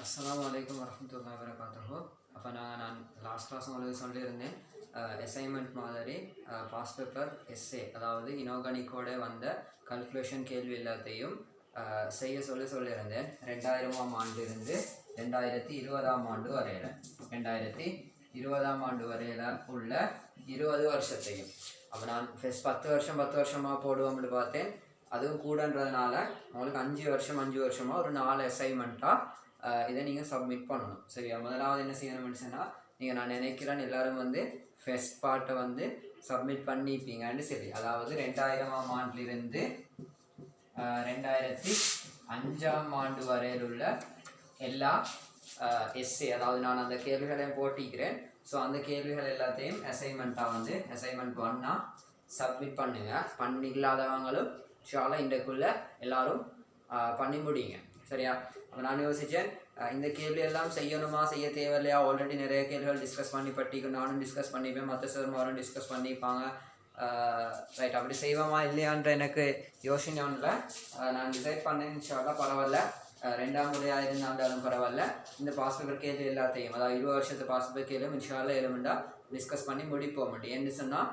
அஸ்ஸலாமு அலைக்கும் வரஹ்மத்துல்லாஹி வபரகாத்துஹு. அப்போ நான் லாஸ்ட் கிளாஸ் உங்களுக்கு சொல்லியிருந்தேன், அசைன்மெண்ட் மாதிரி பாஸ் பேப்பர் எஸ்ஏ, அதாவது இனோகனிக்கோட வந்த கல்குலேஷன் கேள்வி எல்லாத்தையும் செய்ய சொல்லியிருந்தேன். 2000ஆம் ஆண்டிலிருந்து 2020ஆம் ஆண்டு வரையில் 2020ஆம் ஆண்டு வரையில் உள்ள 20 வருஷத்தையும். அப்போ நான் ஃபஸ்ட் 10 வருஷமாக போடுவோம்னு பார்த்தேன். அதுவும் கூடன்றதுனால உங்களுக்கு 5 வருஷமாக ஒரு 4 அசைன்மெண்ட்டாக இதை நீங்கள் சப்மிட் பண்ணணும். சரியா? முதலாவது என்ன செய்யணும்னு சொன்னால், நீங்கள் நான் நினைக்கிறேன் எல்லோரும் ஃபஸ்ட் பார்ட்டை சப்மிட் பண்ணிப்பீங்கன்னு சரி. அதாவது 2000ஆம் ஆண்டிலிருந்து 2005ஆம் ஆண்டு வரையில் உள்ள எல்லா எஸ்ஏ, அதாவது நான் அந்த கேள்விகளையும் போட்டிக்கிறேன். ஸோ அந்த கேள்விகள் எல்லாத்தையும் அசைன்மெண்ட்டாக அசைன்மெண்ட் 1 சப்மிட் பண்ணுங்கள். பண்ணி இல்லாதவங்களும் ஷாலா இன்றைக்குள்ளே எல்லோரும் பண்ணி முடியுங்க. சரியா? அப்போ நான் யோசித்தேன், இந்த கேள்வி எல்லாம் செய்யணுமா செய்ய தேவையில்லையா? ஆல்ரெடி நிறைய கேள்விகள் டிஸ்கஸ் பண்ணி பட்டிக்கும், நானும் டிஸ்கஸ் பண்ணிப்பேன், மற்ற சார்மாரும் டிஸ்கஸ் பண்ணிப்பாங்க. ரைட், அப்படி செய்வோமா இல்லையான்ற எனக்கு யோசனை ஒன்றில் நான் டிசைட் பண்ணேன். ஷாலா பரவாயில்ல, 2ஆம் முறையாக இருந்தாலும் பரவாயில்ல, இந்த பாஸ் பேப்பர் கேள்வி எல்லாத்தையும், அதாவது 20 வருஷத்து பாஸ் பேப்பர் கேள்வியும் இன்ஷால்லா எலுமெண்டா டிஸ்கஸ் பண்ணி முடிப்போம் முடியும். என்ன சொன்னால்,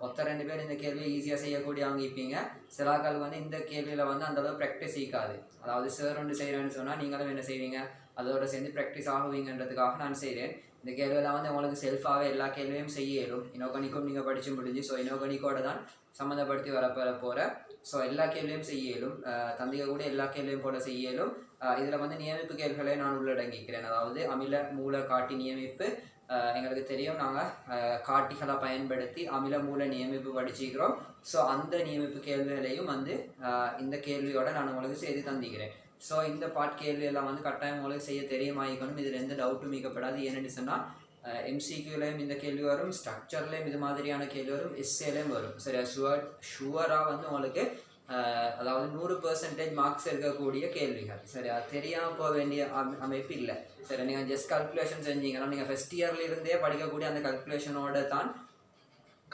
ஒருத்த 2 பேர் இந்த கேள்வியை ஈஸியாக செய்யக்கூடியவங்க இருப்பீங்க. சிலாக்கள் இந்த கேள்வியில் அந்தளவு ப்ராக்டிஸ் ஈக்காது. அதாவது சார் ஒன்று செய்கிறேன்னு சொன்னால் நீங்களும் என்ன செய்வீங்க, அதோடு சேர்ந்து ப்ராக்டிஸ் ஆகுவீங்கன்றதுக்காக நான் செய்கிறேன். இந்த கேள்வியெல்லாம் உங்களுக்கு செல்ஃபாகவே எல்லா கேள்வியும் செய்ய இயலும். இனோகனிக்கும் நீங்கள் படித்து முடிஞ்சு, ஸோ இனோகனிக்கோட தான் சம்மந்தப்படுத்தி வரப்போகிற ஸோ எல்லா கேள்வியும் செய்ய இயலும். தந்திக கூட எல்லா கேள்வியும் போல செய்ய இயலும். இதில் நியமிப்பு கேள்விகளை நான் உள்ளடங்கிக்கிறேன். அதாவது அமில மூல காட்டி நியமிப்பு, எங்களுக்கு தெரியும், நாங்கள் காட்டிகளை பயன்படுத்தி அமில மூல நியமிப்பு படிச்சுக்கிறோம். ஸோ அந்த நியமிப்பு கேள்விகளையும் இந்த கேள்வியோட நான் உங்களுக்கு செய்து தந்திக்கிறேன். ஸோ இந்த பாட் கேள்வியெல்லாம் கட்டாயம் உங்களுக்கு செய்ய தெரியுமாயிக்கணும். இதில் எந்த டவுட்டும் மீக்கப்படாது. ஏன்னு சொன்னால், எம்சிக்யூலையும் இந்த கேள்வி வரும், ஸ்ட்ரக்சர்லேயும் இது மாதிரியான கேள்வி வரும், எஸ்ஏலையும் வரும். சரியா? ஷுவராக உங்களுக்கு அதாவது 100% மார்க்ஸ் இருக்கக்கூடிய கேள்விகள். சரியா? தெரியாமல் போக வேண்டிய அமைப்பு இல்லை. சரி, நீங்கள் ஜஸ்ட் கல்குலேஷன் செஞ்சீங்கன்னா நீங்கள் ஃபஸ்ட் இயர்லேருந்தே படிக்கக்கூடிய அந்த கல்குலேஷனோட தான்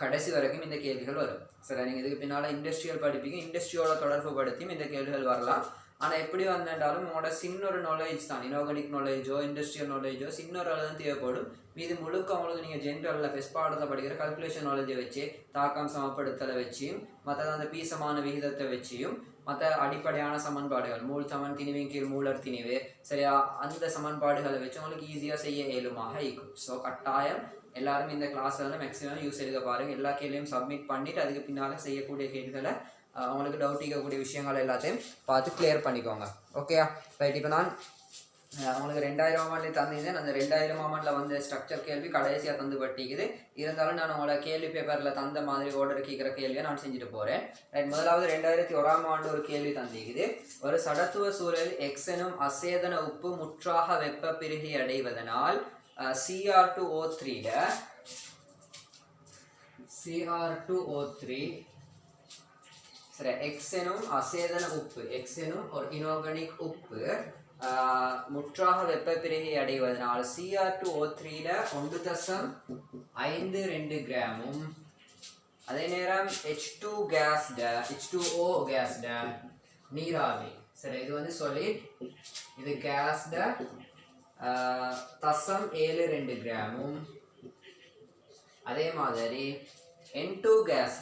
கடைசி வரைக்கும் இந்த கேள்விகள் வரும். சரி, நீங்கள் இதுக்கு பின்னால் இண்டஸ்ட்ரியல் படிப்பீங்க, இண்டஸ்ட்ரியோட தொடர்பு படுத்தியும் இந்த கேள்விகள் வரலாம். ஆனால் எப்படி வந்தாலும் உங்களோட சின்ன ஒரு நாலேஜ் தான், இனோகனிக் நாலேஜோ இண்டஸ்ட்ரியல் நாலேஜோ சின்ன ஒரு அளவு தான் தேவைப்படும். மீது முழுக்க உங்களுக்கு நீங்கள் ஜென்ரலில் ஃபஸ்ட் பாடத்தில் படிக்கிற கல்குலேஷன் நாலேஜை வச்சு, தாக்கம் சமப்படுத்தலை வச்சியும், மற்றது அந்த பீசமான விகிதத்தை வச்சியும், மற்ற அடிப்படையான சமன்பாடுகள், மூல் சமன் திணிவின் கீழ் மூலர் திணிவு, சரியா, அந்த சமன்பாடுகளை வச்சு உங்களுக்கு ஈஸியாக செய்ய இயலுமாக இருக்கும். ஸோ கட்டாயம் எல்லாரும் இந்த கிளாஸில் மேக்ஸிமம் யூஸ் எடுக்க பாருங்கள். எல்லா கேள்வியும் சப்மிட் பண்ணிவிட்டு அதுக்கு பின்னால் செய்யக்கூடிய கேள்விகளை அவங்களுக்கு டவுட் இருக்கக்கூடிய விஷயங்கள் எல்லாத்தையும் பார்த்து கிளியர் பண்ணிக்கோங்க. ஓகேயா? ரைட், இப்போ நான் அவங்களுக்கு 2000ஆம் ஆண்டில் தந்திருந்தேன். அந்த 2000ஆம் ஆண்டில் ஸ்ட்ரக்சர் கேள்வி கடைசியாக தந்து பட்டிக்குது. இருந்தாலும் நான் உங்களோட கேள்வி பேப்பரில் தந்த மாதிரி ஆர்டர் கேட்குற கேள்வியை நான் செஞ்சுட்டு போகிறேன். ரைட், முதலாவது 2001ஆம் ஆண்டு ஒரு கேள்வி தந்திக்குது. ஒரு சடத்துவ சூழலில் எக்ஸ் எனும் அசேதன உப்பு முற்றாக வெப்ப பிரிகை அடைவதனால் CR2O3 சரி, எக்ஸ் எனும் அசேதன உப்பு, எக்ஸ் எனும் ஒரு இனோகனிக் உப்பு முற்றாக வெப்ப பிரிகை அடைவதனால் CR2O3 1.52 கிராமும், அதே நேரம் H2O கேஸ் நீராவி. சரி, இது சொல்லிட், இது கேஸ் 0.72 கிராமும், அதே மாதிரி N2 கேஸ்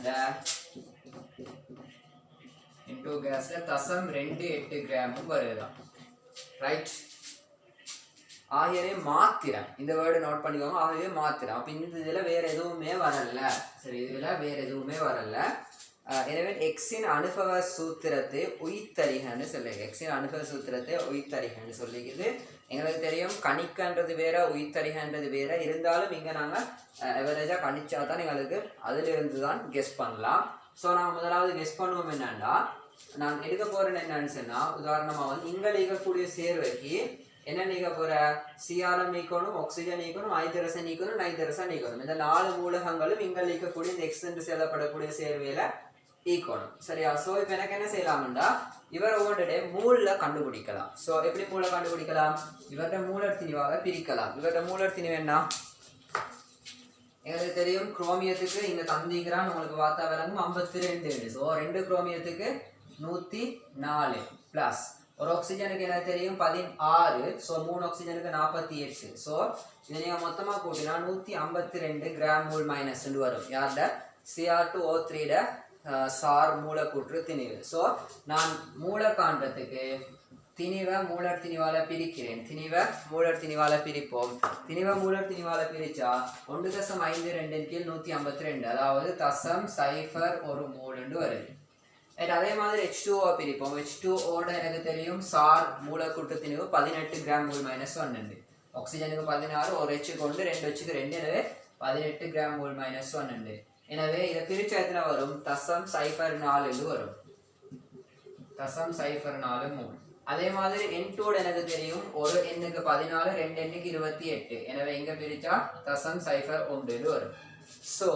0.28 கிராமும் வருதான். ரைட், ஆகியவே மாத்திரம், இந்த வேர்டு நோட் பண்ணிக்கோங்க, ஆகியவே மாத்திரம். அப்போ இந்த இதில் வேறு எதுவுமே வரல. சரி, இதில் வேறு எதுவுமே வரல. எனவே எக்ஸின் அனுபவ சூத்திரத்தை உயிர்த்தறிகன்னு சொல்லுங்க. எக்ஸின் அனுபவ சூத்திரத்தை உயிர்த்தறிகன்னு சொல்லிக்கிறது. எங்களுக்கு தெரியும், கணிக்கன்றது வேற, உயிர்த்தறிகன்றது வேற. இருந்தாலும் இங்கே நாங்கள் எவரேஜாக கணிச்சா தான் எங்களுக்கு அதிலிருந்து தான் கெஸ் பண்ணலாம். ஸோ நாங்கள் முதலாவது கெஸ் பண்ணுவோம் என்னன்னா, நான் எடுக்க போகிறேன்னு என்னன்னு சொன்னால், உதாரணமாக இங்கே நீக்கக்கூடிய சேர்வைக்கு என்ன நீக்க போகிற, சிஆர்எம் நீக்கணும், ஆக்சிஜன் நீக்கணும், ஐதரசன் நீக்கணும், நைதரசன் நீக்கணும். இந்த 4 மூலகங்களும் இங்கே நீக்கக்கூடிய இந்த எக்ஸ் என்று செல்லப்படக்கூடிய சேர்வையில் ஈக்கணும். சரியா? ஸோ இப்போ எனக்கு என்ன செய்யலாம்டா, இவரை ஒவ்வொன்றுடைய மூலில் கண்டுபிடிக்கலாம். ஸோ எப்படி மூளை கண்டுபிடிக்கலாம்? இவர்கிட்ட மூலர் திணிவாக பிரிக்கலாம். இவர்கிட்ட மூலர் திணிவு என்ன எங்களுக்கு தெரியும். குரோமியத்துக்கு இங்கே தந்திக்கிறான்னு உங்களுக்கு பார்த்தா விளங்கும் 52. ஸோ 2 குரோமியத்துக்கு 104 ப்ளஸ் ஒரு ஆக்சிஜனுக்கு எனக்கு தெரியும் 16, ஸோ 3 ஆக்சிஜனுக்கு 48. ஸோ இதை நீங்கள் மொத்தமாக கூட்டினா 152 கிராம் மூல் மைனஸ் வரும். யார்ட Cr2O3 சார் மூலக்கூற்று திணிவு. ஸோ நான் மூளை காண்றதுக்கு திணிவை மூலர் திணிவால பிரிக்கிறேன். திணிவை மூலர் திணிவால பிரிப்போம். திணிவை மூலர் திணிவால பிரிச்சா 1.52 கீழ் 152, அதாவது 0.01 மோல் வருது. அதே மாதிரி H2O பிரிப்போம். H2O எனக்கு தெரியும் சார் மூலக்கூற்று திணிவு 18 கிராம் மூல் மைனஸ் 1. ஆக்சிஜனுக்கு 16, ஒரு H கொண்டு 2 Hக்கு 2, எனவே 18 கிராம் மூல் மைனஸ் 1. எனவே இதை பிரிச்சா எத்தனை வரும்? 0.04 வரும். 0.04 மோல். அதே மாதிரி N2 எனக்கு தெரியும், ஒரு எண்ணுக்கு 14, 2 எண்ணுக்கு 28. எனவே இங்க பிரிச்சா 0.01 வரும். ஸோ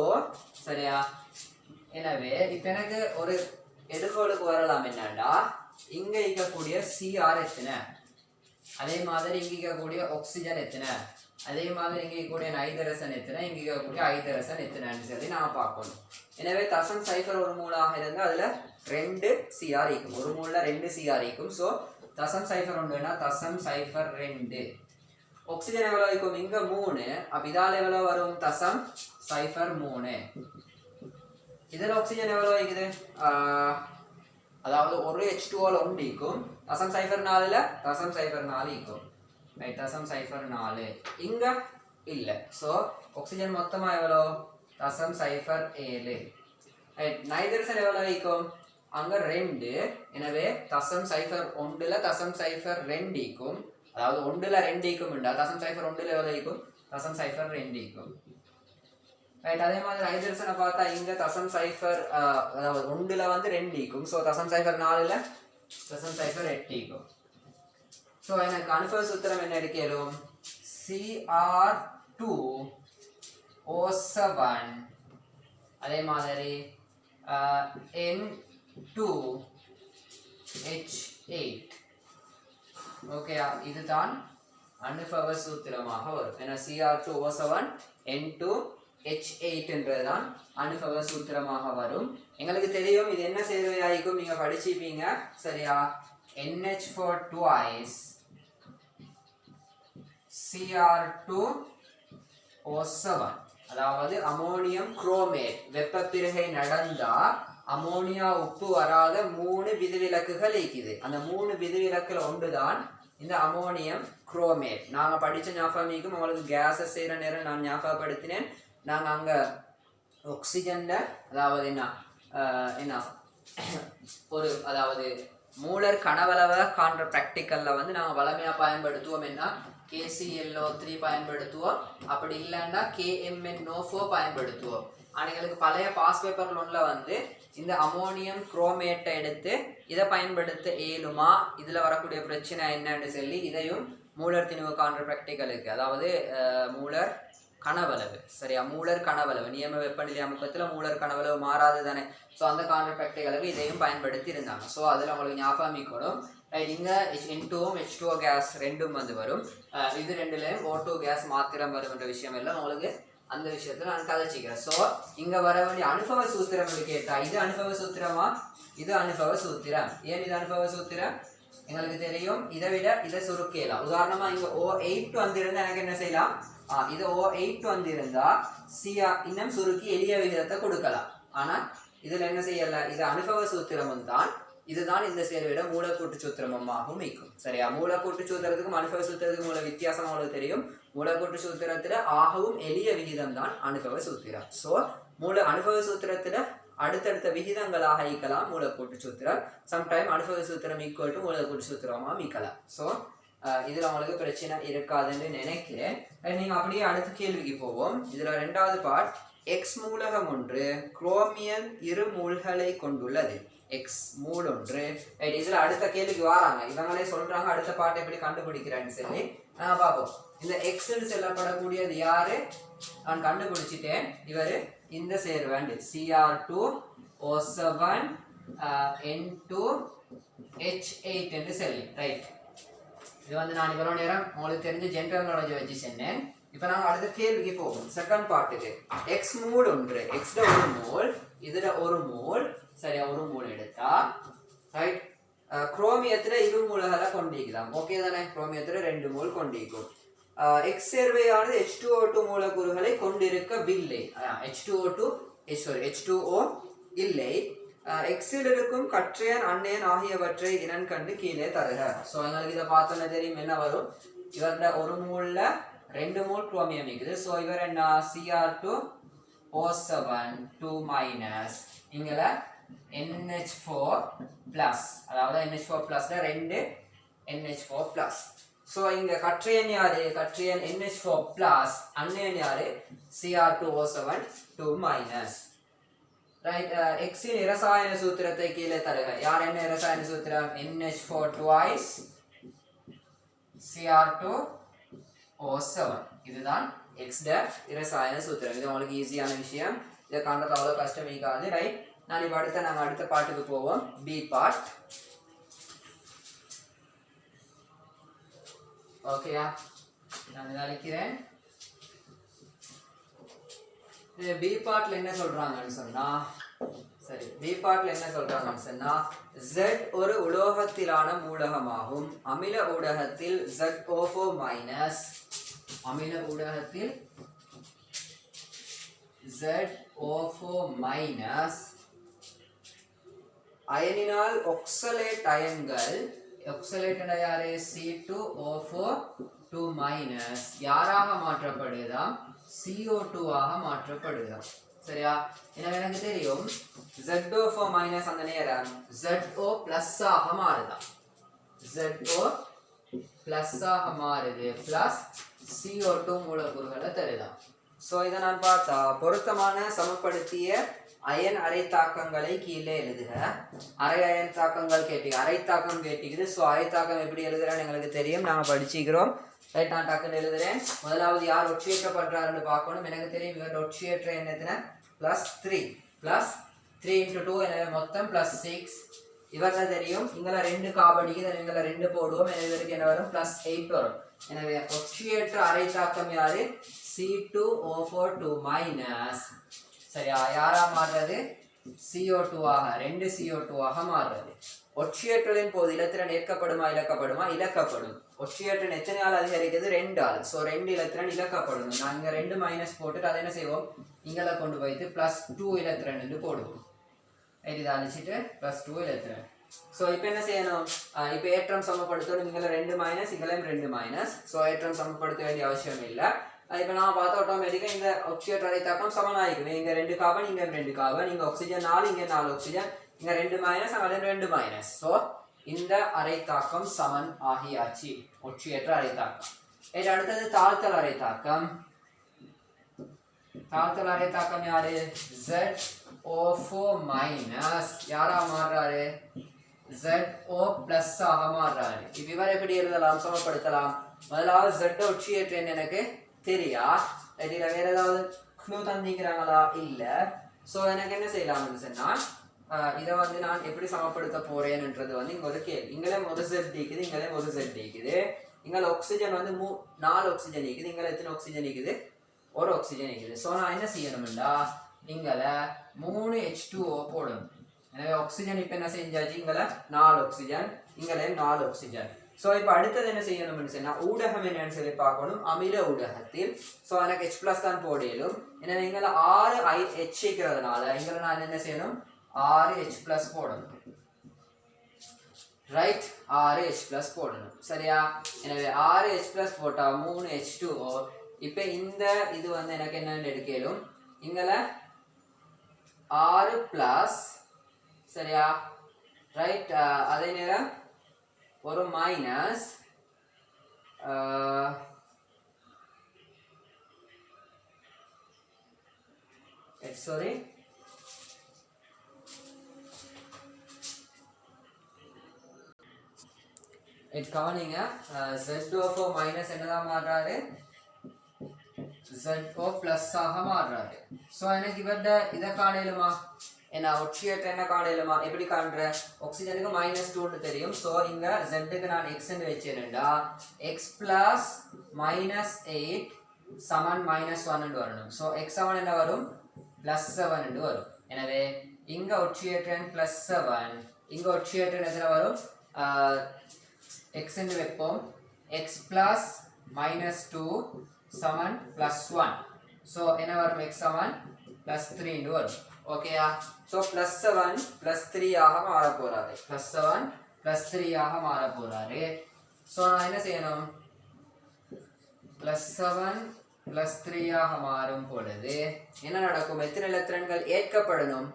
சரியா? எனவே இப்ப எனக்கு ஒரு எடுகோளுக்கு வரலாம் என்னண்டா, இங்க இருக்கக்கூடிய Cr எத்தனை, அதே மாதிரி இங்க இருக்கக்கூடிய ஆக்சிஜன் எத்தனை, அதே மாதிரி இங்க இருக்கக்கூடிய நைட்ரசன் எத்தனை, இங்க இருக்கக்கூடிய ஐதரசன் எத்தனைன்னு சொல்லி நான் பார்க்கணும். எனவே 0.01 மோலாக இருந்தால் அதுல 2 Cr இருக்கும். ஒரு மோல்ல 2 Cr இருக்கும். ஸோ 0.01னா 0.02. ஆக்சிஜன் எவ்வளவு இருக்கும்? இங்க 3, அப்ப இதால எவ்வளவு வரும்? 0.03. இதில் ஆக்சிஜன் எவ்வளவு இருக்குது? அதாவது ஒரு H2O இருக்கும். 0.04ல 0.04 இருக்கும். ரைட், 0.04. இங்க இல்ல. ஸோ ஆக்சிஜன் மொத்தமா எவ்வளோ? 0.07. ரைட், நைட்ரசன் எவ்வளவு இருக்கும்? அங்க 2, எனவே 0.01ல 0.02 இருக்கும். அதாவது 1ல 2 இருக்கும். 0.01ல எவ்வளவு இருக்கும்? 0.02 இருக்கும். ரைட், அதே மாதிரி ஹைட்ரஜனை பார்த்தா இங்க 0.0 அதாவது 1ல வந்து 2 இருக்கும். ஸோ 0.04ல 0.08 இருக்கும். ஸோ எனக்கு அனுபவ சூத்திரம் என்ன எடுக்கலும்? Cr2O7 அதே மாதிரி N2H8. ஓகேயா? இதுதான் அனுபவ சூத்திரமாக வரும். ஏன்னா Cr2O7 N2H8 என்றதுதான் அனுபவ சூத்திரமாக வரும். எங்களுக்கு தெரியும் இது என்ன சேர்வையாயிருக்கும், நீங்க படிச்சிருப்பீங்க சரியா? NH4 twice Cr2O7, அதாவது அமோனியம் குரோமேட். வெப்பப்பிறகை நடந்தா அமோனியா உப்பு வராத 3 விதிவிலக்குகள் இருக்குது. அந்த 3 விதிவிலக்குல ஒன்றுதான் இந்த அமோனியம் குரோமேட். நாங்க படிச்ச ஞாபகம் உங்களுக்கு கேஸஸ் செய்யற நேரம் நான் ஞாபகப்படுத்தினேன். நாங்க அங்க ஆக்சிஜன்ல அதாவது என்ன ஒரு அதாவது மூலர் கனவளவை காண்ற பிராக்டிக்கல்ல வந்து நாங்க வளமையா பயன்படுத்துவோம். என்ன KClO3 பயன்படுத்துவோம். அப்படி இல்லைன்னா KMnO4 பயன்படுத்துவோம். அன்னைங்களுக்கு பழைய பாஸ் பேப்பர் ஒன்ல வந்து இந்த அமோனியம் குரோமேட்டை எடுத்து இதை பயன்படுத்த இயலுமா, இதுல வரக்கூடிய பிரச்சனை என்னன்னு சொல்லி இதையும் மூலர் திணிவு காண்ற பிராக்டிக்கலுக்கு, அதாவது மூலர் கனவளவு சரியா? மூலர் கனவளவு நியம வெப்பநிலை அமுக்கத்துல மூலர் கனவளவு மாறாது தானே. ஸோ அந்த காண்ற பிராக்டிக்கலுக்கு இதையும் பயன்படுத்தி இருந்தாங்க. ஸோ அதுல உங்களுக்கு ஞாபகம் இருக்கணும். இங்க N2ம் H2O கேஸ் ரெண்டும் வந்து வரும். இது ரெண்டுலயும் O2 கேஸ் மாத்திரம் வரும் என்ற விஷயம் எல்லாம் உங்களுக்கு அந்த விஷயத்துல நான் கதைச்சிக்கிறேன். ஸோ இங்க வர வேண்டிய அனுபவ சூத்திரம் கேட்டா, இது அனுபவ சூத்திரமா? இது அனுபவ சூத்திரம். ஏன் இது அனுபவ சூத்திரம்? எங்களுக்கு தெரியும் இதை விட இதை சுருக்கலாம். உதாரணமா இங்க O8 வந்திருந்தா எனக்கு என்ன செய்யலாம்? இது O8 வந்திருந்தா Cr இன்னும் சுருக்கி எளிய விகிதத்தை கொடுக்கலாம். ஆனா இதுல என்ன செய்யல? இது அனுபவ சூத்திரமும் தான். இதுதான் இந்த சேர்வையிட மூலக்கூட்டு சூத்திரமாகவும் இருக்கும் சரியா? மூலக்கூட்டு சூத்திரத்துக்கும் அனுபவ சூத்திரத்துக்கும் உள்ள வித்தியாசம் உங்களுக்கு தெரியும். மூலக்கூட்டு சூத்திரத்துல ஆகவும் எளிய விகிதம் தான் அனுபவ சூத்திரம். ஸோ அனுபவ சூத்திரத்துல அடுத்தடுத்த விகிதங்களாக ஈக்கலாம் மூலக்கூட்டு சூத்திரம். சம்டைம் அனுபவ சூத்திரம் ஈக்குவல் டு மூலக்கூட்டு சூத்திரமாக ஈக்கலாம். ஸோ இதுல உங்களுக்கு பிரச்சனை இருக்காதுன்னு நினைக்கிறேன். நீங்க அப்படியே அடுத்த கேள்விக்கு போவோம். இதுல 2வது பார்ட், எக்ஸ் மூலகம் ஒன்று குரோமியம் 2 மூல்களை கொண்டுள்ளது. எக்ஸ் மூல் ஒன்று. இதுல அடுத்த கேள்விக்கு வராங்க, இவங்களே சொல்றாங்க அடுத்த பாட்டை எப்படி கண்டுபிடிக்கிறான்னு சொல்லி பார்ப்போம். இந்த எக்ஸ் சொல்லப்படக்கூடியது யாரு? நான் கண்டுபிடிச்சிட்டேன். இவரு இந்த சேர்வேண்டு Cr2O7 N2H8 என்று சொல்லி. ரைட், இது வந்து நான் இவ்வளவு நேரம் உங்களுக்கு தெரிஞ்ச ஜென்ரல் நாலேஜ் வச்சு சொன்னேன். இப்போ நாங்கள் அடுத்த கேள்விக்கு போவோம். செகண்ட் பார்ட்டுக்கு. எக்ஸ் மூல் ஒன்று, எக்ஸ்ல 1 மோல், இதுல 1 மோல் சரியா? 1 மோல் எடுத்தா ரைட், குரோமியத்துல இரு மூலகளை கொண்டிருக்கலாம். ஓகே தானே? குரோமியத்துல 2 மூல் கொண்டிருக்கும். எக்ஸ் சேர்வையானது H2O2 மூலக்கூறுகளை கொண்டிருக்கவில்லை. H2O இல்லை. எக்ஸில் இருக்கும் கற்றையன் அன்னையன் ஆகியவற்றை இனம் கண்டு கீழே தருக. ஸோ எங்களுக்கு இதை பார்த்தோன்னே தெரியும் என்ன வரும். இவரோட ஒரு மூல்ல 2 மூல் குரோமியம் இருக்குது. ஸோ இவர் என்ன Cr2O7 2- இங்கல NH4 பிளஸ், அதாவது NH4 பிளஸ்ல 2 NH4 பிளஸ். ஸோ இங்க கற்றையன் யாரு? கற்றையன் NH4 பிளஸ், அன்னையன் யாரு? Cr2O7 2-. ரைட். எக்ஸின் இரசாயன சூத்திரத்தை கீழே தருக. யார் என்ன இரசாயன சூத்திரம்? NH4 twice Cr2O7. இதுதான் எக்ஸ் இரசாயன சூத்திரம். இது உங்களுக்கு ஈஸியான விஷயம். இதை காண்றது அவ்வளோ கஷ்டம் இருக்காது. ரைட். நான் இப்போ நாங்கள் அடுத்த பாட்டுக்கு போவோம். B part. ஓகேயா? நான் இதை அழைக்கிறேன். பி பார்ட்ல என்ன சொல்றாங்கன்னு சொன்னா, சரி, பி பார்ட்ல என்ன சொல்றாங்கன்னு சொன்னா, Z ஒரு உலோகத்திலான மூலகமாகும். அமில ஊடகத்தில் ZO4-, அமில ஊடகத்தில் ZO4-, அயனினால் ஒக்சலேட் அயன்கள், ஒக்சலேட் யாரு? C2O4 2- யாராக மாற்றப்படுதாம்? CO2 ஆக மாற்றப்படுதாம். சரியா? எனவே எனக்கு தெரியும் ZO4- அந்த நேரம் ZO பிளஸ் ஆக மாறுதாம். ZO பிளஸ் ஆக மாறுது, பிளஸ் CO2 மூலக்கூறுகளை தருதாம். ஸோ இதை நான் பார்த்தா பொருத்தமான சமப்படுத்திய அயன் அரைத்தாக்கங்களை கீழே எழுதுக. அரை அயன் தாக்கங்கள் கேட்டீங்க, அரைத்தாக்கம் கேட்டீங்க. ஸோ அரைத்தாக்கம் எப்படி எழுதுறான்னு எங்களுக்கு தெரியும், நாங்கள் படிச்சுக்கிறோம். ரைட். நான் டக்குன்னு எழுதுறேன். முதலாவது யார் ஒட்சியேற்றப்படுறாருன்னு பார்க்கணும். எனக்கு தெரியும் இவர் ஒட்சியேற்ற எண்ணத்தின +3 +3 × 2, எனவே மொத்தம் +6. இவர்தான் தெரியும் இங்கே 2 காபடிக்கு, இங்கே 2 போடுவோம். எனவே இவருக்கு என்ன வரும்? +8 வரும். எனவே ஒட்சியேற்ற அரைத்தாக்கம் யாரு? C2O4 2-. சரியா? யாரா மாறுறது? CO2 ஆக, 2 CO2 ஆக மாறுறது. ஒட்சியேற்றலின் போது இலத்திரன் ஏற்கப்படுமா இழக்கப்படுமா? இழக்கப்படும். ஒட்சியேற்றல் எத்தனை ஆள் அதிகரிக்குது? 2 ஆள். ஸோ 2 இலத்திரன் இழக்கப்படும். நாங்கள் 2 மைனஸ் போட்டுட்டு அதை என்ன செய்வோம்? இங்கே கொண்டு போயிட்டு +2 இலத்திரன் என்று போடுவோம். இதை அழிச்சிட்டு +2 இலத்திரன். ஸோ இப்போ என்ன செய்யணும்? இப்போ ஏற்றம் சமப்படுத்தணும். இங்கே 2 மைனஸ், இங்கே 2 மைனஸ். ஸோ ஏற்றம் சமப்படுத்த வேண்டிய அவசியம் இல்லை. இப்போ நான் பார்த்தா ஆட்டோமேட்டிக்காக இந்த ஒட்சியேற்ற அரைத்தாக்கம் சமனாயிருக்கும். இங்கே 2 கார்பன், இங்கே 2 கார்பன், இங்கே ஆக்சிஜன் 4, இங்கே 4 ஆக்சிஜன், இங்கே 2 மைனஸ், அங்கே 2 மைனஸ். ஸோ இந்த அரைத்தாக்கம் சமன் ஆகியாச்சு, ஒட்சியேற்ற அரைத்தாக்கம். இது அடுத்தது தாழ்த்தல் அரைத்தாக்கம். தாழ்த்தல் அரைத்தாக்கம் யாரு? ZO4- யாரா மாறுறாரு? ZO பிளஸ் ஆக மாறுறாரு. இப்போ இவர் எப்படி எழுதலாம், சமப்படுத்தலாம்? முதலாவது Z ஒட்சியேற்ற எனக்கு தெரியா, இதில் வேற ஏதாவது க்ளூ தந்திக்கிறாங்களா? இல்லை. ஸோ எனக்கு என்ன செய்யலாம்னு சொன்னால், இதை நான் எப்படி சமப்படுத்த போறேன்ன்றது இங்கே ஒரு கேள்வி. இங்கே ஒரு Z இருக்குது, இங்கே ஒரு Z இருக்குது. இங்கே ஆக்சிஜன் 4 ஆக்சிஜன் இருக்குது, இங்கே எத்தனை ஆக்சிஜன் இருக்குது? 1 ஆக்சிஜன் இருக்குது. ஸோ நான் என்ன செய்யணும்டா, இங்கே 3 H2O போடணும். எனவே ஆக்சிஜன் இப்போ என்ன செஞ்சாச்சு? இங்கே 4 ஆக்சிஜன், இங்கே 4 ஆக்சிஜன். ஸோ இப்போ அடுத்தது என்ன செய்யணும்னு சொன்னால், ஊடகம் என்னன்னு சொல்லி பார்க்கணும். அமில ஊடகத்தில் ஸோ எனக்கு H+ தான் போடலும். எனவே இங்கே 6 H இருக்கிறதுனால இங்கே நான் என்ன செய்யணும்? 6 H+ போடணும். ரைட். 6 H+ போடணும். சரியா? எனவே 6 H+ போட்டால் 3 H2O. இப்போ இந்த இது எனக்கு என்னன்னு எடுக்கலும், இங்கே 6+, சரியா? ரைட். அதே நேரம் ஒரு மைனஸ், சாரி, கவனிங்க. ZO4- என்னதான் மாறுறாரு? ZO பிளஸ் ஆக மாறுறாரு. ஸோ எனக்கு இவர்ட இதை காணலுமா? என்ன ஒட்சியேற்ற என்ன காணலுமா? எப்படி காண்ற? ஆக்சிஜனுக்கு -2 தெரியும். ஸோ இங்க Z நான் X வச்சேன்டா, X பிளஸ் -8 சமன் -1 வரணும். ஸோ X7 என்ன வரும்? +7 வரும். எனவே இங்க ஒட்சியேற்றன் +7, இங்க ஒட்சியேற்றன் எத்தனை வரும்? x என்று வைப்போம். x plus minus 2 சமன் plus 1. ஸோ என்ன வரும்? x சமன் plus 3 என்று வரும். ஓகேயா? ஸோ plus 7 plus 3 ஆக மாற போறாரு. plus 7 plus 3 ஆக மாற போறாரு. ஸோ நான் என்ன செய்யணும்? plus 7 plus 3 ஆக மாறும் பொழுது என்ன நடக்கும்? எத்தனை இலத்திரன்கள் ஏற்கப்படணும்?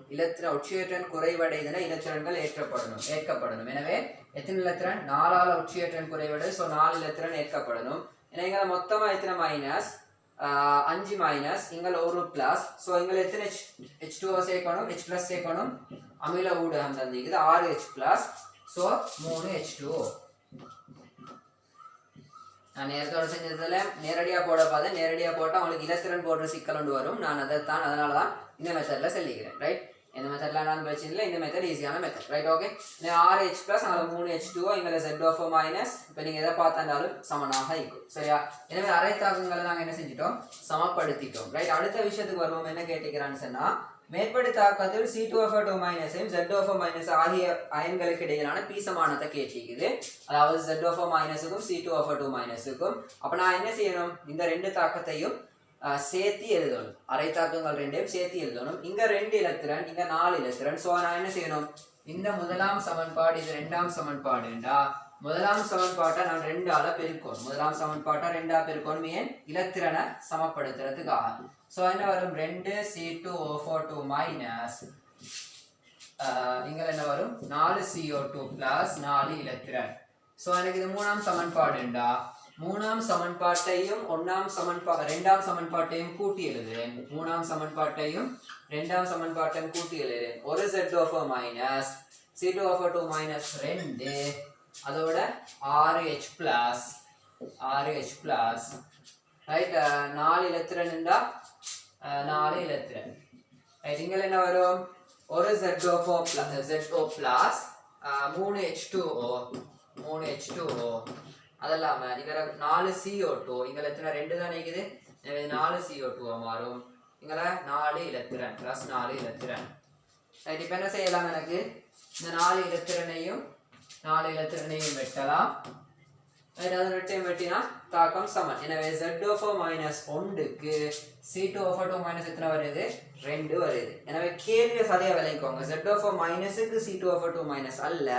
உட்சியேற்றன் குறைவடைதன இலத்திரன்கள் ஏற்கப்படணும். எனவே எத்தனை இலத்திரன்? 4 ஆல உட்சியேற்றன் குறைவடை. ஸோ 4 இலத்திரன் ஏற்கப்படணும். ஏன்னா மொத்தமா எத்தனை மைனஸ்? 5 மைனஸ், இங்கே ஒரு பிளஸ். ஸோ இங்கே எத்தனை H2O சேர்க்கணும்? H பிளஸ் சேர்க்கணும். அமில ஊடகம் தந்திக்குது 6 H பிளஸ். So 3 H2O. நான் நேரத்தோட செஞ்சதுல நேரடியாக போட பார்த்தேன். நேரடியாக போட்டால் உங்களுக்கு இலத்திரன் போடுற சிக்கல் ஒன்று வரும். நான் அதனால தான் இந்த மெத்தடில் சொல்லிக்கிறேன். ரைட்? இந்த மெத்தடில் நான் பிரச்சனை இல்லை. இந்த மெத்தட் ஈஸியான method. Right? Okay. 6 H plus, அதில் 3 H2O, இங்கே Z மைனஸ். இப்போ நீங்கள் எதை பார்த்தாலும் சமனாக இருக்கும். சரியா? எனவே அரை தாக்கங்களை நாங்கள் என்ன செஞ்சிட்டோம்? சமப்படுத்திட்டோம். ரைட்? அடுத்த விஷயத்துக்கு வருவோம். என்ன கேட்டுக்கிறான்னு சொன்னால், மேற்படி தாக்கத்தில் C2O2 மைனஸையும் ZO4 மைனஸ் ஆகிய அயன்களுக்கு இடையிலான பீசமானத்தை கேட்டிருக்குது. அதாவது ZO4 மைனஸுக்கும் C2O2 மைனஸுக்கும். அப்போ நான் என்ன செய்யணும்? இந்த ரெண்டு தாக்கத்தையும் சேர்த்து எழுதணும். அரை தாக்கங்கள் ரெண்டையும் சேர்த்து எழுதணும். இங்க 2 இலத்திரன், இங்க 4 இலத்திரன். ஸோ நான் என்ன செய்யணும்? இந்த முதலாம் சமன்பாடு, இது ரெண்டாம் சமன்பாடுண்டா, முதலாம் சமன்பாட்டை நான் 2 ஆல பெருக்கணும். முதலாம் சமன்பாட்டை 2 ஆ பெருக்கணும். ஏன்? இலத்திரனை சமப்படுத்துறதுக்காக. ஸோ என்ன வரும்? 2 C2O2 மைனஸ், இங்க என்ன வரும்? 4 CO2 பிளஸ் 4 இலத்திரன். ஸோ எனக்கு இது மூணாம் சமன்பாடுண்டா, மூணாம் சமன்பாட்டையும் ரெண்டாம் சமன்பாட்டையும் கூட்டி எழுதுறேன். மூணாம் சமன்பாட்டையும் ரெண்டாம் சமன்பாட்டையும் கூட்டி எழுதுறேன். ஒரு ZO4 மைனஸ் C2O2 மைனஸ் 2, அதோட 6H பிளஸ் ரைட். 4 இலத்திரன் இருந்தா 4 இலத்திரன். ரைட்? இங்கே என்ன வரும்? ஒரு ZO4 பிளஸ் 3 H2O அதெல்லாம இங்க 4 CO2, இங்க எத்தனை? 2 தான் இருக்குது. 4 CO2 மாறும். இங்க 4 இலத்திரன் பிளஸ் 4 இலத்திரன். ரைட்? இப்போ என்ன செய்யலாம்? எனக்கு இந்த 4 இலத்திரனையும் வெட்டலாம். அது ரெட்டையும் வெட்டினா தாக்கம் சமன். எனவே ZO4 மைனஸ் 1க்கு C2O2 மைனஸ் எத்தனை வருது? 2 வருது. எனவே கேள்வியை சரியா விளைவிக்கோங்க. ZO4 மைனஸுக்கு C2O2 மைனஸ் அல்ல,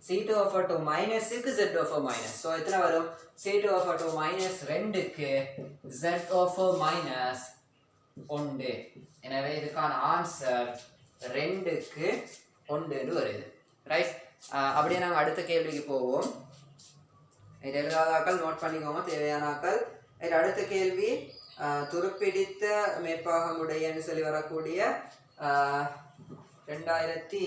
C2O2 மைனஸுக்கு ZO4 மைனஸ். ஸோ எத்தனை வரும்? C2O2 மைனஸ் 2க்கு ZO4 மைனஸ் 1. எனவே இதுக்கான ஆன்சர் 2க்கு 1 வருது. ரைட்? அப்படியே நாங்கள் அடுத்த கேள்விக்கு போவோம். இது எழுதாதாக்கள் நோட் பண்ணிக்கோங்க, தேவையானாக்கள். அடுத்த கேள்வி, துருப்பிடித்த மேற்பாகமுடையன்னு சொல்லி வரக்கூடிய 2000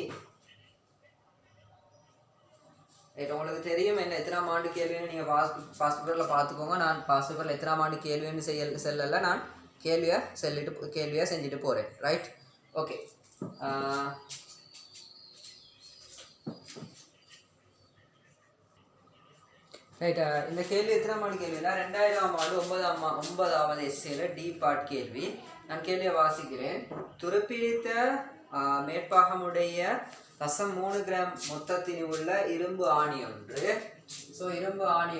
உங்களுக்கு தெரியும் என்ன எத்தனாம் ஆண்டு கேள்வின்னு நீங்கள் பாஸ் பேப்பரில் பார்த்துக்கோங்க. நான் பாஸ் பேப்பரில் எத்தனாம் ஆண்டு கேள்வின்னு செல்லல, நான் கேள்வியை செஞ்சுட்டு போகிறேன். ரைட்? ஓகே. ரைட். இந்த கேள்வி எத்தனாம் ஆண்டு கேள்வினா 2000ஆம் ஆண்டு 9வது எஸ்ஏல டி பார்ட் கேள்வி. நான் கேள்வியை வாசிக்கிறேன். துருப்பிடித்த மேற்பாகமுடைய 3 கிராம் மொத்தத்தின் உள்ள இரும்பு ஆணி ஒன்று. ஸோ இரும்பு ஆணி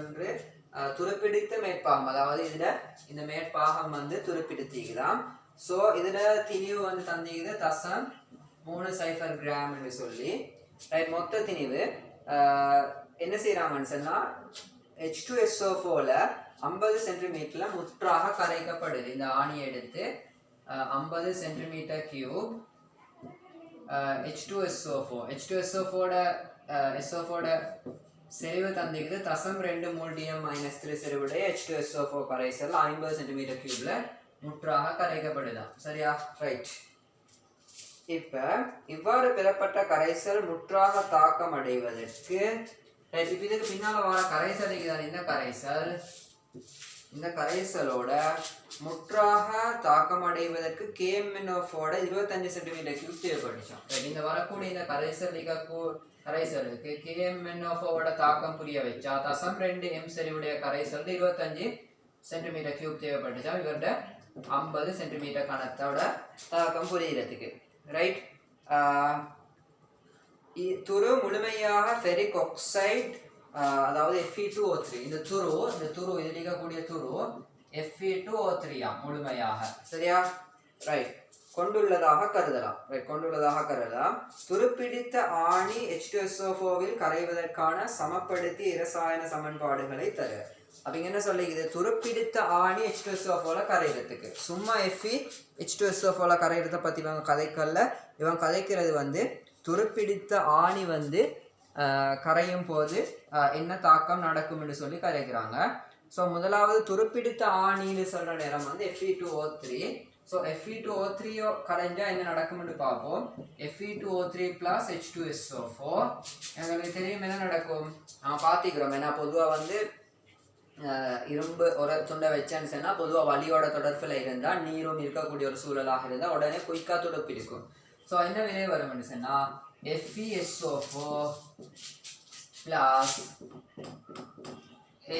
ஒன்று துருப்பிடித்த மேற்பாகம், அதாவது இதுல இந்த மேற்பாகம் துருப்பிடித்திக்கலாம். ஸோ இதுல திணிவு தந்திக்குது 0.30 கிராம் என்று சொல்லி. ரைட்? மொத்த திணிவு என்ன செய்யறாங்கன்னு சொன்னா H2SO4ல 50 சென்டிமீட்டர்ல முற்றாக கரைக்கப்படுது. இந்த ஆணியை எடுத்து 50 சென்டிமீட்டர் கியூப் H2SO4 செறிவு தந்திக்குது 0.2 மோல் DM-3 செறிவுடைய H2SO4 கரைசல் 50 சென்டிமீட்டர் கியூப்ல முற்றாக கரைக்கப்படுதான். சரியா? ரைட். இப்ப இவ்வாறு பெறப்பட்ட கரைசல் முற்றாக தாக்கம் அடைவதற்கு இதுக்கு பின்னால வர கரைசல் இந்த கரைசலோட முற்றாக தாக்கம் அடைவதற்கு KMnO4 25 சென்டிமீட்டர் கியூப் தேவைப்பட்டுச்சோம். இந்த வரக்கூடிய இந்த கரைசலுக்கு KMnO4 தாக்கம் புரிய வச்சா 0.2 M செறிவுடைய கரைசல் 25 சென்டிமீட்டர் கியூப் தேவைப்பட்டுச்சா. இவர்கிட்ட 50 சென்டிமீட்டர் கணத்தோட தாக்கம் புரியறதுக்கு. ரைட்? துரு முழுமையாக ஃபெரிக் ஆக்சைடு அதாவது Fe2O3 இந்த துரு இதில் இருக்கக்கூடிய துரு Fe2O3 முழுமையாக சரியா ரைட் கொண்டுள்ளதாக கருதலாம் துருப்பிடித்த ஆணி H2SO4வில் கரைவதற்கான சமப்படுத்திய இரசாயன சமன்பாடுகளை தரு அப்படிங்க என்ன சொல்லிக்குது துருப்பிடித்த ஆணி H2SO4ல கரைகிறதுக்கு சும்மா H2SO4ல கரைகிறத பத்தி இவங்க கதைக்கல்ல இவங்க கதைக்கிறது வந்து துருப்பிடித்த ஆணி வந்து கரையும் போது என்ன தாக்கம் நடக்கும் என்று சொல்லி கரைக்கிறாங்க ஸோ முதலாவது துருப்பிடித்த ஆணின்னு சொல்ற நேரம் வந்து Fe2O3 ஸோ Fe2O3 கரைஞ்சா என்ன நடக்கும்னு பார்ப்போம் Fe2O3 plus H2SO4 எங்களுக்கு தெரியும் என்ன நடக்கும் நான் பார்த்திக்கிறோம் ஏன்னா பொதுவாக வந்து இரும்பு ஒரு துண்டை வச்சேன்னு சொன்னா பொதுவாக வலியோட தொடர்பில் இருந்தால் நீரும் இருக்கக்கூடிய ஒரு சூழலாக இருந்தால் உடனே குயிக்காக துடுப்பு இருக்கும் ஸோ என்ன விலை வரும்னு சொன்னா FeSO4 plus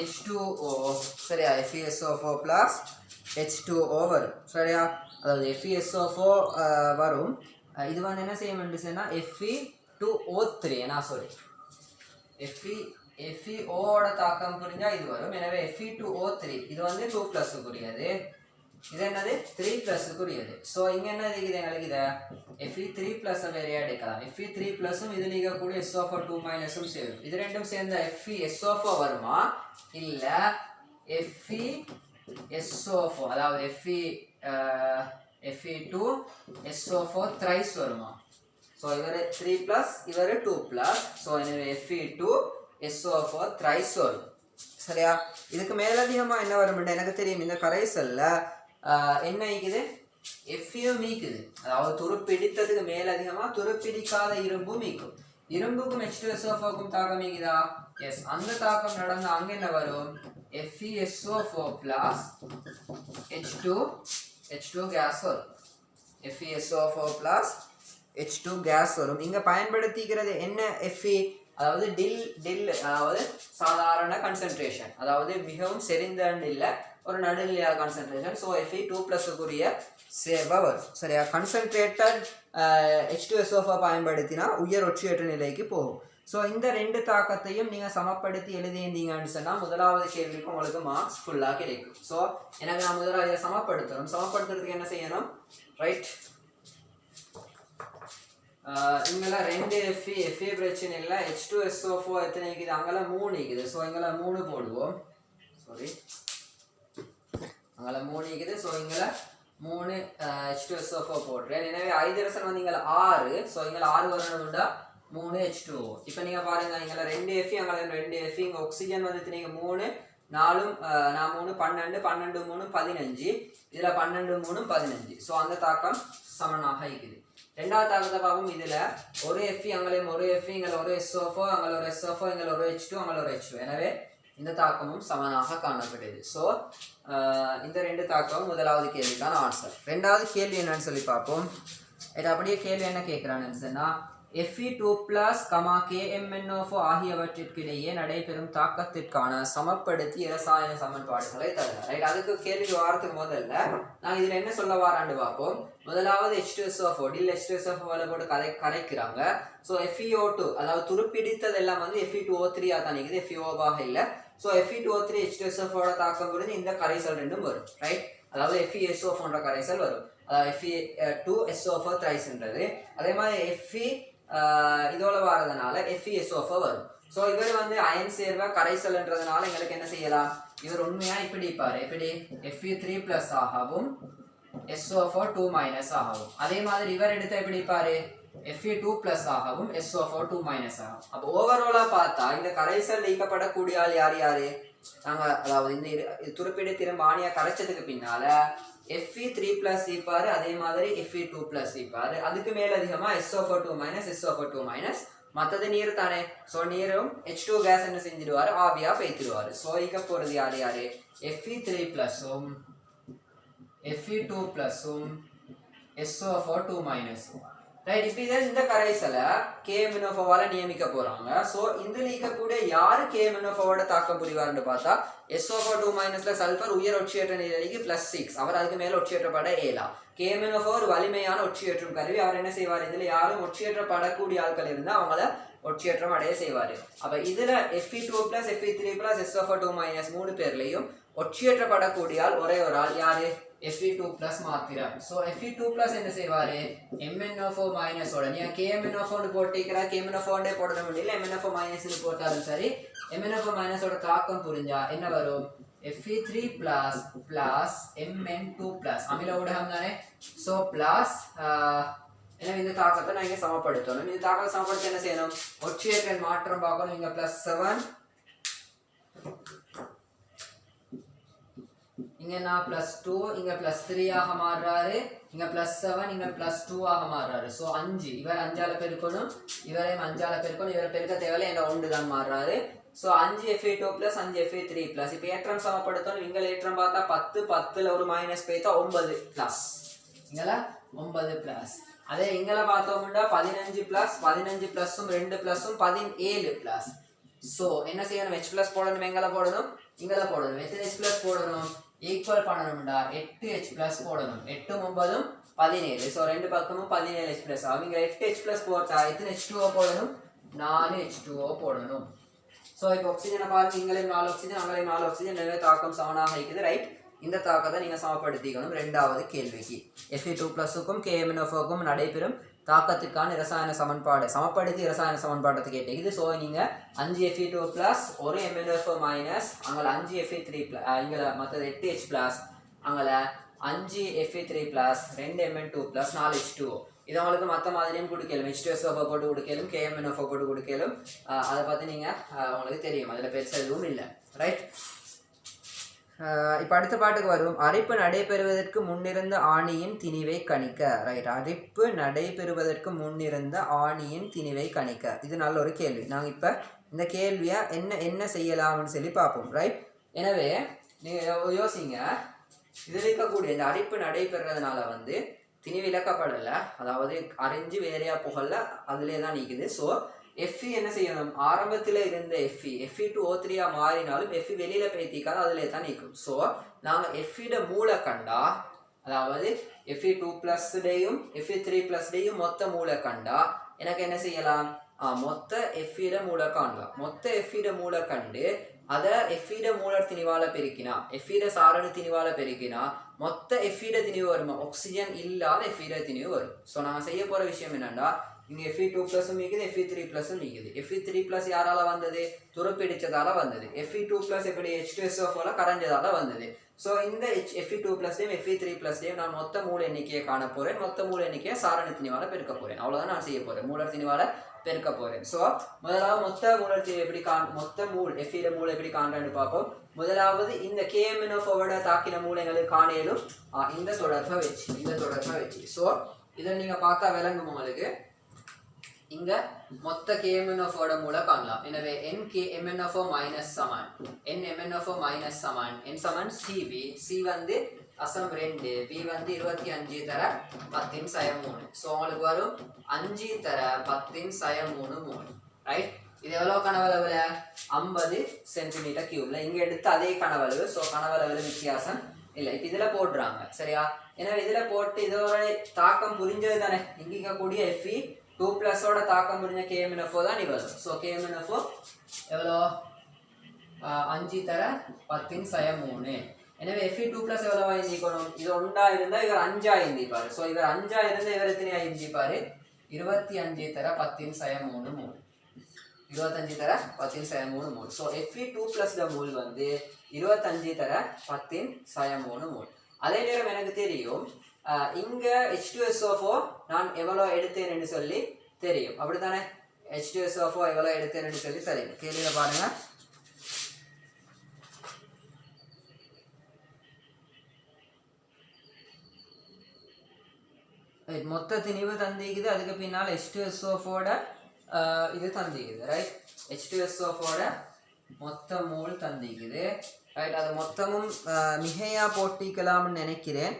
H2O சரியா FeSO4 plus H2O வரும் சரியா அதாவது FeSO4 வரும் இது வந்து என்ன செய்ய வேண்டிய சொன்னா Fe2O3 நான் சாரி FeOட தாக்கம் புரிஞ்சா இது வரும் எனவே Fe2O3 இது வந்து 2+ குறியது இது என்னது 3+க்குரியது ஸோ இங்க என்ன இருக்குது எங்களுக்கு இதை Fe3+ வேறையா எடுக்கலாம் Fe3+ம் இதில் இருக்கக்கூடிய SO4 சேரும் இது ரெண்டும் சேர்ந்த FeSO4 வருமா இல்ல FeSO4 அதாவது Fe2SO4 thrice வருமா ஸோ இவர் 3+ இவர் 2+ ஸோ எனவே Fe2SO4 thrice வரும் சரியா இதுக்கு மேலதிகமா என்ன வரும் எனக்கு தெரியும் இந்த கரைசல்ல என்ன இருக்குது Fe மீக்குது அதாவது துருப்பிடித்ததுக்கு மேலதிகமா துருப்பிடிக்காத இரும்பும் மீக்கும் இரும்புக்கும் H2SO4க்கும் தாக்கம் மீக்குதா எஸ் அந்த தாக்கம் நடந்த அங்க என்ன வரும் FeSO4 plus H2 கேஸ் வரும் FeSO4 plus H2 கேஸ் வரும் இங்க பயன்படுத்திக்கிறது என்ன Fe அதாவது டில் அதாவது சாதாரண கான்சென்ட்ரேஷன் அதாவது மிகவும் செறிந்த இல்ல ஒரு நடுநிலையான கான்சென்ட்ரேஷன் ஸோ Fe2+க்குரிய சேர்வா வரும் சரியா கான்சென்ட்ரேட்டட் H2SO4 பயன்படுத்தினா உயர் ஒட்சியற்ற நிலைக்கு போகும் ஸோ இந்த ரெண்டு தாக்கத்தையும் நீங்க சமப்படுத்தி எழுதியிருந்தீங்கன்னு சொன்னா முதலாவது கேள்விக்கு உங்களுக்கு மார்க்ஸ் ஃபுல்லாக கிடைக்கும் ஸோ எனக்கு நான் முதலாவது சமப்படுத்துறதுக்கு என்ன செய்யணும் ரைட் இங்கெல்லாம் 2 Fe பிரச்சனை இல்லை H2SO4 எத்தனை இருக்குது அங்கெல்லாம் 3 இருக்குது ஸோ இங்கெல்லாம் 3 போடுவோம் சாரி அங்கெல்லாம் 3 இருக்குது ஸோ இங்கெல்லாம் 3 H2SO4 போடுறேன் எனவே ஐதரசன் வந்து இங்கே 6 ஸோ இங்கே 6 வரணும்டா 3 H2O இப்போ நீங்கள் பாருங்க இங்கே 2 Fe அங்கே 2 Fe இங்கே ஆக்சிஜன் வந்து நீங்கள் 3 4 நான் 3 12 12 3 15 இதில் 12 3 15 ஸோ அந்த தாக்கம் சமனாக இருக்குது ரெண்டாவது தாக்கத்தை பார்ப்போம் இதில் ஒரு Fe அங்கேயும் ஒரு Fe இங்கே ஒரு SO4 அங்கே ஒரு SO4 இங்கே ஒரு H2 அங்கே ஒரு H2 எனவே இந்த தாக்கமும் சமனாக காணப்படுது ஸோ இந்த ரெண்டு தாக்கமும் முதலாவது கேள்விக்கான ஆன்சர் ரெண்டாவது கேள்வி என்னன்னு சொல்லி பார்ப்போம் இது அப்படியே கேள்வி என்ன கேட்குறான்னு சொன்னால் Fe2+ KMnO4 ஆகியவற்றிற்கிடையே நடைபெறும் தாக்கத்திற்கான சமப்படுத்தி இரசாயன சமன்பாடுகளை தருகிறார் ரைட் அதுக்கு கேள்வி வாரத்துக்கு முதல்ல நாங்கள் இதில் என்ன சொல்ல வாரான்னு பார்ப்போம் முதலாவது H2SO4 டில் H2SO4 போட்டு கரைக்கிறாங்க ஸோ FeO2 அதாவது துருப்பிடித்தது எல்லாம் வந்து Fe2O3 தான் இருக்குது FeO இல்லை ஸோ Fe2O3 H2SO4 தாக்கம் புரிஞ்சு இந்த கரைசல் ரெண்டும் வரும் ரைட் அதாவது FeSO போன்ற கரைசல் வரும் Fe2SO4 thriceன்றது அதே மாதிரி இதோட வரதுனால FeSO4 வரும் ஸோ இவர் வந்து அயன் சேர்வா கரைசல்ன்றதுனால எங்களுக்கு என்ன செய்யலாம் இவர் உண்மையா இப்படி இருப்பாரு எப்படி Fe3+ ஆகவும் SO4 2- ஆகவும் அதே மாதிரி இவர் எடுத்த எப்படி இருப்பாரு Fe2+ ஆகவும் SO4 2- ஆகும் அப்போ ஓவராலா பார்த்தா இந்த கரைசல் நீக்கப்படக்கூடிய ஆள் யாரு நாங்க அதாவது இந்த துருப்பிடி திரும்ப ஆணியா கரைச்சதுக்கு பின்னால Fe3+ இருப்பாரு அதே மாதிரி Fe2+ இருப்பாரு அதுக்கு மேல அதிகமா SO4 2- மற்றது நீர் தானே ஸோ நீரும் H2 கேஸ் என்ன செஞ்சிடுவாரு ஆவியா பேத்திடுவாரு ஸோ இங்க போறது யாரு Fe3+ம் Fe2+ம் SO4 2- ரைட். இப்போ இதை இந்த கரைசலை KMnO4வால நியமிக்க போறாங்க. ஸோ இதில் இருக்கக்கூடிய யாரு KMnO4ஓட தாக்கம் புரிவார்னு பார்த்தா SO4 சல்ஃபர் உயர் ஒட்சியேற்ற நிலைக்கு +6, அவர் அதுக்கு மேல ஒட்சியேற்றப்பட இயலாம். KMnO4 ஒரு வலிமையான ஒட்சியேற்றும் கருவி. அவர் என்ன செய்வார், இதுல யாரும் ஒட்சியேற்றப்படக்கூடிய ஆட்கள் இருந்தா அவங்கள ஒட்சியேற்றம் அடைய செய்வாரு. அப்ப இதுல Fe2+ Fe3+ SO4 மூணு பேர்லயும் ஒட்சியேற்றப்படக்கூடிய ஆள் ஒரே ஒரு ஆள் யாரு, Fe2+ மாத்திரம். ஸோ Fe2+ என்ன செய்வாரு, MnO4- ஓட நீங்க KMnO4 போட்டிக்கிறா, KMnO4 போடணும் இல்லை MnO4- போட்டாலும் சரி, MnO4- ஓட தாக்கம் புரிஞ்சா என்ன வரும், Fe3+ plus Mn2+, அமில ஊடகம் தானே. ஸோ பிளஸ் எனவே இந்த தாக்கத்தை நான் இங்க சமப்படுத்தணும். இந்த தாக்கத்தை சமப்படுத்த என்ன செய்யணும், ஒட்சியேற்ற மாற்றம் பார்க்கணும். இங்க +7, இங்க நான் +2, இங்க +3 ஆக மாறுறாரு, இங்க +7, இங்க +2 ஆக மாறுறாரு. ஸோ 5, இவர் 5ஆல பெருக்கணும், இவரையும் 5ஆல பெருக்கணும், இவர் பெருக்க தேவையில்லை, என்ன 1 தான் மாறுறாரு. So 5 Fe2+ 5 Fe3+. இப்போ ஏற்றம் சமப்படுத்தணும். இங்கே ஏற்றம் பார்த்தா 10, 10ல் ஒரு மைனஸ் போய்த்தா 9+, இங்கே 9+. அதே இங்கே பார்த்தோம்னா 15+, 15+ம் 2+ம் 17+. ஸோ என்ன செய்யணும், H+ போடணும், எங்கே போடணும், இங்கே போடணும். எத்தனை H+ போடணும், ஈக்குவல் பண்ணணும்டா 8H+ போடணும். 8ம் 9ம் 17. ஸோ ரெண்டு பக்கமும் 17H+. அவங்க 8H+ போட்டா எத்தனை H2O போடணும், 4 H2O போடணும். ஸோ இப்போ ஆக்சிஜனை பாருங்க, இங்கேயும் 4 ஆக்சிஜன், அங்கேயும் 4 ஆக்சிஜன், நிறைய தாக்கம் சமனாக இருக்குது. ரைட். இந்த தாக்கத்தை நீங்க சமப்படுத்திக்கணும். ரெண்டாவது கேள்விக்கு Fe2+க்கும் KMnO4க்கும் நடைபெறும் தாக்கத்துக்கான இரசாயன சமன்பாடு சமப்படுத்தி இரசாயன சமன்பாட்டை கேட்டீங்க. ஸோ நீங்க 5 Fe2+, ஒரு MnO4-, அங்கே 5 Fe3+, இங்கே மற்றது 8H+, அங்கே 5 Fe3+, 2 Mn2+, 4 H2O. இது உங்களுக்கு மற்ற மாதிரியும் கொடுக்கலும், H2SO4 போட்டு கொடுக்கலும், KMnO4 போட்டு கொடுக்கலும். அதை பார்த்து நீங்கள் உங்களுக்கு தெரியும், அதில் பெருசாக எதுவும் இல்லை. ரைட். இப்போ அடுத்த பாட்டுக்கு வரும். அரிப்பு நடைபெறுவதற்கு முன்னிருந்த ஆணியின் திணிவை கணிக்க. ரைட். அரிப்பு நடைபெறுவதற்கு முன்னிருந்த ஆணியின் திணிவை கணிக்க. இது நல்ல ஒரு கேள்வி. நாங்கள் இப்போ இந்த கேள்வியை என்ன செய்யலாம்னு சொல்லி பார்ப்போம். ரைட். எனவே நீங்கள் யோசிங்க, இதில் இருக்கக்கூடிய இந்த அரிப்பு நடைபெறதுனால திணிவு இழக்கப்படலை, அதாவது அரைஞ்சு வேறையா புகழ அதிலே தான் நீக்குது. ஸோ Fe என்ன செய்யணும், ஆரம்பத்தில் இருந்த Fe2O3 மாறினாலும் Fe வெளியில பேத்திக்காது, அதிலே தான் நீக்கும். ஸோ நாங்கள் Fe மூளை கண்டா, அதாவது Fe2+டையும் Fe3+டையும் மொத்த மூளை கண்டா எனக்கு என்ன செய்யலாம், மொத்த Fe மூளை காணலாம். மொத்த Fe மூளை கண்டு அதை Fe மூலர் திணிவால பெருக்கினா, Fe சாரணு திணிவால பெருக்கினா மொத்த Fe திணிவு வருமா, ஆக்சிஜன் இல்லாத Fe திணிவு வரும். ஸோ நாங்கள் செய்ய போகிற விஷயம் என்னன்னா, இங்கே Fe2+ம் நீக்குது, Fe3+ம் நீக்குது. Fe3+ யாரால வந்தது, துருப்பிடிச்சதால வந்தது. Fe2+ எப்படி H2SO4 கரைஞ்சதால வந்தது. ஸோ இந்த Fe2+டையும் Fe3+டையும் நான் மொத்த மூல எண்ணிக்கையை காண போகிறேன், மொத்த மூல எண்ணிக்கையை சாரண திணிவால பெருக்க போகிறேன். அவ்வளோதான் நான் செய்ய போகிறேன், மூலர் திணிவால பெருக்க போகிறேன். ஸோ முதலாவது மொத்த மூலர் திணிவு எப்படி மொத்த Fe மூளை எப்படி காண்றான்னு பார்ப்போம். முதலாவது இந்த KMnO4 தாக்கின மூலைகளுக்கு காணேலும் இந்த தொடர்பை வச்சு ஸோ இதை நீங்கள் பார்த்தா விளங்கும் உங்களுக்கு. இங்க மொத்த KMnO4 மூல காணலாம். எனவே NKMnO4- சமன் NMnO4- சமன் N சமன் CV, C அசம் 2, B 25 தர 10⁻3. ஸோ உங்களுக்கு வரும் 5 தர 10⁻3 ரைட். இது எவ்வளவு கனவளவுல, 50 cm3. இங்க எடுத்து அதே கனவளவு. ஸோ கனவளவுல வித்தியாசம் இல்லை. இப்போ இதுல போடுறாங்க சரியா. எனவே இதுல போட்டு இதோட தாக்கம் புரிஞ்சது தானே. இங்க இருக்கக்கூடிய Fe2+ஓட தாக்கம் புரிஞ்ச KMnO4 தான் இவ்வளவு. ஸோ KMnO4 எவ்வளோ, 5 தர 10⁻3. எனவே Fe2+ எவ்வளவா இருந்திக்கணும், இது 1 இருந்தா இவர் 5 இருந்திப்பாரு. ஸோ இவர் 5 இருந்தா இவர் எத்தனை இருந்திப்பாரு, 25 தர 10⁻3. 25 தர 10⁻3. ஸோ Fe2+ மூல் 25 தர 10⁻3. அதே நேரம் எனக்கு தெரியும் இங்க H2SO4 நான் எவ்வளோ எடுத்தேன்னு சொல்லி தெரியும், அப்படித்தானே. H2SO4 எவ்வளோ எடுத்தேன்னு சொல்லி தெரியும். கேள்வியில பாருங்க. மொத்த திணிவு தந்திக்குது, அதுக்கு பின்னால் H2SO4 இது தந்திக்குது ரைட். H2SO4 மொத்த மூல் தந்திக்குது ரைட். அது மொத்தமும் மிகையா போட்டிக்கலாம்னு நினைக்கிறேன்,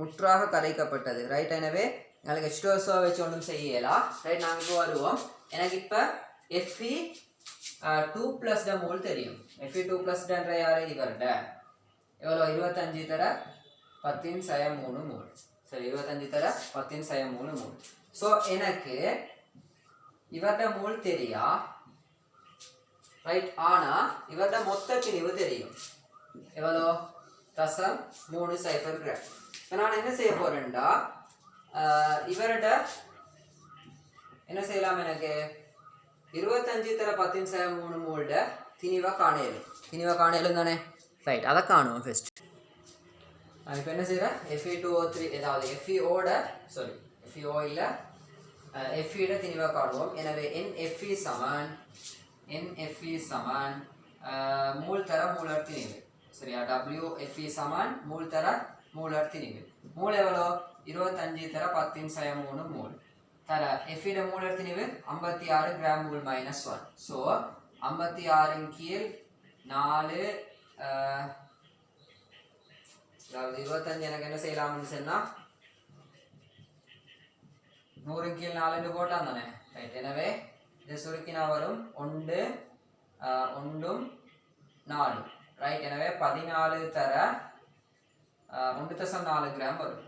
முற்றாக கரைக்கப்பட்டது ரைட். எனவே நாளைக்கு H2SO வச்சு ஒன்றும் செய்யலாம். ரைட், நாங்கள் இப்போ வருவோம். எனக்கு இப்போ Fe2+ மோல் தெரியும். Fe2+ன்ற யார் இவர்ட எவ்வளோ 25 தர 10⁻³ மோல். சரி, 25 தர 10⁻³ மோல். ஸோ எனக்கு இவர்ட மோல் தெரியா, ரைட். ஆனால் இவர்ட மொத்த பிரிவு தெரியும். எவ்வளோ 0.30 கிராம். இப்போ நான் என்ன செய்ய போறேன்டா, இவர்ட என்ன செய்யலாம், எனக்கு 25 தர 10⁻³ மோல்ட திணிவாக காணலும் தானே. ரைட், அதை காணுவோம் ஃபர்ஸ்ட். இப்போ என்ன செய்கிறேன், Fe2O3 ஏதாவது FeO இல்லை Fe திணிவாக காணுவோம். எனவே NFe சமன் மூல் தர மூலர் திணிவு. சரியா, WFe சமன் மூல் தர மூலர் திணிவு. மூல் எவ்வளோ 25 தர 10⁻³ மோல் தர Fe மூலர் திணிவு 56 கிராம் மோல் -1. ஸோ 56/4 அதாவது 25 எனக்கு என்ன செய்யலாம்னு சொன்னால் 100/4 போட்டால் தானே. ரைட், எனவே இது சுருக்கினா வரும் 1 4. ரைட், எனவே 14 தர 1.4 கிராம் வரும்.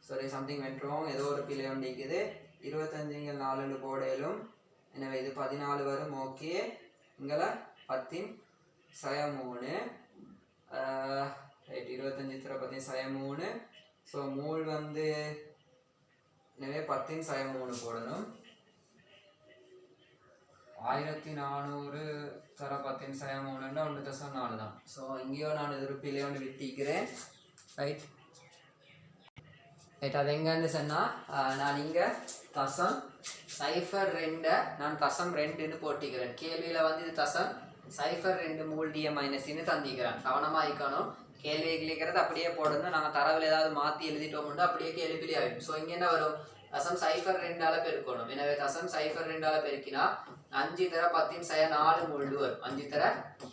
சாரி, சம்திங் வென்ட் ராங், ஏதோ ஒரு பிழை ஒன்றிக்குது. 25/4 போடையிலும், எனவே இது 14 வரும். ஓகே, இங்கே 10⁻³ ரைட், 25 தர 10⁻³. ஸோ மூல் வந்து எனவே 10⁻³ போடணும். 1400 தர 10⁻³ 1.4 தான். ஸோ இங்கேயோ நான் இது ஒரு பிள்ளை ஒன்று விட்டிக்கிறேன். ரைட் ரைட், அது எங்கன்னு சொன்னால் நான் இங்கே 0.02 நான் 0.2 போட்டிக்கிறேன். கேள்வியில் வந்து இது 0.02 மோல் DM- தந்திக்கிறேன். கவனமாக இருக்கணும். கேள்வியை கிளிக்கிறது அப்படியே போடணும். நாங்கள் தரவில் ஏதாவது மாற்றி எழுதிட்டோம்னா அப்படியே கேள்வி ஆகிடும். ஸோ இங்கே என்ன வரும், 0.02 பெருக்கணும். எனவே 0.02 பெருக்கினா 5 தர 10⁻⁴ மோல் வரும். 5 தர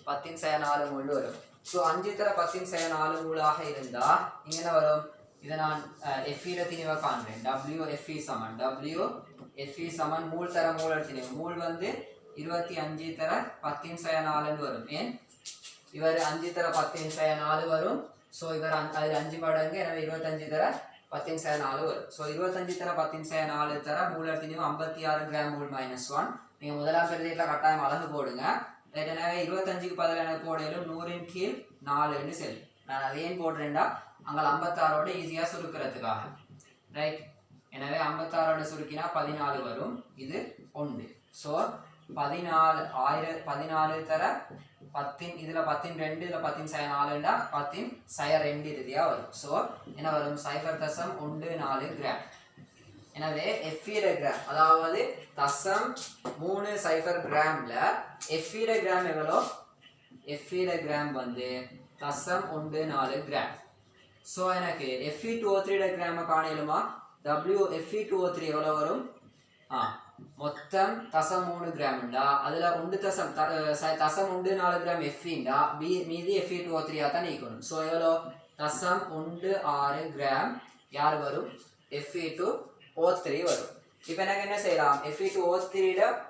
10⁻⁴ மோல் வரும். ஸோ 5 தர 10⁻⁴ மோலாக இருந்தால் இங்கே என்ன வரும், இதை நான் Fe திணிவாக காண்றேன். WFe சமன் மூல் தர மூலர் திணிவு. மூல் வந்து 25 தர 10⁻⁴ வரும். ஏன் இவர் 5 தர 10⁻⁴ வரும். ஸோ இவர் அதில் 5 மடங்கு, எனவே 25 தர 10⁻⁴ வரும். ஸோ 25 தர 10⁻⁴ தர மூலர் திணிவு 56 கிராம் மோல் -1. நீங்கள் முதலாம் பிரதியில் கட்டாயம் அழகு போடுங்க. எனவே 25க்கு பதிலாக எனக்கு போடையிலும் 100/4 செல்லும். நான் அதை ஏன் போடுறேன்டா, அங்கே 56ஓட ஈஸியாக சுருக்கிறதுக்காக. ரைட், எனவே 56ஓட சுருக்கினா 14 வரும். இது 1. ஸோ 14 தர 10, இதில் 10 இதில் 10⁻⁴ 10⁻2 இறுதியாக வரும். ஸோ என்ன வரும், 0.14 கிராம். எனவே Fe கிராம், அதாவது 0.30 கிராமில் Fe கிராம் எவ்வளோ, Fe கிராம் வந்து 0.14 கிராம். ஸோ எனக்கு Fe2O3 கிராமை காணலுமா, WFe2O3 எவ்வளோ வரும், மொத்தம் 0.3 கிராம்டா, அதில் 0.14 கிராம் Feண்டா, மீதி Fe2O3 தான் நீக்கணும். ஸோ எவ்வளோ 0.16 கிராம் யார் வரும், Fe2O3 வரும். இப்போ எனக்கு என்ன செய்யலாம், Fe2O3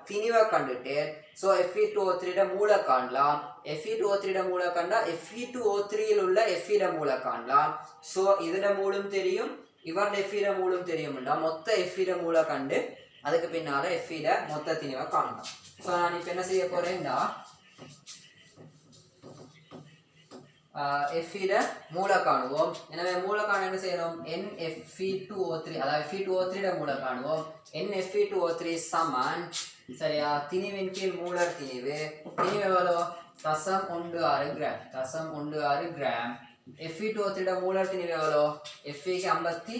திணிவை கண்டுட்டு, ஸோ Fe2O3 மூல காணலாம். Fe2O3 மூல கண்டா Fe2O3 உள்ள Fe மூல காணலாம். ஸோ இதில் மூலம் தெரியும், இவன் Fe மூலம் தெரியும்டா. மொத்த Fe மூல கண்டு அதுக்கு பின்னால Fe மொத்த திணிவை காணலாம். ஸோ நான் இப்போ என்ன செய்ய போறேன்டா, Fe மூல காணுவோம். எனவே மூல காண என்ன செய்யணும், NFe2O3, அதாவது Fe2O3 மூல காணுவோம். NFe2O3 சமன், சரியா, திணிவின் கீழ் மூலர் திணிவு. திணிவு எவ்வளோ, 0.16 கிராம். 0.16 கிராம். Fe2O3 மூலர் திணிவு எவ்வளோ, Feக்கு 56.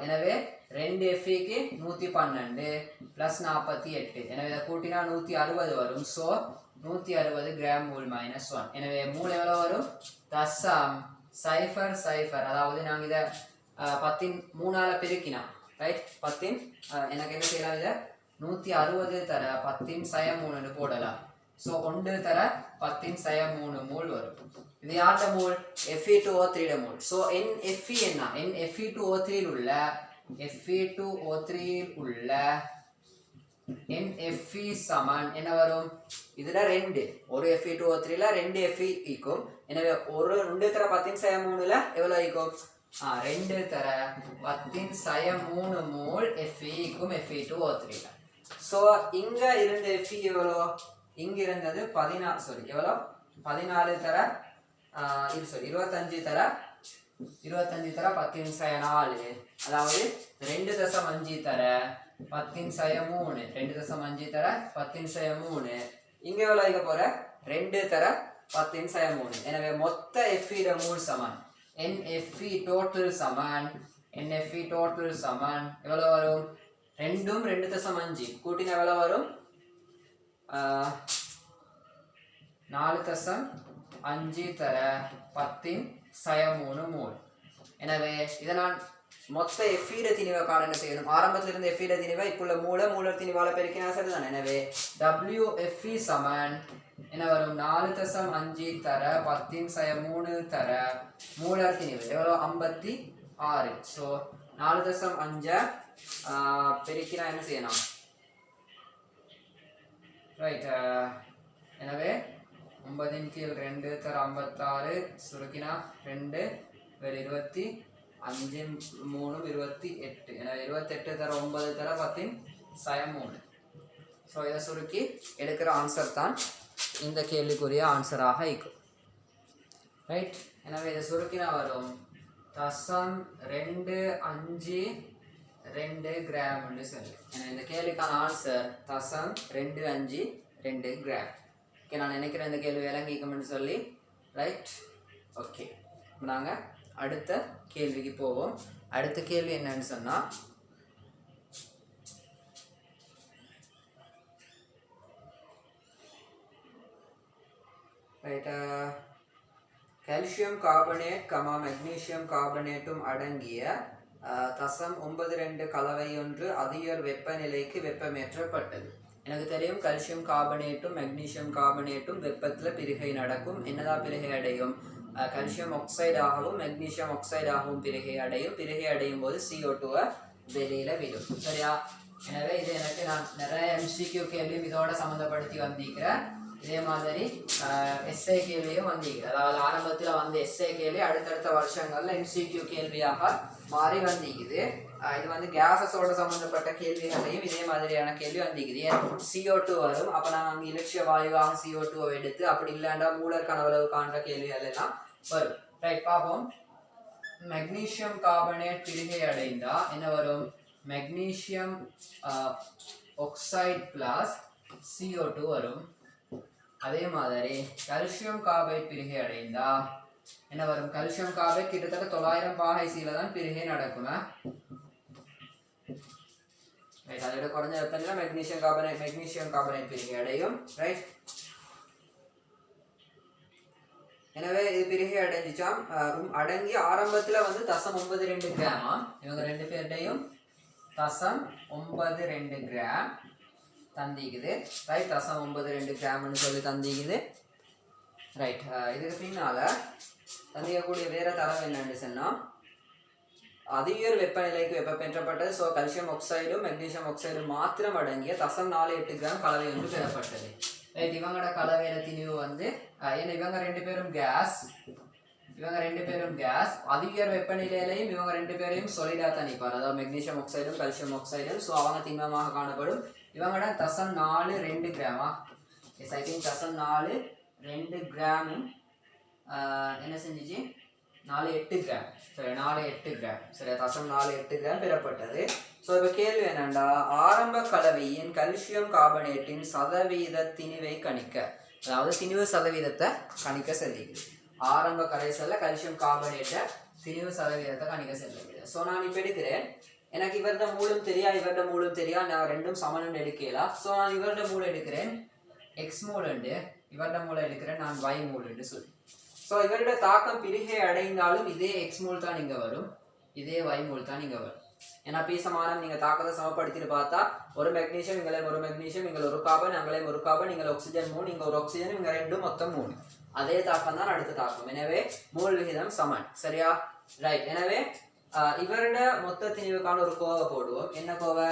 எனவே 2 Feக்கு 112 + 48. எனவே இதை கூட்டினா 160 வரும். So 160 gram mole -1. எனவே மூல் எவ்வளோ வரும், 0.00, அதாவது நாங்கள் இதை 10 பெருக்கினா, ரைட், 10 எனக்கு என்ன செய்யலாம், இதை 160 தர 10⁻³ போடலாம். ஸோ 1 தர 10 சய 3 மூல் வரும். இது யார்ட மூல்? Fe2O3 ட மூல். ஸோ NFe என்ன? NFe2O3 உள்ள Fe2O3 உள்ள NFe சமன் என்ன வரும்? இதுல 2 ஒரு Fe2O3 ல 2 Fe ஈக்கும். எனவே ஒரு 2 தர 10 சய 3 ல எவ்வளவு ஈக்கும்? 2 தர 10 சய 3 மூல் Fe ஈக்கும் Fe2O3 ல. ஸோ இங்க இருந்த Fe எவ்வளோ? இங்க இருந்தது 14 எவ்வளோ? 14 தர 25 தர 10 சய 4, அதாவது 2.5 தர 10 சய 3, 2.5 தர 10 சய 3. இங்க எவ்வளோ வைக்க போற? 2 தர 10 சய 3. எனவே மொத்த Fe ட மூல் சமன் NFe டோட்டல் சமன் NFe டோட்டல் சமன் எவ்வளோ வரும்? 2ம் 2.5 கூட்டினா எவ்வளோ வரும்? 4.5 தர 10 சய 3 மூல். எனவே இதை நான் மொத்த Fe ட திணிவை காண என்ன செய்யணும்? ஆரம்பத்தில் இருந்த Fe ட திணிவை இப்போ மூலர் திணிவால பெருக்கினா சரிதான். எனவே WFe சமன் என்ன வரும்? 4.5 தர 10 சய 3 தர மூலர் திணிவு எவ்வளோ? 56. ஸோ 4.5 பெருக்கினா என்ன செய்யணும்? ரைட். எனவே 9 கீழ் 2 தர 56 சுருக்கினா 2 25 3 28. எனவே 28 தர 9 தர 10 சய 3. ஸோ இதை சுருக்கி எடுக்கிற ஆன்சர் தான் இந்த கேள்விக்குரிய ஆன்சராக இருக்கும். ரைட். எனவே இதை சுருக்கினா வரும் 0.252 கிராம்னு சொல்லி. இந்த கேள்விக்கான ஆன்சர் 0.252 கிராம். ஓகே, நான் நினைக்கிறேன் இந்த கேள்வி விளங்கிக்கும்னு சொல்லி. ரைட். ஓகே, நாங்கள் அடுத்த கேள்விக்கு போவோம். அடுத்த கேள்வி என்னன்னு சொன்னால், கால்சியம் கார்பனேட் மெக்னீசியம் கார்பனேட்டும் அடங்கிய 0.92 கலவை ஒன்று அதிகர் வெப்பநிலைக்கு வெப்பமேற்றப்பட்டது. எனக்கு தெரியும் கால்சியம் கார்பனேட்டும் மெக்னீசியம் கார்பனேட்டும் வெப்பத்தில் பிரிகை நடக்கும். என்னதான் பிரிகை அடையும்? கால்சியம் ஆக்சைடாகவும் மெக்னீசியம் ஆக்சைடாகவும் பிரிகை அடையும். பிரிகை அடையும் போது CO2 வெளியில் விடும். சரியா? எனவே இது எனக்கு நான் நிறைய MCQ கேள்வியும் இதோட சம்மந்தப்படுத்தி வந்திருக்கிறேன். இதே மாதிரி எஸ்ஏ கேள்வியும் வந்திருக்குது. அதாவது ஆரம்பத்தில் வந்து எஸ்ஏ கேள்வி அடுத்தடுத்த வருஷங்களில் MCQ கேள்வியாக மாறி வந்திருக்குது. இது வந்து கேஸஸோட சம்மந்தப்பட்ட கேள்விகளையும் இதே மாதிரியான கேள்வி வந்திருக்குது. ஏன் CO2 வரும், அப்போ நாங்கள் அங்கே இலட்சிய வாயுவாக CO2 எடுத்து அப்படி இல்லைண்டா மூலர் கனவளவு காண்ற கேள்விகள் எல்லாம் வரும். ரைட், பார்ப்போம். மெக்னீசியம் கார்பனேட் பிரிகை அடைந்தா என்ன வரும்? மெக்னீசியம் ஆக்சைடு பிளஸ் CO2 வரும். அதே மாதிரி கால்சியம் கார்பைட் பிரிகை அடைந்தா என்ன வரும்? கால்சியம் கார்பைட் கிட்டத்தட்ட 900 பாகைசியில தான் பிரிகை நடக்குமா? ரைட், அதோட குறைஞ்ச வெப்பநிலை மெக்னீசியம் கார்பனேட் பிரிகை அடையும். ரைட். எனவே இது பிரிகை அடைஞ்சிச்சாம். அடங்கி ஆரம்பத்தில் வந்து 0.92 கிராமா. இவங்க ரெண்டு பேர்டையும் 0.92 கிராம் தந்திக்குது. ரைட், 0.92 கிராம்னு சொல்லி தந்திக்குது. ரைட். இதுக்கு பின்னால தந்திக்கக்கூடிய வேற தரம் என்னன்னு சொன்னால், அதிக வெப்பநிலைக்கு வெப்பமேற்றப்பட்டது. ஸோ கால்சியம் ஆக்சைடும் மெக்னீசியம் ஆக்சைடும் மாத்திரம் அடங்கிய 0.48 கிராம் கலவை ஒன்று பெறப்பட்டது. ரைட். இவங்களோட கலவையில திணிவு வந்து ஏன்னா இவங்க ரெண்டு பேரும் கேஸ் அதிக வெப்பநிலையிலையும் இவங்க ரெண்டு பேரையும் சொலிடா தனிப்பார். அதாவது மெக்னீசியம் ஆக்சைடும் கால்சியம் ஆக்சைடும். ஸோ அவங்க திண்மமாக காணப்படும். இவங்களோட 0.42 கிராமா. எஸ், ஐ திங்க் 0.42 கிராமும் என்ன செஞ்சிச்சு? 48 கிராம். சரி, 48 கிராம். சரி, 0.48 கிராம் பெறப்பட்டது. ஸோ இப்போ கேள்வி என்னண்டா, ஆரம்ப கலவையின் கால்சியம் கார்பனேட்டின் சதவீத திணிவை கணிக்க. அதாவது திணிவு சதவீதத்தை கணிக்க செல்லுகிறது. ஆரம்ப கரைசலில் கால்சியம் கார்பனேட்டை திணிவு சதவீதத்தை கணிக்க செல்லுகிறது. ஸோ நான் இப்போ எடுக்கிறேன். எனக்கு இவர்ட மூலம் தெரியா, நான் ரெண்டும் சமன் எடுக்கலாம். ஸோ நான் இவர்ட மூலம் எடுக்கிறேன் எக்ஸ் மூலண்டு, இவர்ட மூலம் எடுக்கிறேன் நான் Y மூலண்டு சொல்லி. ஸோ இவருடைய தாக்கம் பிரிகை அடைந்தாலும் இதே எக்ஸ் மூல் தான் இங்கே வரும், இதே Y மூல் தான் இங்கே வரும். ஏன்னா P சமானம் நீங்க தாக்கத்தை சமப்படுத்திட்டு பார்த்தா ஒரு மெக்னீசியம் இங்களையும் ஒரு மெக்னீசியம் இங்க ஒரு கார்பன் அங்களையும் ஒரு கார்பன் இங்க ஆக்சிஜன் 3 இங்க ஒரு ஆக்சிஜன் இங்க ரெண்டும் மொத்தம் 3 அதே தாக்கம் தான் அடுத்த தாக்கம் எனவே மோல் விகிதம் சமன் சரியா ரைட் எனவே இவரோட மொத்த திணிவுக்கான ஒரு கோவை போடுவோம் என்ன கோவை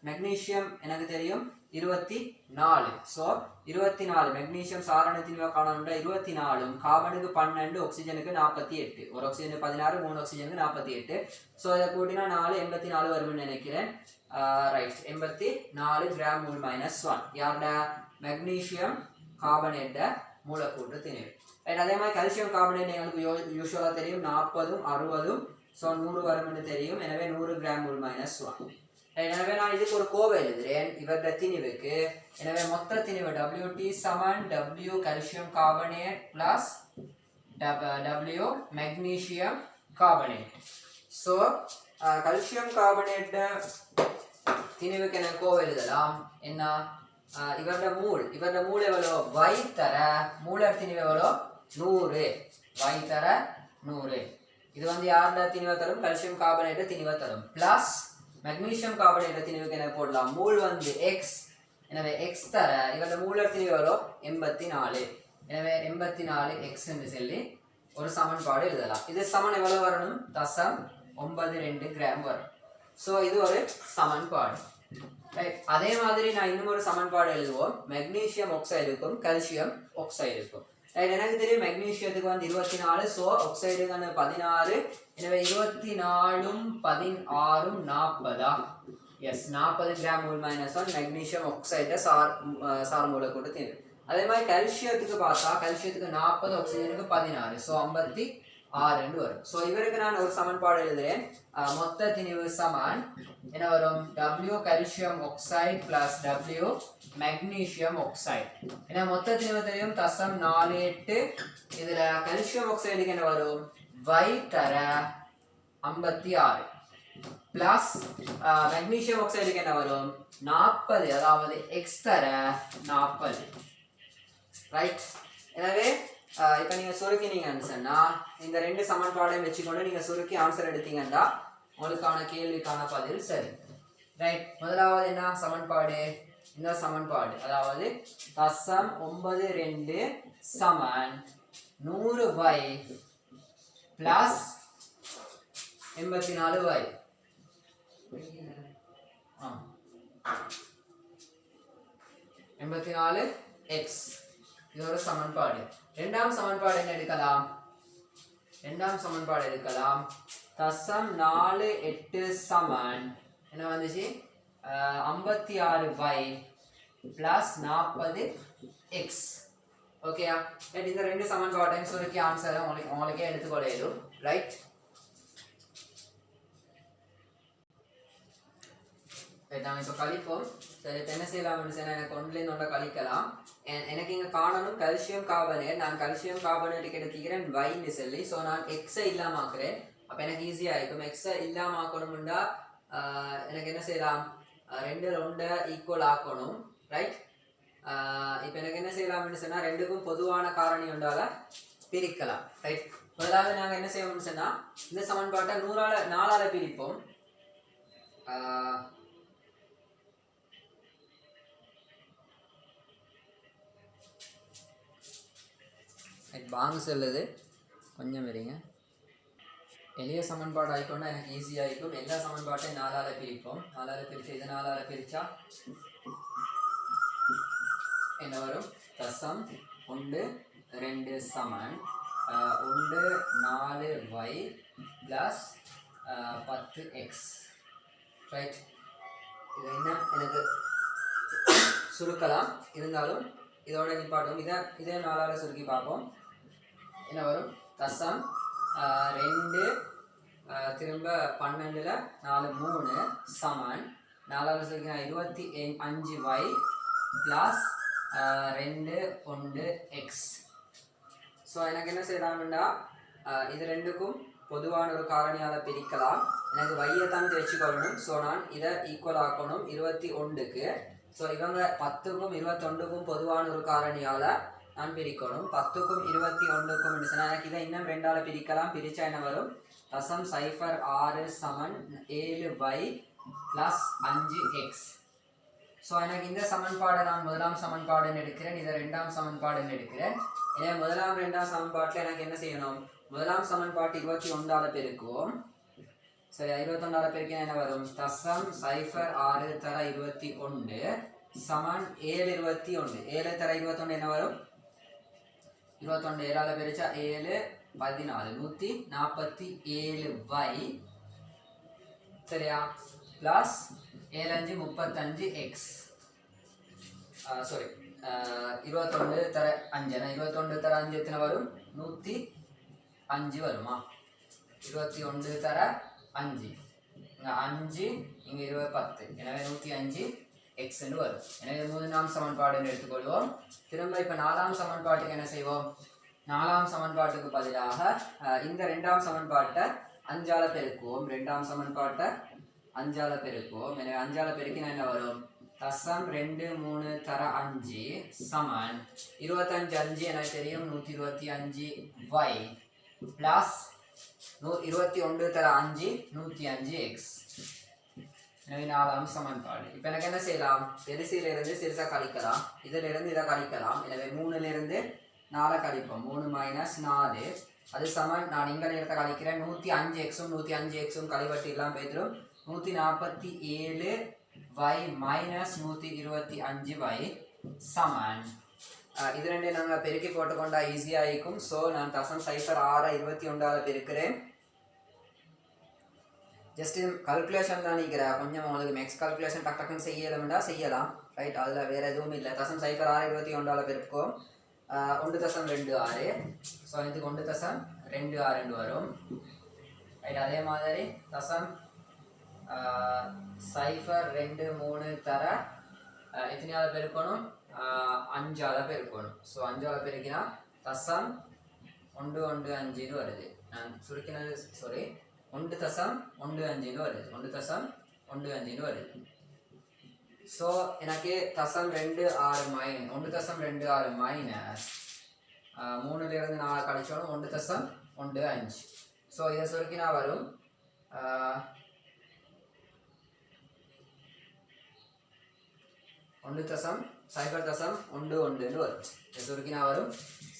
மெக்னீசியம் எனக்கு தெரியும் 24 சோ 24 மெக்னீசியம் சாரண திணிவுக்கான 24 கார்பனுக்கு 12 ஆக்சிஜனுக்கு 48 ஒரு ஆக்சிஜனுக்கு 16 மூணு ஆக்சிஜனுக்கு 48 சோ இத கூட்டினா 4 84 வரும்னு நினைக்கிறேன் ரைட் 84 கிராம் மோல் -1 யாரோட மெக்னீசியம் கார்பனேட் மூலக்கூற்று திணிவு ரைட் அதே மாதிரி கால்சியம் கார்பனேட் உங்களுக்கு யூசுவலா தெரியும் 40 60 சோ 100 வரும்னு தெரியும் எனவே 100 கிராம் மோல் -1 எனவே நான் இதுக்கு ஒரு கோவை எழுதுறேன் இவரோட திணிவுக்கு எனவே மொத்த திணிவு WT சமன் W calcium carbonate plus W magnesium carbonate so calcium carbonate திணிவுக்கு என்ன கோவை எழுதலாம் என்ன இவரோட மூல் எவ்வளோ y தர மூலர் திணிவு எவ்வளோ 100 y தர 100 இது வந்து யாரோட திணிவை தரும் கால்சியம் கார்பனேட் திணிவை தரும் பிளஸ் மெக்னீசியம் கார்பனேட் திணிவுக்கு என்ன போடலாம் மூல் வந்து x எனவே x தர இவரோட மூலர் திணிவு எவ்வளோ 84 எனவே 84 x என்று சொல்லி ஒரு சமன்பாடு எழுதலாம் இது சமன் எவ்வளவு வரணும் 0.92 கிராம் வரும் சோ இது ஒரு சமன்பாடு ரைட் அதே மாதிரி நான் இன்னும் ஒரு சமன்பாடு எழுதுவோம் மெக்னீசியம் ஆக்சைடுக்கும் கால்சியம் ஆக்சைடுக்கும் ரைட் எனக்கு தெரியும் மெக்னீசியத்துக்கு வந்து 24 சோ ஆக்சைடுக்கு வந்து 16 எனவே 24 16 40 எஸ் 40 கிராம் மோல் -1 மெக்னீசியம் ஆக்சைடு சார் மூலக்கூற்று திணிவு அதே மாதிரி கால்சியத்துக்கு பார்த்தா கால்சியத்துக்கு 40 ஆக்சிஜனுக்கு 16 சோ 56 என்று வரும் சோ இவருக்கு நான் ஒரு சமன்பாடு எழுதுறேன் மொத்த திணிவு சமன் என்ன வரும் W calcium oxide plus W magnesium oxide ஏன்னா மொத்த திணிவு தெரியும் 0.48 இதுல கால்சியம் ஆக்சைடுக்கு என்ன வரும் y தர 56 பிளஸ் மெக்னீசியம் ஆக்சைடுக்கு என்ன வரும் 40 அதாவது x தர 40 ரைட் எனவே இப்போ நீங்க சுருக்கினீங்கன்னு சொன்னா இந்த ரெண்டு சமன்பாடையும் வச்சுக்கொண்டு நீங்க சுருக்கி ஆன்சர் எடுத்தீங்கன்னா உங்களுக்கான கேள்விக்கான பதில் சரி ரைட் முதலாவது என்ன சமன்பாடு இந்த சமன்பாடு அதாவது 0.92 சமன் 100y பிளஸ் 84y 84x இது ஒரு சமன்பாடு இரண்டாம் சமன்பாடு என்ன எடுக்கலாம் இரண்டாம் சமன்பாடு எடுக்கலாம் 0.48 சமன் என்ன வந்துச்சு 56y பிளஸ் 40x ஓகேயா இந்த ரெண்டு சமன்பாட்டையும் சுருக்கி ஆன்சரை உங்களுக்கே எடுத்துக்கொள்ளும் ரைட் நாங்கள் இப்போ கழிப்போம் சரி என்ன செய்யலாம்னு சொன்னால் எனக்கு ஒன்றுலேருந்து ஒன்றை கழிக்கலாம் எனக்கு இங்கே காணணும் கால்சியம் கார்பனேட் நான் கால்சியம் கார்பனேட்டுக்கு எடுத்துக்கிறேன் வைன்னு சொல்லி ஸோ நான் எக்ஸை இல்லாமல் ஆக்குறேன் அப்போ எனக்கு ஈஸியாக இருக்கும் எக்ஸை இல்லாமல் ஆக்கணும்னா எனக்கு என்ன செய்யலாம் ரெண்டு ஒன்றை ஈக்குவல் ஆக்கணும் ரைட் இப்போ எனக்கு என்ன செய்யலாம்னு சொன்னால் ரெண்டுக்கும் பொதுவான காரணி ஒன்றால் பிரிக்கலாம் ரைட் முதலாவது நாங்கள் என்ன செய்வோம்னு சொன்னால் இந்த சமன்பாட்டை 4ஆல் பிரிப்போம் வாங்க சொல்லுது கொஞ்சம் இருங்க எளிய சமன்பாடு ஆயிக்கொண்டா எனக்கு ஈஸியாக இருக்கும் எல்லா சமன்பாட்டையும் 4ஆல் பிரிப்போம் 4ஆல் பிரித்து இது 4ஆல் பிரித்தா என்ன வரும் 0.12 சமன் 4y ப்ளஸ் 10x ரைட் இது என்ன எனக்கு சுருக்கலாம் இருந்தாலும் இதோட நிப்பாட்டும் இதே 4ஆல் சுருக்கி பார்ப்போம் என்ன வரும் 0.2 திரும்ப 12ல் 4 3 சமன் 4ஆல் சுருக்கினா 25y ப்ளஸ் 2.1x ஸோ எனக்கு என்ன செய்யலாம்னா இது ரெண்டுக்கும் பொதுவான ஒரு காரணியால் பிரிக்கலாம் எனக்கு வையை தான் வச்சுக்கொள்ளணும் ஸோ நான் இதை ஈக்குவல் ஆக்கணும் 21க்கு ஸோ இவங்க 10க்கும் 21க்கும் பொதுவான ஒரு காரணியால் நான் பிரிக்கணும் 10க்கும் 21க்கும் சொன்னால் எனக்கு இதை இன்னும் 2ஆல் பிரிக்கலாம் பிரித்தா என்ன வரும் தசம் சைஃபர் 6 சமன் 7y ப்ளஸ் 5x. ஸோ எனக்கு இந்த சமன்பாடை நான் முதலாம் சமன்பாடுன்னு எடுக்கிறேன், இதை ரெண்டாம் சமன்பாடுன்னு எடுக்கிறேன். எனவே முதலாம் ரெண்டாம் சமன்பாட்டில் எனக்கு என்ன செய்யணும்? முதலாம் சமன்பாட்டு 21ஆல் பெருக்குவோம். சரி, 21ஆல் பெருக்கினா என்ன வரும்? தசம் சைஃபர் 6 தர 21 சமன் 7 21. 7 தர 21 என்ன வரும்? 21 7ஆல் பெருச்சா 7 14 147y சரியா ப்ளஸ் 7 5 35x. சாரி 21 தர 5. 21 தர 5 எத்தனை வரும்? 105 வருமா? 21 தர 5 இங்கே 5 இங்கே 10, எனவே 105 எக்ஸ்ன்னு வரும். எனவே மூணாம் சமன்பாடுன்னு எடுத்துக்கொள்வோம். திரும்ப இப்போ நாலாம் சமன்பாட்டுக்கு என்ன செய்வோம்? நாலாம் சமன்பாட்டுக்கு பதிலாக இந்த ரெண்டாம் சமன்பாட்டை 5ஆல் பெருக்குவோம். ரெண்டாம் சமன்பாட்டை 5ஆல் பெருக்குவோம். எனவே 5ஆல் பெருக்கினா என்ன வரும்? தசம் 2 3 தர 5 சமன் 25 5 எனக்கு தெரியும் 125y ப்ளஸ் 21 தர 5 105x. எனவே நாலாம் சமன்பாடு. இப்போ எனக்கு என்ன செய்யலாம்? பெருசிலிருந்து சிறுசா கழிக்கலாம், இதிலிருந்து இதை கழிக்கலாம். எனவே 3லிருந்து 4 கழிப்போம். 3 மைனஸ் 4 அது சமன், நான் இங்கே நேரத்தை கழிக்கிறேன், 105xும் 105xும் கழிவட்டு இல்லாமல் போய்த்திரும் 147y மைனஸ் 125y சமன். இது ரெண்டு நாங்கள் பெருக்கி போட்டுக்கொண்டா ஈஸியாக இருக்கும். ஸோ நான் தசம் சைஃபர் 6 21ஆல் பெருக்கிறேன். ஜஸ்ட் கல்குலேஷன் தான் நிற்கிறேன். கொஞ்சம் உங்களுக்கு மேக்ஸ் கல்குலேஷன் டக் டக்குன்னு செய்யலாம்டா செய்யலாம், ரைட்? அதில் வேறு எதுவும் இல்லை. தசம் சைஃபர் 6 21ஆல் பெருக்கும் 1.26. ஸோ இதுக்கு 1.26 வரும், ரைட்? அதே மாதிரி தசம் சைஃபர் 2 3 தர எத்தனையால் பெருக்கணும்? 5ஆல் பெருக்கணும். ஸோ 5ஆல் பெருக்கினா தசம் 115 வருது. நான் சுருக்கினது சாரி 1.15 வருது. 1.15 வருது. ஸோ எனக்கு தசம் 26 மைனஸ் 1.26 மைனஸ் 3லிருந்து 4 கழிச்சோம் 1.15. ஸோ இதை சுருக்கினா வரும் 0.11 வரும். இதை சுருக்கினா வரும்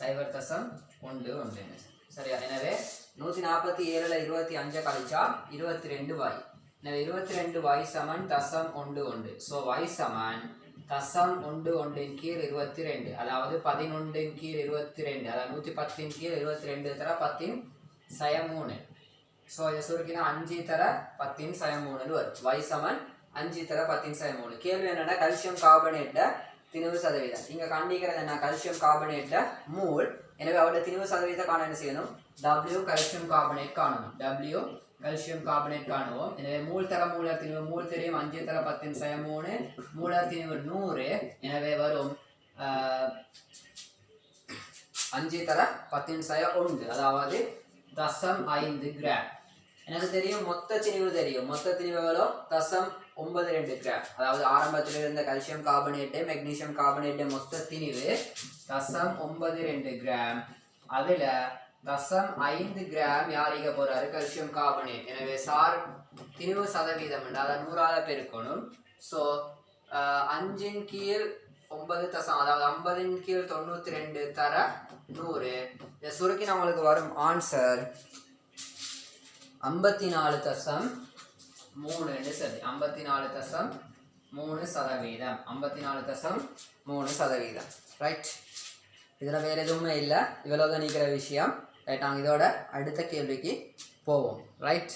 0.11. சரியா? எனவே 147ல் 25 கழிச்சா 22y. எனவே 22y சமன் தசம் 11. ஸோ y சமன் தசம் 11 கீழ் 22, அதாவது 11 கீழ் 22, அதாவது 110 கீழ் 22 தர 10 சய 3. ஸோ இதை சுருக்கினா 5 தர 10 சய 3 வரும். y சமன் 5 தர 10 சய 3. கேள்வி என்னன்னா கல்சியம் கார்பனேட்ட திணிவு சதவீதம். இங்கே கண்டிக்கிறது என்ன? கல்சியம் கார்பனேட்ட மூல். எனவே அவருடைய திணிவு சதவீதத்தை காண என்ன செய்யணும்? W கல்சியம் கார்பனேட் காணணும். W கல்சியம் கார்பனேட் காணுவோம். எனவே மூல் தர மூலர் திணிவு மூல் தெரியும் 5 தர 10 சய 3, மூலர் திணிவு 100. எனவே வரும் 5 தர 10 சய 1, அதாவது 0.5 கிராம். எனக்கு தெரியும் மொத்த திணிவு தெரியும். மொத்த திணிவு எவ்வளோ? 0.92 கிராம். அதாவது ஆரம்பத்தில் இருந்த கல்சியம் கார்பனேட்டு மெக்னீசியம் கார்பனேட்டு மொத்த திணிவு 0.92 கிராம். அதில் 0.5 கிராம் யாரிக போறாரு? Calcium carbonate. எனவே சார் திணிவு சதவீதம் அதாவது 100ஆல் பெருக்கணும். ஸோ 5 கீழ் 9 அதாவது 50 கீழ் 92 தர 100. இதை சுருக்கி நம்மளுக்கு வரும் ஆன்சர் 54.3. சரி, 54.3%. 54.3%. ரைட்? இதில் வேறு எதுவுமே இல்லை. இவ்வளோதான் நீக்கிற விஷயம். ரைட்? நாங்கள் இதோட அடுத்த கேள்விக்கு போவோம். ரைட்?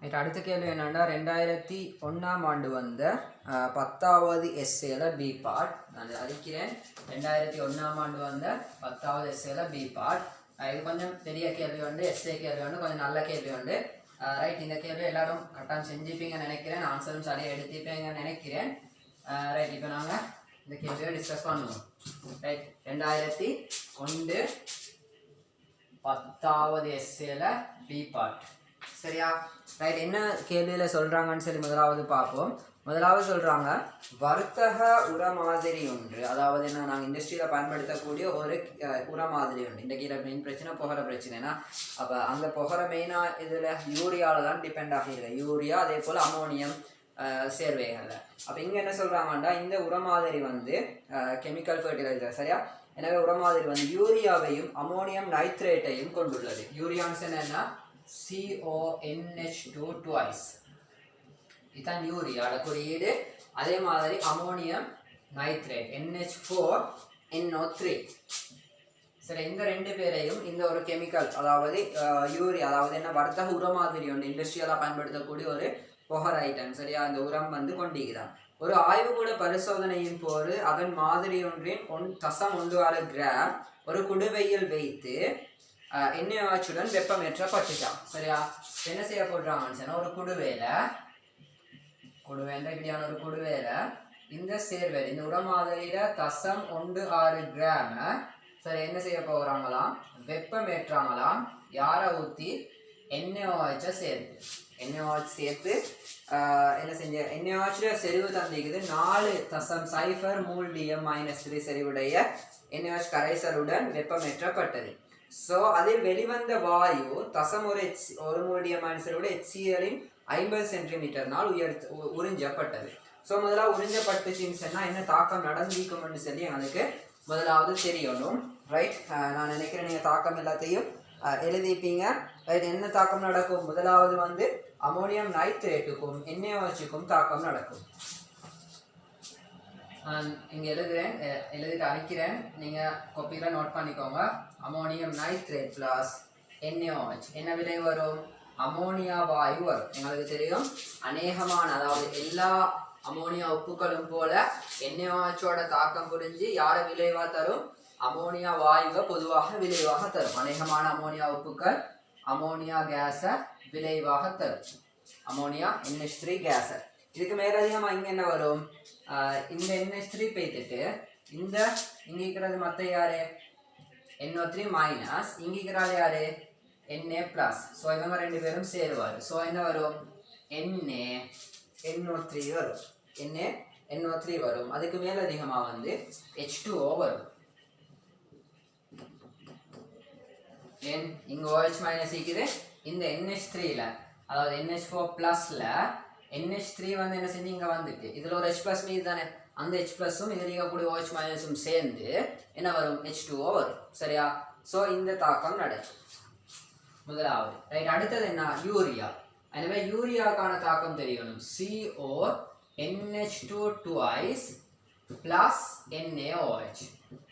ரைட், அடுத்த கேள்வி என்னென்னா 2001ஆம் ஆண்டு வந்த 10வது எஸ்ஏல பி பார்ட். நான் அழிக்கிறேன். 2001ஆம் ஆண்டு வந்த 10வது எஸ்ஏல பி பார்ட். இது கொஞ்சம் பெரிய கேள்வி உண்டு, எஸ்ஏ கேள்வி உண்டு, கொஞ்சம் நல்ல கேள்வி உண்டு. ரைட், இந்த கேள்வி எல்லாரும் கரெக்டாக செஞ்சுப்பீங்கன்னு நினைக்கிறேன். ஆன்சரும் சரியாக எடுத்துப்பீங்கன்னு நினைக்கிறேன். ரைட், இப்போ நாங்கள் இந்த கேள்வியை டிஸ்கஸ் பண்ணுவோம். ரைட், 2001 10வது எஸ்ஏல பி பார்ட். சரியா? ரைட், என்ன கேள்வியில் சொல்கிறாங்கன்னு சொல்லி முதலாவது பார்ப்போம். முதலாவது சொல்கிறாங்க, வர்த்தக உர மாதிரி ஒன்று, அதாவது என்ன, நாங்கள் இண்டஸ்ட்ரியில் பயன்படுத்தக்கூடிய ஒரு உர மாதிரி ஒன்று. இந்த கீழே மெயின் பிரச்சனை புகர பிரச்சனைனா, அப்போ அந்த புகர மெயினாக இதில் யூரியாவில் தான் டிபெண்ட் ஆகிருக்கு. யூரியா அதே போல் அமோனியம் சேர்வைகளில். அப்போ இங்கே என்ன சொல்கிறாங்கன்னா, இந்த உர மாதிரி வந்து கெமிக்கல் ஃபர்டிலைசர். சரியா? எனவே உர மாதிரி வந்து யூரியாவையும் அமோனியம் நைட்ரேட்டையும் கொண்டுள்ளது. யூரியான்ஸ் என்னன்னா CONH2 twice, இதுதான் யூரியாவோட குறியீடு. அதே மாதிரி அமோனியம் நைட்ரேட் NH4NO3. சரி, இந்த ரெண்டு பேரையும் இந்த ஒரு கெமிக்கல், அதாவது யூரியா, அதாவது என்ன, வர்த்தக உர மாதிரி ஒன்று, இண்டஸ்ட்ரியலாக பயன்படுத்தக்கூடிய ஒரு புகர் ஐட்டம். சரியா? அந்த உரம் வந்து கொண்டிருக்கிறான். ஒரு ஆய்வுக்கூட பரிசோதனையின் போது அதன் மாதிரி ஒன்றின் 1.16 கிராம் ஒரு குடுவையில் வைத்து எண்ணெயாச்சுடன் வெப்பமேற்றப்பட்டுச்சான். சரியா? என்ன செய்ய போடுறாங்கன்னு சொன்னா, ஒரு குடுவையில இப்படியான ஒரு குடுவையில இந்த சேர்வை, இந்த உர மாதிரியில 1.16 கிராம சரி என்ன செய்ய போகிறாங்களாம், வெப்பமேற்றாங்களாம். யாரை ஊற்றி? NaOH சேர்த்து என்ன செஞ்ச, NaOH செறிவு தந்திக்குது 4.0 மூல்டியம் -3 செறிவுடைய NaOH கரைசலுடன் வெப்பமேற்றப்பட்டது. ஸோ அதில் வெளிவந்த வாயு 1 மூல்டியம் -செறிவுடைய HCl 50 சென்டிமீட்டர்னால் உறிஞ்சப்பட்டது. ஸோ முதலாவது உறிஞ்சப்பட்டுச்சின்னு சொன்னால் என்ன தாக்கம் நடந்திருக்கும்னு சொல்லி எங்களுக்கு முதலாவது தெரியணும். ரைட், நான் நினைக்கிறேன் நீங்கள் தாக்கம் எல்லாத்தையும் எழுதிப்பீங்க. ரைட், என்ன தாக்கம் நடக்கும்? முதலாவது வந்து அமோனியம் நைட்ரேட்டுக்கும் NaOHக்கும் தாக்கம் நடக்கும். நான் இங்கே எழுதிட்டு அழிக்கிறேன், நீங்கள் காப்பியில் நோட் பண்ணிக்கோங்க. அமோனியம் நைட்ரேட் ப்ளஸ் NaOH என்ன விலை வரும்? அமோனியா வாயு வரும். எங்களுக்கு தெரியும் அநேகமான, அதாவது எல்லா அமோனியா உப்புக்களும் போல NaOHோட தாக்கம் புரிஞ்சு யாரை விளைவாக தரும்? அமோனியா வாயுவை பொதுவாக விளைவாக தரும். அநேகமான அமோனியா உப்புக்கள் அமோனியா கேஸை விளைவாக தரும். அமோனியா NH3 கேஸை. இதுக்கு மேலதிகமாக இங்கே என்ன வரும்? இந்த NH3 பேத்துட்டு இந்த இங்கே இருக்கிறது மற்ற யாரு? NO3 மைனஸ், இங்கே இருக்கிறாள் யாரு? Na+. ஸோ இவங்க ரெண்டு பேரும் சேருவார். ஸோ என்ன வரும்? NaNO3 வரும். NaNO3 வரும். அதுக்கு மேலதிகமாக வந்து H2O வரும். ஏன் இங்கே OH மைனஸ் இருக்குது, இந்த NH3ல, அதாவது NH4+ல NH3 வந்து என்ன செஞ்சு இங்கே வந்துட்டு இதில் ஒரு H+ மீது தானே, அந்த H+ம் இதில் இருக்கக்கூடிய OH மைனஸும் சேர்ந்து என்ன வரும்? H2O வரும். சரியா? ஸோ இந்த தாக்கம் நடக்கும் முதலாவது. ரைட், அடுத்தது என்ன? யூரியா. எனவே யூரியாக்கான தாக்கம் தெரியணும். CONH2 twice plus NaOH.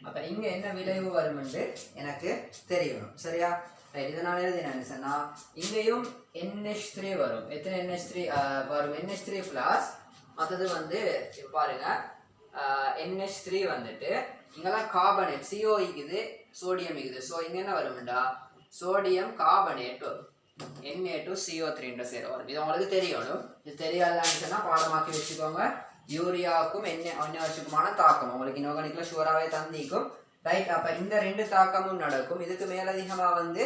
அப்போ இங்கே என்ன விளைவு வரும் என்று எனக்கு தெரியணும். சரியா? ரைட், இதனால் எழுதினேன்னு சொன்னால் இங்கேயும் NH3 வரும். எத்தனை NH3 வரும்? NH3 ப்ளஸ் மற்றது வந்து பாருங்க, NH3 வந்துட்டு இங்கெல்லாம் கார்பனேட், CO இருக்குது, சோடியம் இருக்குது. ஸோ இங்கே என்ன வரும்டா? சோடியம் கார்பனேட் வரும். Na2CO3 சேர வரும். இது உங்களுக்கு தெரியணும். இது தெரியாதுன்னு சொன்னால் பாடமாக்கி வச்சுக்கோங்க. யூரியாவுக்கும் NaOHக்குமான தாக்கம் உங்களுக்கு இன்ஆர்கானிக்ல ஷுவராகவே தந்திக்கும். ரைட், அப்போ இந்த ரெண்டு தாக்கமும் நடக்கும். இதுக்கு மேலதிகமாக வந்து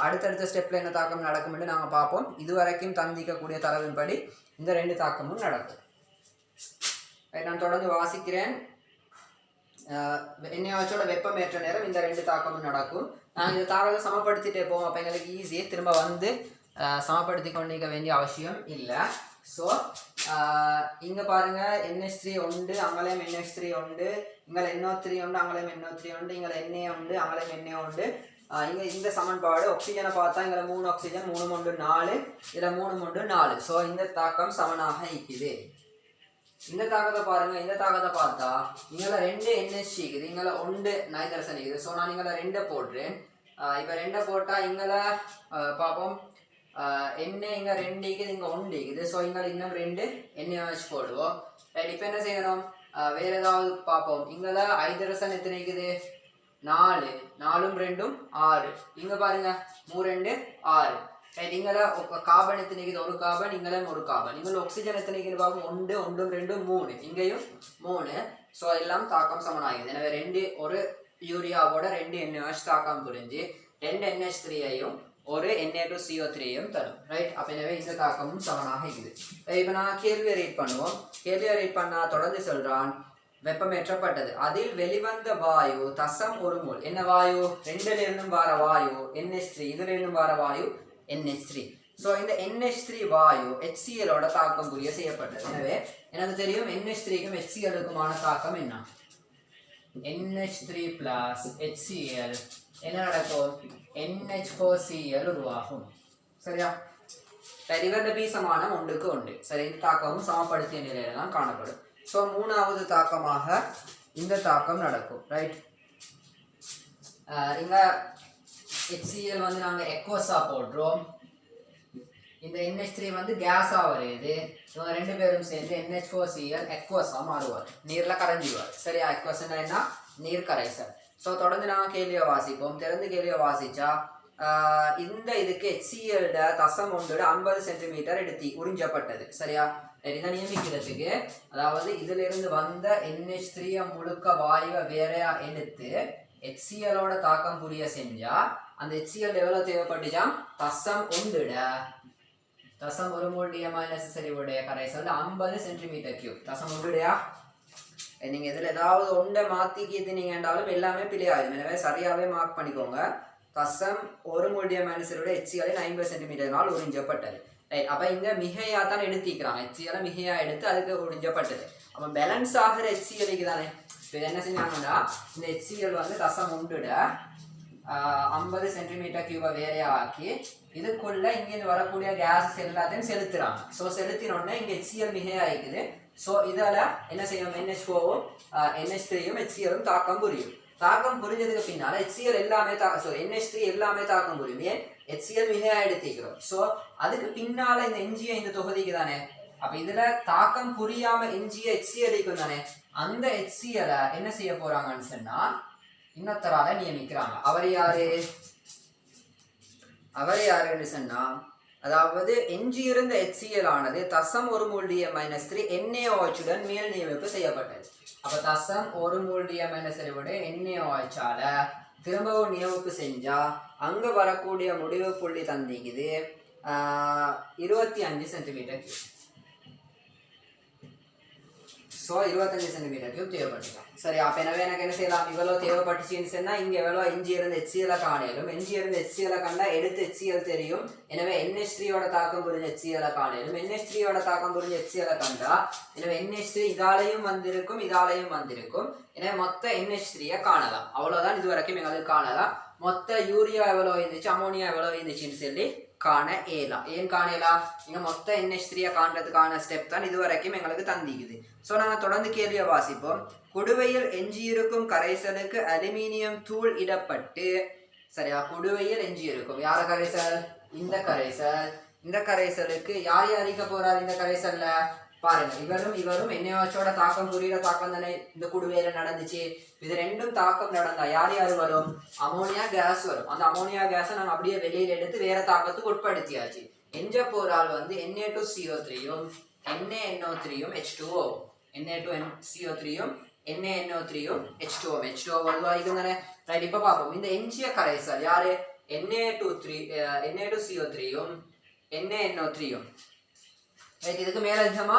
அடுத்தடுத்த ஸ்டெப்பில் என்ன தாக்கம் நடக்கும்னு நாங்கள் பார்ப்போம். இதுவரைக்கும் தந்திக்கக்கூடிய தரவின்படி இந்த ரெண்டு தாக்கமும் நடக்கும். நான் தொடர்ந்து வாசிக்கிறேன். NaOHோட வெப்பமேற்ற நேரம் இந்த ரெண்டு தாக்கமும் நடக்கும். நாங்கள் இந்த தாக்கத்தை சமப்படுத்திட்டே போவோம். அப்போ எங்களுக்கு ஈஸியாக திரும்ப வந்து சமப்படுத்தி கொண்டிருக்க வேண்டிய அவசியம் இல்லை. ஸோ இங்கே பாருங்கள், NH3 உண்டு, அங்கேயும் NH3 உண்டு, இங்கே NO3 உண்டு, அங்கேயும் NO3 உண்டு, இங்கே Na உண்டு, அங்கேயும் Na உண்டு. இங்கே இந்த சமன்பாடு ஆக்சிஜனை பார்த்தா இங்கே 3 ஆக்சிஜன், 3 3 4, இதில் 3 3 4. ஸோ இந்த தாக்கம் சமனாக இருக்குது. இந்த தாக்கத்தை பாருங்க, இந்த தாக்கத்தை பார்த்தா இங்கே 2 NH இருக்குது, இங்கே 1 நைட்ரசன் இருக்குது. ஸோ நான் இங்கே 2 போடுறேன். இப்போ 2 போட்டால் இங்கே பார்ப்போம், என்ன இங்கே 2 இருக்குது, இங்கே 1 இருக்குது. ஸோ இங்கே இன்னும் 2 NaOH போடுவோம். ரைட், இப்போ என்ன செய்யணும்? வேறு ஏதாவது பார்ப்போம். இங்கே ஹைட்ரசன் எத்தனை இருக்குது? 4, 4 2 6. இங்கே பாருங்க 3 2 6. ரைட், இங்கே கார்பன் எத்தனை இருக்குது? ஒரு கார்பன், இங்கேயும் ஒரு கார்பன். இங்கே ஆக்சிஜன் எத்தனை இருக்குது பார்ப்போம்? 1 1 2 3, இங்கேயும் 3. ஸோ எல்லாம் தாக்கம் சமனாகுது. எனவே 2 ஒரு யூரியாவோட 2 NaOH தாக்கம் புரிஞ்சு 2 NH3ஐயும் ஒரு Na2CO3யும் தரும். ரைட்? அப்ப எனவே இந்த தாக்கமும் சமனாக இருக்குது. இப்போ நான் கேள்வியை ரீட் பண்ணுவோம். கேள்வியை ரீட் பண்ணா தொடர்ந்து சொல்றான், வெப்பமேற்றப்பட்டது. அதில் வெளிவந்த வாயு தசம் ஒரு மோல். என்ன வாயு? 2ல இருந்தும் வர வாயு NH3, இதுல இருந்தும் வர வாயு NH3. ஸோ இந்த NH3 வாயு HCl ஓட தாக்கம் புரிய செய்யப்பட்டது. எனவே எனக்கு தெரியும் NH3க்கும் HCl-க்குமான தாக்கம் என்ன? NH3 plus HCl என்ன நடக்கும்? NH4Cl உருவாகும். சரியா? இவரது பி சமானம் 1க்கு 1. சரி, இந்த தாக்கமும் சமப்படுத்திய நிலையில தான் காணப்படும். ஸோ 3வது தாக்கமாக இந்த தாக்கம் நடக்கும். ரைட்? இங்க HCl வந்து நாங்க எக்வஸா போடுறோம், இந்த NH3 வந்து கேஸா வருது. இவங்க 2 பேரும் சேர்ந்து NH4Cl எக்வஸா மாறுவார், நீர்ல கரைஞ்சிடுவார். சரியா? எக்வஸ்னா என்ன? நீர் கரைசல். ஸோ தொடர்ந்து நாங்கள் கேள்வியை வாசிப்போம். திறந்து கேள்வியை வாசிச்சா இந்த இதுக்கு HCl தசம் 1 50 சென்டிமீட்டர் எடுத்து உறிஞ்சப்பட்டது. சரியா? இதை நியமிக்கிறதுக்கு, அதாவது இதுல இருந்து வந்த NH3 முழுக்க வாயுவை வேறையா எடுத்து HCl-ஓட தாக்கம் புரிய செஞ்சா அந்த HCl எவ்வளவு தேவைப்பட்டுச்சா? தசம் 1 மோல் DMI செறிவுடைய கரைசல் 50 சென்டிமீட்டர் கியூப். தசம் 1 நீங்க இதுல ஏதாவது ஒன்றை மாத்தி கீத்தினீங்கன்றாலும் எல்லாமே பிழையாயிடும். எனவே சரியாவே மார்க் பண்ணிக்கோங்க. தசம் 1 மோல் DMI செறிவுடைய HCl 50 சென்டிமீட்டர்னால் உறிஞ்சப்பட்டது. ரைட்? அப்ப இங்க மிகையா தான் எடுத்திக்கிறாங்க. HCl மிகையா எடுத்து அதுக்கு உறிஞ்சப்பட்டது. அப்ப பேலன்ஸ் ஆகிற HCl-க்கு தானே இப்போ என்ன செஞ்சாங்கன்னா, இந்த HCl வந்து தசம் 1 50 சென்டிமீட்டர் கியூபை வேறையா ஆக்கி இதுக்குள்ள இங்கிருந்து வரக்கூடிய கேஸ் எல்லாத்தையும் செலுத்துறாங்க. ஸோ செலுத்தினோடனே இங்க HCl மிகையாயிக்குது. ஸோ இதால என்ன செய்யும்? NH4வும் NH3யும் HCl-ம் தாக்கம் புரியும். தாக்கம் புரிஞ்சதுக்கு பின்னால HCl எல்லாமே NH3 எல்லாமே தாக்கம் புரியும். ஏன்? HCl மிகையா எடுத்துக்கிறோம். ஸோ அதுக்கு பின்னால இந்த எஞ்சிய இந்த தொகுதிக்கு தானே. அப்ப இதுல தாக்கம் புரியாம எஞ்சிய HCl-க்கு தானே. அந்த HCl என்ன செய்ய போறாங்கன்னு சொன்னா இன்னொருத்தரால நியமிக்கிறாங்க. அவர் யாருன்னு சொன்னா, அதாவது எஞ்சியிருந்த HCl ஆனது தசம் 1 மோல் DMI-3 NaOH-உடன் மேல் நியமிப்பு செய்யப்பட்டது. அப்ப தசம் 1 மோல் DMI- செறிவுடைய NaOH-ஆல திரும்பவும் நியமிப்பு செஞ்சா அங்க வரக்கூடிய முடிவு புள்ளி தந்திக்குது 25 centimetre cube. So 25 centimetre cube தேவைப்பட்டுக்கலாம். சரி, அப்போ எனவே எனக்கு என்ன செய்யலாம்? இவ்வளோ தேவைப்பட்டுச்சுன்னு சொன்னால் இங்கே எவ்வளோ எஞ்சி இருந்த HCl காணலும். எஞ்சி இருந்த HCl கண்டா எடுத்து HCl தெரியும். எனவே NH3யோட தாக்கம் புரிஞ்ச HCl காணலும். NH3யோட தாக்கம் புரிஞ்ச HCl கண்டா எனவே NH3 இதாலையும் வந்திருக்கும், இதாலையும் வந்திருக்கும். எனவே மொத்த NH3 காணலாம். அவ்வளோதான் இது வரைக்கும் எங்களுக்கு காணலாம். மொத்த யூரியா எவ்வளோ இருந்துச்சு, அமோனியா எவ்வளோ இருந்துச்சுன்னு சொல்லி காண ஏலாம். ஏன் காணலாம்? இங்கே மொத்த NH3 காண்றதுக்கான ஸ்டெப் தான் இது வரைக்கும் எங்களுக்கு தந்திக்குது. ஸோ நாங்கள் தொடர்ந்து கேள்வியை வாசிப்போம். குடுவையில் எஞ்சியிருக்கும் கரைசலுக்கு அலுமினியம் தூள் இடப்பட்டு, சரியா? குடுவையில் எஞ்சியிருக்கும் யார கரைசல்? இந்த கரைசல். இந்த கரைசலுக்கு யார் அழிக்க போறார்? இந்த கரைசல்ல பாருங்க, இவரும் NaOH-ஓட தாக்கம் புரியுற தாக்கம் தானே இந்த குடுவையில நடந்துச்சு. இது ரெண்டும் தாக்கம் நடந்தா யார் வரும்? அமோனியா கேஸ் வரும். அந்த அமோனியா கேஸை நாங்கள் அப்படியே வெளியில எடுத்து வேற தாக்கத்துக்கு உட்படுத்தியாச்சு. எஞ்ச போறால் வந்து Na2CO3யும் NaNO3யும் H2O, Na2CO3யும் NaNO3யும் H2O உருவாகிக்கும் தானே. ரைட்? இப்ப பார்ப்போம். இந்த எஞ்சிய கரைசல் யாரு? Na2CO3யும் NaNO3யும். இதுக்கு மேல அதிகமா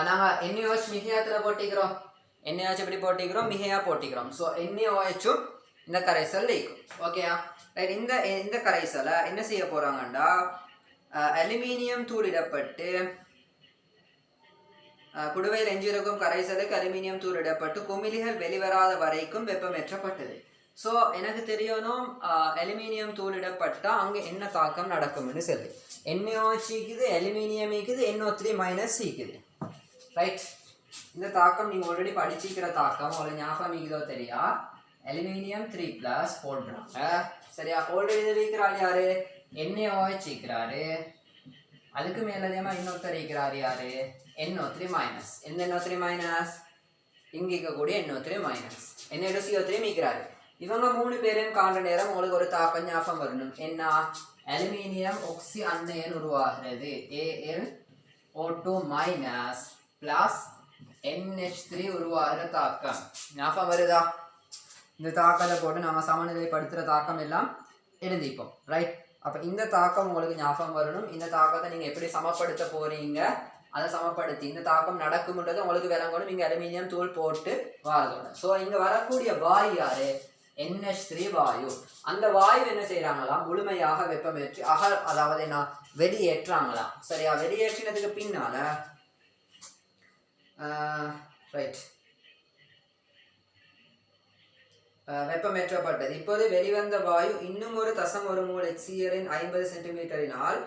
நாங்க NaOH மிகையாத்துல போட்டிக்கிறோம். NaOH எப்படி போட்டிக்கிறோம்? மிகையா போட்டிக்கிறோம். ஸோ NaOH-உம் இந்த கரைசல் இருக்கும். ஓகேயா? ரைட்? இந்த கரைசலை என்ன செய்ய போறாங்கன்னா, அலுமினியம் தூளிடப்பட்டு, குடுவையில் எஞ்சியிருக்கும் கரைசலுக்கு அலுமினியம் தூளிடப்பட்டு குமிழிகள் வெளிவராத வரைக்கும் வெப்பமேற்றப்பட்டது. ஸோ எனக்கு தெரியணும் அலுமினியம் தூளிடப்பட்டா அங்கே என்ன தாக்கம் நடக்கும்னு சொல்லி. NaOH இருக்குது, அலுமினியம் இருக்குது, NO3- இருக்குது. ரைட்? இந்த தாக்கம் நீங்கள் ஆல்ரெடி படிச்சிக்கிற தாக்கம். ஒரு ஞாபகம் இருக்குதோ தெரியா? அலுமினியம் 3+ போடுறாங்க. சரியா? ஆல்ரெடி இருக்கிறாள் யாரு? NaOH இருக்கிறாரு. அதுக்கு மேலதிகமாக இன்னொருத்தர் இருக்கிறாரு யாரு? NO3-. எந்த NO3-? இங்கே இருக்கக்கூடிய NO3-. Na2CO3 இருக்கிறாரு. இவங்க 3 பேரையும் காண்ற நேரம் உங்களுக்கு ஒரு தாக்கம் ஞாபகம் வரணும். என்ன? அலுமினியம் ஒக்சி அன்னையன் உருவாகிறது. Al(O2- plus NH3 உருவாகிற தாக்கம் ஞாபகம் வருதா? இந்த தாக்கத்தை போட்டு நாம சமநிலைப்படுத்துற தாக்கம் எல்லாம் எழுதிப்போம். ரைட்? அப்போ இந்த தாக்கம் உங்களுக்கு ஞாபகம் வரணும். இந்த தாக்கத்தை நீங்கள் எப்படி சமப்படுத்த போகிறீங்க, அதை சமப்படுத்தி இந்த தாக்கம் நடக்கும்ன்றது உங்களுக்கு விளங்கணும். இங்கே அலுமினியம் தூள் போட்டு வாழணும். ஸோ இங்கே வரக்கூடிய வாயு யாரு? NH3 வாயு. அந்த வாயு என்ன செய்கிறாங்களாம்? முழுமையாக வெப்பமேற்றி அதாவது என்ன வெளியேற்றாங்களாம். சரியா? வெளியேற்றினதுக்கு பின்னால ரைட் வெப்பமேற்றப்பட்டது. இப்போது வெளிவந்த வாயு இன்னும் ஒரு தசம் ஒரு மூல் HCl 50 சென்டிமீட்டரினால்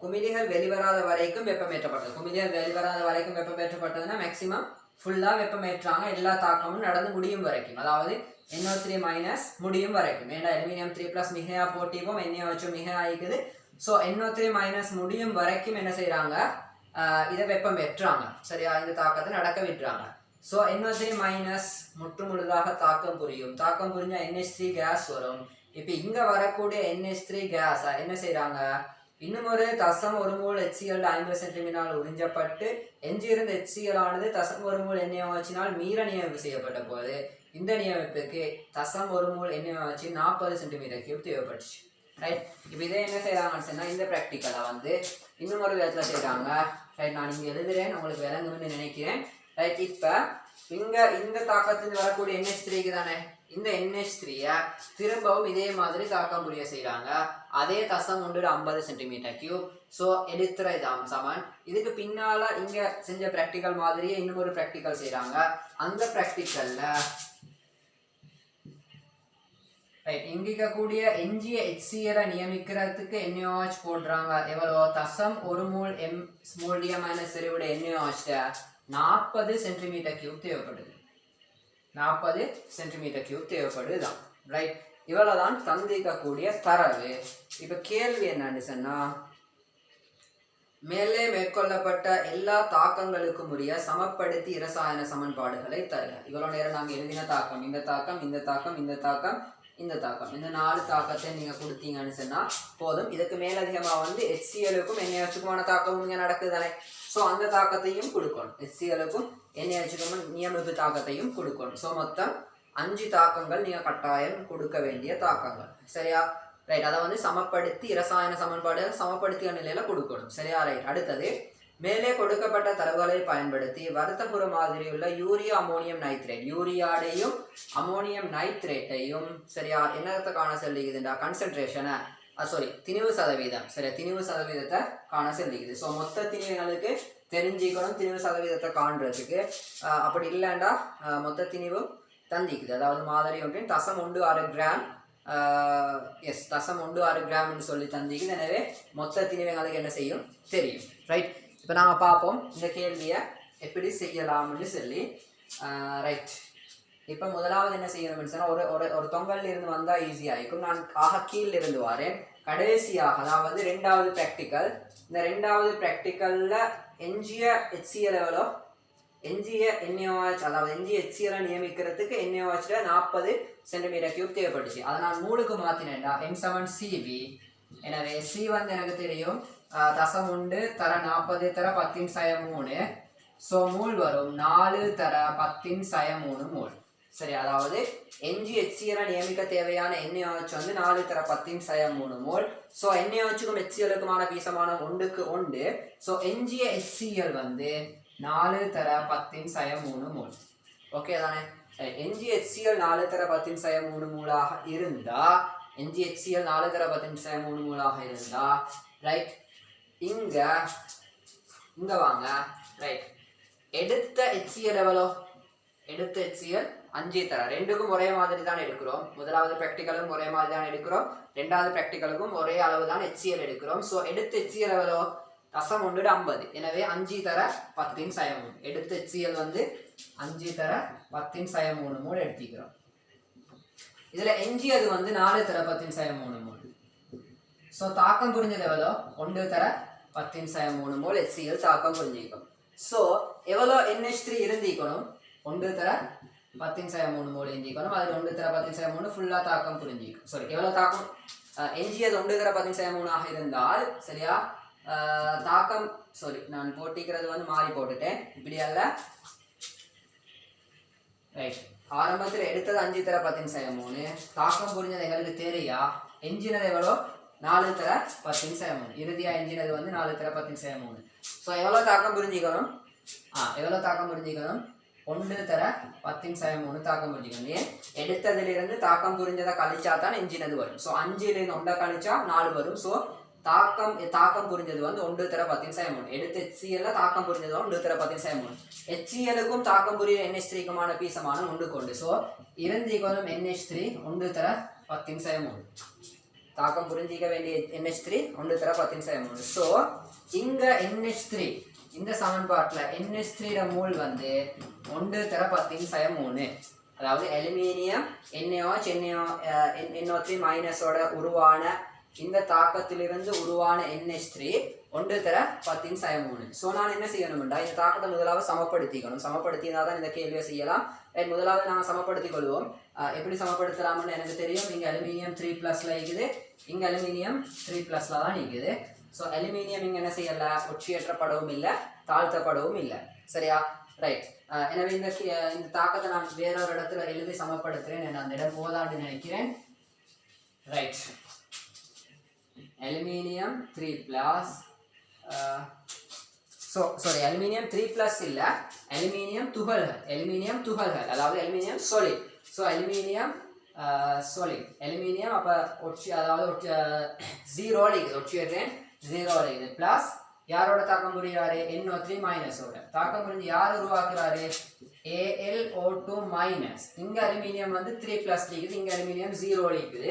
குமிழிகள் வெளிவராத வரைக்கும் வெப்பமேற்றப்பட்டது. குமிழிகள் வெளிவராத வரைக்கும் வெப்பமேற்றப்பட்டதுன்னா மேக்சிமம் ஃபுல்லாக வெப்பமேற்றாங்க, எல்லா தாக்கமும் நடந்து முடியும் வரைக்கும். அதாவது NO3- முடியும் வரைக்கும். ஏன்னா அலுமினியம் 3+ மிகையா போட்டிப்போம், NaOH மிக ஆகிக்குது. ஸோ NO3- முடியும் வரைக்கும் என்ன செய்கிறாங்க? இதை வெப்பமேற்றாங்க. சரியா? இந்த தாக்கத்தை நடக்க விட்டுறாங்க. ஸோ NO3- முற்று முழுதாக தாக்கம் புரியும். தாக்கம் புரிஞ்சால் NH3 கேஸ் வரும். இப்போ இங்கே வரக்கூடிய NH3 கேஸ் என்ன செய்கிறாங்க? இன்னும் ஒரு தசம் ஒரு மூல் HCl 50 சென்டிமீட்டர் உறிஞ்சப்பட்டு எஞ்சியிருந்த HCl ஆனது தசம் ஒரு மூல் NaOH மீற நியமிப்பு செய்யப்பட்ட போது இந்த நியமிப்புக்கு தசம் ஒரு மூல் NaOH 40 சென்டிமீட்டர் கியூப் தேவைப்பட்டுச்சு. ரைட்? இப்போ இதே என்ன செய்கிறாங்கன்னு சொன்னால் இந்த ப்ராக்டிக்கலை வந்து இன்னும் ஒரு விதத்தில் செய்கிறாங்க. ரைட்? நான் இங்கே எழுதுகிறேன், உங்களுக்கு விளங்கும்னு நினைக்கிறேன். ரைட்? இப்போ இங்கே இந்த தாக்கத்துலேருந்து வரக்கூடிய NH3க்கு தானே, இந்த NH3 திரும்பவும் இதே மாதிரி தாக்கம் புரிய செய்கிறாங்க. அதே தசம் 50 சென்டிமீட்டர் கியூப். ஸோ எடுத்துற இதாம் சமன். இதுக்கு பின்னால் இங்கே செஞ்ச ப்ராக்டிக்கல் மாதிரியே இன்னும் ஒரு ப்ராக்டிக்கல் செய்கிறாங்க. அந்த ப்ராக்டிக்கலில் ரைட் இங்கிக்கக்கூடிய எஞ்சிய HCl நியமிக்கிறதுக்கு NaOH போடுறாங்க. எவ்வளோ? தசம் ஒரு மூல் ஸ்மால் d - செறிவுட NaOH 40 சென்டிமீட்டர் கியூப் தேவைப்படுது. 40 சென்டிமீட்டர் கியூப் தேவைப்படுது தான். ரைட்? இவ்வளோதான் தந்திக்கக்கூடிய தரவு. இப்போ கேள்வி என்னன்னு சொன்னால், மேலே மேற்கொள்ளப்பட்ட எல்லா தாக்கங்களுக்கும் உரிய சமப்படுத்தி இரசாயன சமன்பாடுகளை தருக. இவ்வளோ நேரம் நாங்கள் எழுதின தாக்கம், இந்த தாக்கம், இந்த தாக்கம், இந்த தாக்கம், இந்த தாக்கம், இந்த 4 தாக்கத்தை நீங்கள் கொடுத்தீங்கன்னு சொன்னால் போதும். இதுக்கு மேலதிகமாக வந்து HClக்கும் NaOHக்குமான தாக்கமும் இங்கே நடக்குது தானே. ஸோ அந்த தாக்கத்தையும் கொடுக்கணும். HClக்கும் NaOHக்கும் நியமிப்பு தாக்கத்தையும் கொடுக்கணும். ஸோ மொத்தம் 5 தாக்கங்கள் நீங்கள் கட்டாயம் கொடுக்க வேண்டிய தாக்கங்கள். சரியா? ரைட்? அதை வந்து சமப்படுத்தி இரசாயன சமன்பாடுகள் சமப்படுத்திய நிலையில் கொடுக்கணும். சரியா? ரைட். அடுத்தது, மேலே கொடுக்கப்பட்ட தரவுகளை பயன்படுத்தி வருத்தப்புற மாதிரியுள்ள யூரியா அமோனியம் நைட்ரேட், யூரியாடையும் அமோனியம் நைட்ரேட்டையும் சரியா என்னத்தை காண சொல்லிக்குதுண்டா? கன்சன்ட்ரேஷனை திணிவு சதவீதம். சரியா? திணிவு சதவீதத்தை காண சொல்லிக்குது. ஸோ மொத்த திணிவுகளுக்கு தெரிஞ்சுக்கணும் திணிவு சதவீதத்தை காண்றதுக்கு. அப்படி இல்லைண்டா மொத்த திணிவு தந்திக்குது. அதாவது மாதிரி ஒன்றின் தசம் 1.6 கிராம் தசம் 1.6 கிராம்னு சொல்லி தந்திக்குது. எனவே மொத்த திணிவுகளுக்கு என்ன செய்யும் தெரியும். ரைட்? இப்போ நாங்கள் பார்ப்போம் இந்த கேள்வியை எப்படி செய்யலாம்னு சொல்லி. ரைட்? இப்போ முதலாவது என்ன செய்யணும்னு சொன்னால், ஒரு தொங்கல்ல இருந்து வந்தால் ஈஸியாக இருக்கும். நான் கீழே இருந்து வரேன். கடைசியாக அதாவது 2வது ப்ராக்டிக்கல். இந்த 2வது ப்ராக்டிக்கலில் எஞ்சிய HCl எவ்வளோ? எஞ்சிய NaOH அதாவது எஞ்சிய HCl நியமிக்கிறதுக்கு NaOH 40 சென்டிமீட்டர் கியூப் தேவைப்பட்டுச்சு. அதை நான் மூலுக்கு மாற்றினேன்டா M7Cv. எனவே C வந்து எனக்கு தெரியும் தசம் 1 தர 40 தர 10⁻3. ஸோ மூல் வரும் 4 தர 10⁻3 மூல். சரி? அதாவது எஞ்சி HCl நியமிக்க தேவையான NaOH வந்து 4 தர 10⁻3 மூல். ஸோ NaOHக்கும் HClக்குமான பீசமானம் 1க்கு 1. ஸோ எஞ்சிய HCl வந்து 4 தர 10⁻3 மூல். ஓகே தானே? எஞ்சி HCl 4 தர 10⁻3 மூலாக இருந்தா, எஞ்சி HCl 4 தர 10⁻3 மூலாக இருந்தா, ரைட், இங்க வாங்க. ரைட்? எடுத்த HCl எவ்வளோ? எடுத்த HCl 5 தர. ரெண்டுக்கும் ஒரே மாதிரி தான் எடுக்கிறோம். முதலாவது ப்ராக்டிக்கலுக்கும் ஒரே மாதிரி தான் எடுக்கிறோம். 2வது ப்ராக்டிக்கலுக்கும் ஒரே அளவு தான் HCl எடுக்கிறோம். ஸோ எடுத்த HCl எவ்வளோ? தசம் 1/50. எனவே 5 தர 10⁻3. எடுத்த HCl வந்து 5 தர 10⁻3 மூல் எடுத்துக்கிறோம். இதில் எஞ்சியது வந்து 4 தர 10⁻3 மூல். ஸோ தாக்கம் புரிஞ்சது எவ்வளோ? 1 தர 10⁻3 மூல் HCl தாக்கம் புரிஞ்சிக்கும். ஸோ எவ்வளோ NH3 இருந்திக்கணும்? 1 தர 10⁻3 மூல் இருந்திக்கணும். அதில் 1 தர 10⁻3 ஃபுல்லாக தாக்கம் புரிஞ்சிக்கும். எவ்வளோ தாக்கம்? எஞ்சியது 1 தர 10⁻3 ஆக இருந்தால் சரியா தாக்கம் நான் போட்டிக்கிறது வந்து மாறி போட்டுட்டேன். இப்படி அல்ல. ரைட்? ஆரம்பத்தில் எடுத்தது 5 தர 10⁻3. தாக்கம் புரிஞ்சது எங்களுக்கு தெரியா? எஞ்சினது எவ்வளோ 4 தர 10 3 இறுதியா எஞ்சினது வந்து 4 தர 10 3. ஸோ எவ்வளோ தாக்கம் புரிஞ்சிக்கணும் எவ்வளோ தாக்கம் புரிஞ்சிக்கணும் 1 தர 10 3 தாக்கம் புரிஞ்சிக்கணும். ஏன் எடுத்ததிலிருந்து தாக்கம் புரிஞ்சதை கழிச்சா தான் எஞ்சினது வரும். ஸோ 5லிருந்து 1 கழிச்சா 4 வரும். ஸோ தாக்கம் புரிஞ்சது வந்து 1 தர 10 3. எடுத்து HCl தாக்கம் புரிஞ்சது 1 தர 10 3. HClக்கும் தாக்கம் புரிய NH3க்குமான பீசமான 1 கொண்டு. ஸோ இருந்திக்கணும் NH3 1 தர 10 3. தாக்கம் புரிஞ்சிக்க வேண்டிய NH3 1 தர 10 3. ஸோ இங்க NH3 இந்த சமன்பாட்டில் NH3 மூல் வந்து 1 தர 10 3. அதாவது அலுமினியம் NO3 மைனஸோட உருவான இந்த தாக்கத்திலிருந்து உருவான NH3 1 தர 10 3. ஸோ நான் என்ன செய்யணும்டா இந்த தாக்கத்தை முதலாவது சமப்படுத்திக்கணும். சமப்படுத்தினா தான் இந்த கேள்வியை செய்யலாம். முதலாவது நாங்கள் சமப்படுத்திக் கொள்வோம். எப்படி சமப்படுத்தலாம்னு எனக்கு தெரியும். இங்கே அலுமினியம் 3+ல இருக்குது, இங்கே அலுமினியம் 3+ல தான் இருக்குது. ஸோ அலுமினியம் இங்கே என்ன செய்யலை ஒற்றியேற்றப்படவும் இல்லை தாழ்த்தப்படவும் இல்லை. சரியா ரைட். எனவே இந்த தாக்கத்தை நான் வேறொரு இடத்துல எழுதி சமப்படுத்துகிறேன். நான் அந்த இடம் போதான்னு நினைக்கிறேன். ரைட். அலுமினியம் 3+, அலுமினியம் 3+ இல்ல அலுமினியம் துகள்கள் அதாவது aluminium solid. So aluminium solid aluminium அப்போ அதாவது 0 இருக்குது ஒற்றியேற்றேன் 0 இருக்குது. ப்ளஸ் யாரோட தாக்கம் புரிகிறாரு NO3 மைனஸோட தாக்கம் புரிஞ்சு யார் உருவாக்குறாரு AlO2 மைனஸ். இங்க அலுமினியம் வந்து 3+ இருக்குது, இங்க அலுமினியம் 0 இருக்குது.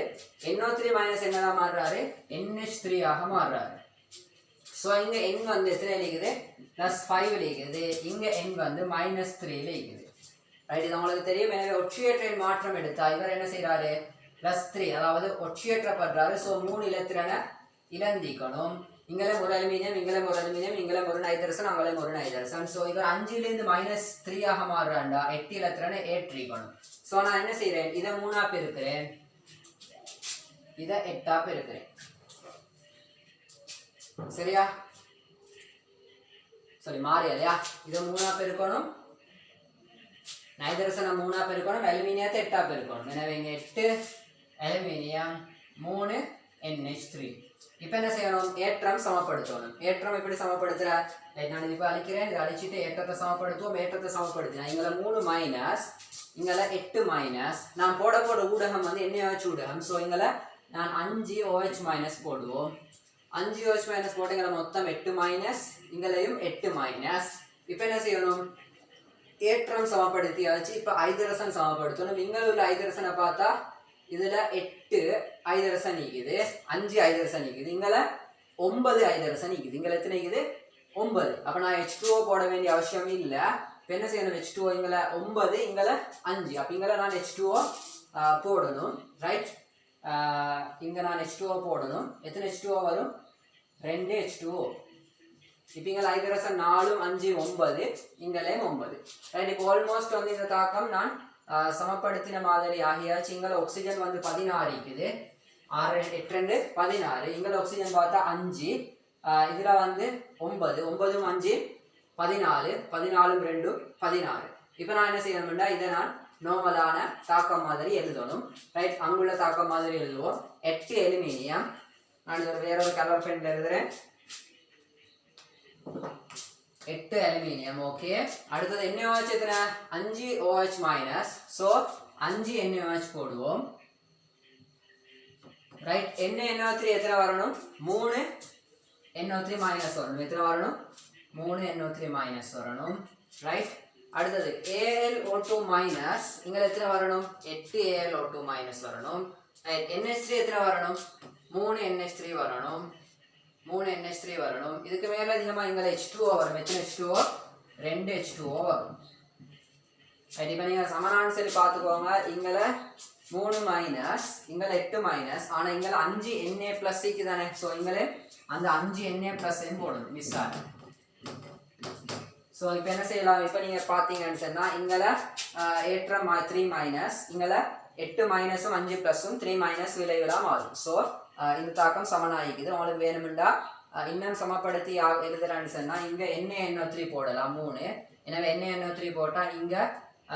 NO3 மைனஸ் என்னதான் மாறுறாரு NH3 ஆக மாறுறாரு. ஸோ இங்க N வந்து எத்தனை இருக்குது +5 இருக்குது, இங்க N வந்து -3 இருக்குது. ரைட். இது உங்களுக்கு தெரியும். எனவே ஒற்றியேற்ற மாற்றம் எடுத்தா இவர் என்ன செய்யறாரு +3 அதாவது ஒற்றியேற்றப்படுறாரு. ஸோ 3 இலத்திரனை இழந்திக்கணும். இங்கெல்லாம் ஒரு அலுமினியம், இங்கெல்லாம் ஒரு அலுமினியம், இங்கெல்லாம் ஒரு நைட்ரசன், அங்கெல்லாம் ஒரு நைட்ரசன். ஸோ இவர் 5லிருந்து -3 ஆக மாறுறாண்டா 8 இலத்திரனை ஏற்றிக்கணும். ஸோ நான் என்ன செய்யறேன் இதை 3ஆ பெருக்கிறேன், இதை 8ஆ பெருக்கிறேன். சரியா சரி மாறியா இல்லையா? இதை 3ஆ பெருக்கணும், நைட்ரசனை 3ஆ பெருக்கணும், அலுமினியத்தை 8ஆ பெருக்கணும். எனவே இங்கே 8 அலுமினியம் 3 NH3. இப்போ என்ன செய்யணும் ஏற்றம் சமப்படுத்தணும். ஏற்றம் எப்படி சமப்படுத்துற நான் இப்போ அழிக்கிறேன். இதை அழிச்சிட்டு ஏற்றத்தை சமப்படுத்துவோம். ஏற்றத்தை சமப்படுத்தினா இங்கே 3 மைனஸ், இங்கே 8 மைனஸ். நான் போட ஊடகம் வந்து NaOH ஊடகம். ஸோ இங்கே நான் 5OH மைனஸ் போடுவோம். 5OH மைனஸ் போட்டு இங்கே மொத்தம் 8 மைனஸ், இங்கேயும் 8 மைனஸ். இப்போ என்ன செய்யணும் ஏற்றம் சமப்படுத்தியாச்சு. இப்போ ஐதரசன் சமப்படுத்தணும். இங்கே உள்ள ஐதரசனை பார்த்தா இதுல 8 ஐதரசன் இருக்குது, 5 ஐதரசன் இருக்குது, இங்கே 9 ஐதரசன் இருக்குது. இங்கே எத்தனை இருக்குது 9. அப்போ நான் H2O போட வேண்டிய அவசியம் இல்லை. இப்போ என்ன செய்யணும் H2O இங்கே 9, இங்கே 5. அப்போ இங்கே நான் H2O போடணும். ரைட். இங்கே நான் H2O போடணும். எத்தனை H2O வரும் 2 H2O. இப்போ இங்கே ஐதரசன் 4 5 9, இங்கே 9. ரைட். இப்போ ஆல்மோஸ்ட் வந்து இந்த தாக்கம் நான் சமப்படுத்தின மாதிரி ஆகியாச்சு. இங்கே ஆக்சிஜன் வந்து 16 இருக்குது, 6 8 16. இங்கே ஆக்சிஜன் பார்த்தா 5, இதில் வந்து 9 9 5 14, 14 2 16. இப்போ நான் என்ன செய்யணும்னா இதை நான் நார்மலான தாக்கம் மாதிரி எழுதணும். ரைட். அங்குள்ள தாக்கம் மாதிரி எழுதுவோம். 8 அலுமினியம், நான் இதில் வேற ஒரு கலர் பென் எழுதுறேன். 8 அலுமினியம். ஓகே. அடுத்தது NaOH எத்தனை 5OH மைனஸ். ஸோ 5 NaOH போடுவோம். ரைட். NaNO3 எத்தனை வரணும் 3 NO3 மைனஸ் வரணும். எத்தனை வரணும் 3 NO3 மைனஸ் வரணும். ரைட். அடுத்தது AlO2 மைனஸ், இங்கே எத்தனை வரணும் 8 AlO2 மைனஸ் வரணும். ரைட். NH3 எத்தனை வரணும் 3 NH3 வரணும், 3 NH3 வரணும். இதுக்கு மேலே அதிகமாக இங்கே H2O வரும். எத்தனை H2O 2 H2O வரும். ரைட். இப்போ நீங்கள் சமனான சரி பார்த்துக்கோங்க. இங்கே 3 மைனஸ், இங்கே 8 மைனஸ், ஆனால் இங்கே 5 Na+க்கு தானே. ஸோ இங்கே அந்த 5 Na+N போடணும் மிஸ் ஆகும். ஸோ இப்போ என்ன செய்யலாம் இப்போ நீங்கள் பார்த்தீங்கன்னு சொன்னால் இங்கே ஏற்றம் 3 மைனஸ், இங்கே 8 மைனஸும் 5 ப்ளஸும் 3 மைனஸ் விளைவுலாம் மாறும். ஸோ இந்த தாக்கம் சமனாகிக்குது. உங்களுக்கு வேணுமெண்டா இன்னும் சமப்படுத்தி எழுதுறான்னு சொன்னால் இங்கே NaNO3 போடலாம் 3. எனவே NaNO3 போட்டால் இங்கே